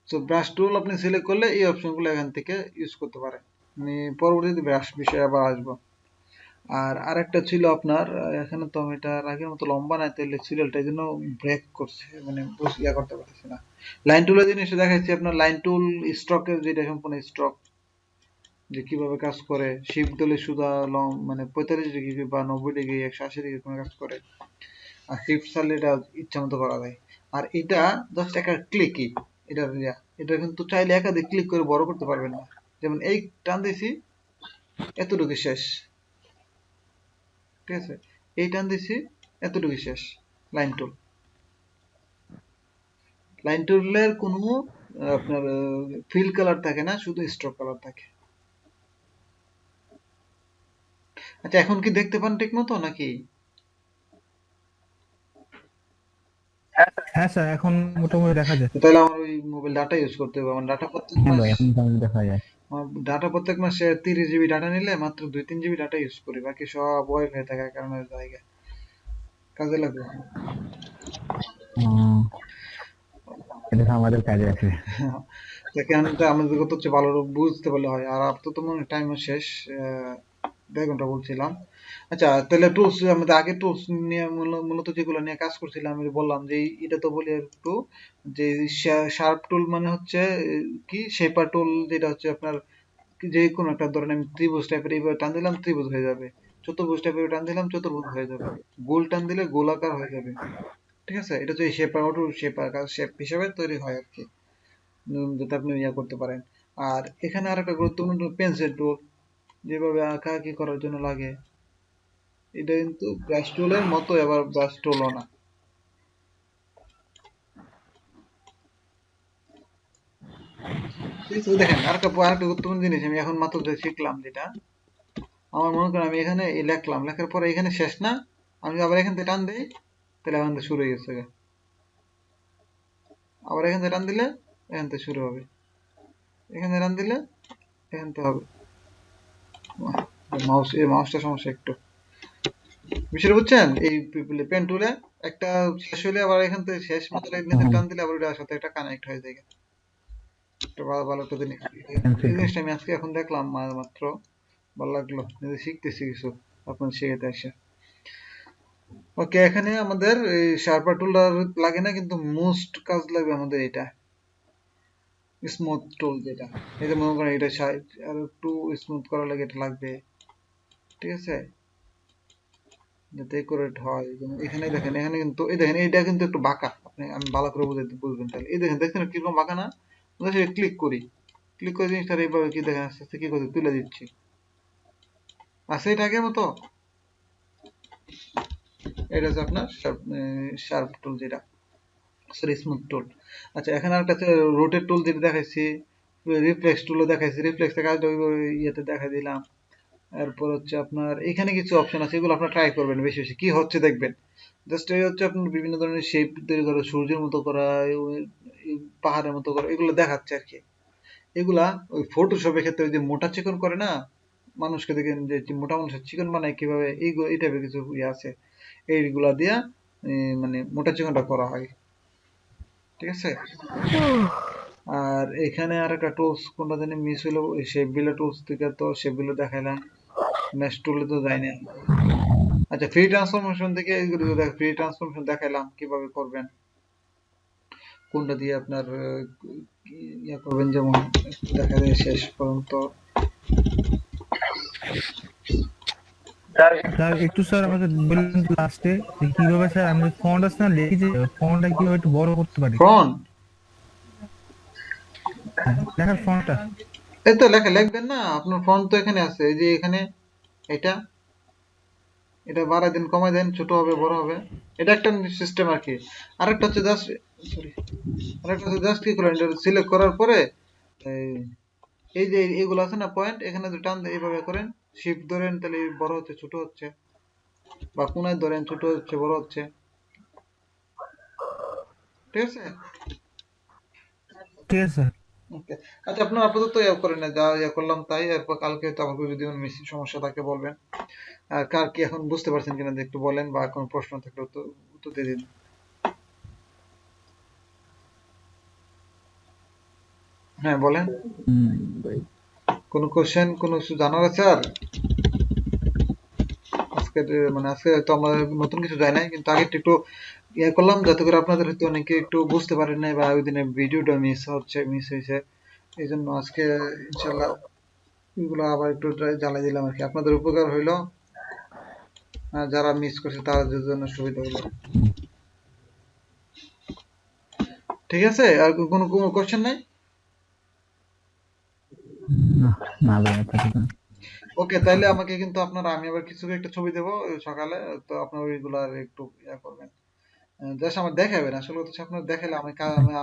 তো ব্রাশ টুল আপনি সিলেক্ট করলে এই অপশনগুলো এখান থেকে ইউজ করতে পারেন। আমি পরবর্তীতে ব্রাশ বিষয়ে আবার আসবো। আর আরেকটা ছিল আপনার, এখানে তো আমি এটা আগের মতো লম্বা নাই, তাহলে সিরিয়ালটা এই জন্য ব্রেক করছে, মানে ইয়া করতে পারতেছি না। লাইন টুলের জিনিসটা দেখাচ্ছি আপনার, লাইন টুল স্ট্রোকের যেটা সম্পূর্ণ স্ট্রোক, যে কিভাবে কাজ করে। শিফট দিলে সুদা লং মানে 45 ডিগ্রি বা 90 ডিগ্রি 180 ডিগ্রি কোনো কাজ করে। আর শিফট ছাড়লে এটা ইচ্ছা মতো করা যায়। আর এটা জাস্ট একটা ক্লিকই, এটা কিন্তু চাইলে একাধিক ক্লিক করে বড় করতে পারবেন না। যেমন এই টান দিছি, এতটুকু শেষ, ঠিক আছে? এই টান দিছি, এতটুকু শেষ। লাইন টুল, লাইন টুলের কোনো আপনার ফিল কালার থাকে না, শুধু স্ট্রোক কালার থাকে। আচ্ছা, এখন কি দেখতে পান ঠিক মতো নাকি? হ্যাঁ স্যার, এখন মোটামুটি দেখা যায়। তাহলে আমার ওই মোবাইল ডাটা ইউজ করতে হবে। আমার ডাটা প্রত্যেক হ্যাঁ মাস, ভাই, এখন তাহলে দেখা যায়। আমার ডাটা প্রত্যেক মাসে 30 জিবি ডাটা নিলে মাত্র 2-3 জিবি ডাটা ইউজ করি, বাকি সব ওয়াইফাই থাকার কারণে জায়গা কাজে লাগে। উম, এটা তো আমাদের কাজে আছে। সেখানটা আমাদের কথা হচ্ছে ভালো বুঝতে পারলে হয়। আর আপনার তো মনে টাইমও শেষ, 1.5 ঘন্টা বলছিলাম। আচ্ছা, তাহলে টুলস, আমাদের আগে টুলস নিয়ে মূলত যেগুলো নিয়ে কাজ করছিলাম, আমি বললাম যে এটা তো বলি একটু, যে শার্প টুল মানে হচ্ছে কি, শেপার টুল, যেটা হচ্ছে আপনার যে কোনো একটা ধরেন আমি ত্রিভুজ টাইপের এইভাবে টান দিলাম, ত্রিভুজ হয়ে যাবে। চতুর্ভুজ টাইপের টান দিলাম, চতুর্ভুজ হয়ে যাবে। গোল টান দিলে গোলাকার হয়ে যাবে, ঠিক আছে? এটা হচ্ছে শেপার টুল, শেপার শেপ হিসেবে তৈরি হয় আর কি, যাতে আপনি ইয়া করতে পারেন। আর এখানে আর একটা গুরুত্বপূর্ণ পেন্সিল টুল, যেভাবে আঁকা আঁকি করার জন্য লাগে। এটা কিন্তু ব্রাশ টুলের মতো, আবার ব্রাশ টুলও না। ঠিক আছে, দেখেন আরেকটা গুরুত্বপূর্ণ জিনিস আমি এখন মাত্র যে শিখলাম, যেটা আমার মনে করেন আমি এখানে এই লেখলাম, লেখার পরে এখানে শেষ না, আমি আবার এখান থেকে টান দিই, তাহলে এখান থেকে শুরু হয়ে গেছে। আবার এখান থেকে টান দিলে এখান থেকে শুরু হবে, এখানে টান দিলে এখান থেকে হবে। মাউসটা সমস্যা একটু, বিষয়টা বুঝছেন? এই পেন টুলে একটা শেষ হলে আবার এখান থেকে শেষ মতো টান দিলে আবার ওটার সাথে একটা কানেক্ট হয়ে যায়। একটা ভালো ভালো একটা জিনিস, এই জিনিসটা আমি আজকে এখন দেখলাম মাত্র, ভালো লাগলো, শিখতেছি কিছু আপনার শেখাতে আসে। ওকে, এখানে আমাদের এই শার্পার টুলটা লাগে না, কিন্তু মোস্ট কাজ লাগবে আমাদের এটা স্মুথ টুল যেটা। এই যে মনে করেন এটা আর একটু স্মুথ করা লাগে, এটা লাগবে। ঠিক আছে, যাতে একুরেট হয়। যেমন এখানে দেখেন, এখানে কিন্তু এই দেখেন এইটা কিন্তু একটু বাঁকা, আমি ভালো করে বুঝবেন তাহলে। এই দেখেন, দেখছেন কিরকম বাঁকা না? ক্লিক করি, ক্লিক করে জিনিসটা এইভাবে কি দেখেন আস্তে আস্তে কি করে তুলে দিচ্ছি। আছে এটা আগের মতো। এটা হচ্ছে আপনার শার্প টুল যেটা, সরি স্মুথ টুল। আচ্ছা, এখানে আরেকটা আছে রোটেট টুল যেটা দেখাইছি, রিফ্লেক্স টুলও দেখাইছি, রিফ্লেক্স থেকে কাজটা ইয়েতে দেখা দিলাম। এরপর হচ্ছে আপনার এখানে কিছু অপশন আছে, এগুলো আপনার ট্রাই করবেন বেশি বেশি, কি হচ্ছে দেখবেন। জাস্ট এই হচ্ছে আপনার বিভিন্ন ধরনের শেপ তৈরি করা, সূর্যের মতো করা, এই পাহাড়ের মতো করা, এগুলো দেখাচ্ছে আর কি। এগুলা ওই ফটোশপের ক্ষেত্রে ওই যে মোটা চিকন করে না, মানুষকে দেখেন যে মোটা মানুষের চিকন বানায় কিভাবে, এইগুলো এই টাইপের কিছু ইয়ে আছে, এইগুলা দিয়া মানে মোটা চিকনটা করা হয়। ঠিক আছে। আর এখানে আর একটা টুলস কোনটা জানি মিস হইলো, ওই শেপ বিলা টুলস থেকে তো শেপ বিলা দেখাইলাম, নেক্সট টুলে তো যাই না। আচ্ছা, ফ্রি ট্রান্সফরমেশন থেকে এইগুলো ফ্রি ট্রান্সফরমেশন দেখাইলাম কিভাবে করবেন, কোনটা দিয়ে আপনার ইয়া করবেন, যেমন দেখা যায় শেষ পর্যন্ত। স্যার একটু স্যার আমাকে বললেন লাস্টে কিভাবে স্যার আমি ফন্ট আছে না লিখেছি, ফন্টটা কিভাবে একটু বড় করতে পারি, ফ্রন্ট লেখার ফন্টটা। এই তো লিখবেন না, আপনার ফন্ট তো এখানে আছে, এই যে এখানে এটা এটা বাড়াই দেন, কমাই দেন, ছোট হবে বড় হবে, এটা একটা সিস্টেম আর কি। আরেকটা হচ্ছে জাস্ট, সরি, আরেকটা হচ্ছে জাস্ট কি করেন, এটা সিলেক্ট করার পরে এই এই যে এইগুলো আছে না পয়েন্ট, এখানে যদি টান এইভাবে করেন, শিফট ধরেন, তাহলে বড় হচ্ছে ছোট হচ্ছে, বা কোনায় ধরেন ছোট হচ্ছে বড় হচ্ছে। ঠিক আছে। ঠিক আছে স্যার। ওকে, আচ্ছা, আপনার আপাতত ইয়া করেন না, যা ইয়া করলাম তাই। এরপর কালকে তো আমাকে যদি মিস সমস্যা থাকে বলবেন। আর কার কি এখন বুঝতে পারছেন কিনা একটু বলেন, বা কোনো প্রশ্ন থাকলে উত্তর দিয়ে দিন। হ্যাঁ বলেন, ভাই কোনো কোশ্চেন, কোনো কিছু জানার আছে আর? আজকের মানে আজকে তো আমরা নতুন কিছু যাই নাই, কিন্তু আগে একটু ইয়ে করলাম যাতে করে আপনাদের হয়তো অনেকে একটু বুঝতে পারেন নাই, বা ওই দিনের ভিডিওটা মিস হয়েছে। এই জন্য আজকে ইনশাল্লাহ এগুলো আবার একটু জ্বালাই দিলাম আর কি, আপনাদের উপকার হইলো, যারা মিস করছে তাদের জন্য সুবিধা হলো। ঠিক আছে, আর কোনো কোনো কোশ্চেন নাই? না, না ভাই আপাতত না। ওকে, তাইলে আমাকে কিন্তু আপনারা, আমি আবার কিছু একটা ছবি দেবো সকালে, তো আপনার ওইগুলো আর একটু ইয়া করবেন, জাস্ট আমার দেখাবেন। আসলে হচ্ছে আপনার দেখালে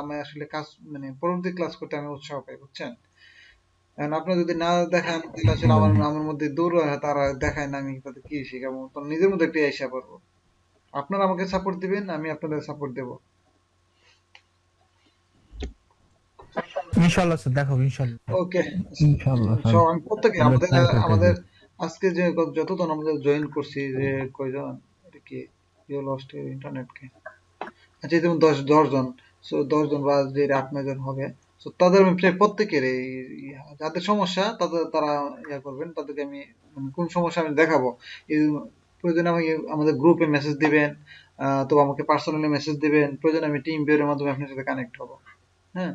আমি আসলে কাজ মানে পরবর্তী ক্লাস করতে আমি উৎসাহ পাই, বুঝছেন। এখন আপনি যদি না দেখান তাহলে আসলে আমার ভাই আমার মধ্যে দূর তারা দেখায় না, আমি তাদের কি শেখাবো, তো নিজের মধ্যে একটা ইচ্ছা পারবো। আপনারা আমাকে সাপোর্ট দিবেন, আমি আপনাদের সাপোর্ট দেবো। ইনশাআল্লাহ স্যার, দেখাবো ইনশাআল্লাহ। ওকে, ইনশাআল্লাহ স্যার, সব আমি প্রত্যেকে আমরা আমাদের ট্রাই করতেছি। আমাদের আজকে যে যতজন আমাদের জয়েন করছি, যে কয়জন, এটা কি ইউ লস্ট ইন্টারনেটকে, আচ্ছা এই যেমন 10 জন, সো 10 জন বা যে 8-9 জন হবে, তো তাদের আমি প্রায় প্রত্যেকের এই যাদের সমস্যা, তারা ইয়া করবেন, তাদেরকে আমি মানে কোন সমস্যা আমি দেখাবো, এই প্রয়োজনে আমাকে আমাদের গ্রুপে মেসেজ দিবেন, তো আমাকে পার্সোনালি মেসেজ দিবেন, প্রয়োজনে আমি টিম ভিউয়ের মাধ্যমে আপনার সাথে কানেক্ট হবো। হ্যাঁ,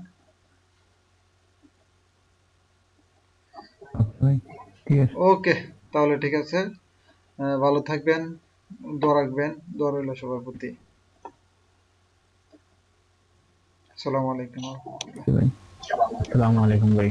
আচ্ছা ভাই, ঠিক আছে। ওকে, তাহলে ঠিক আছে, ভালো থাকবেন, দোয়া রাখবেন, দোয়া রইল সবার প্রতি। আসসালামু আলাইকুম। ভাই আসসালামু আলাইকুম ভাই।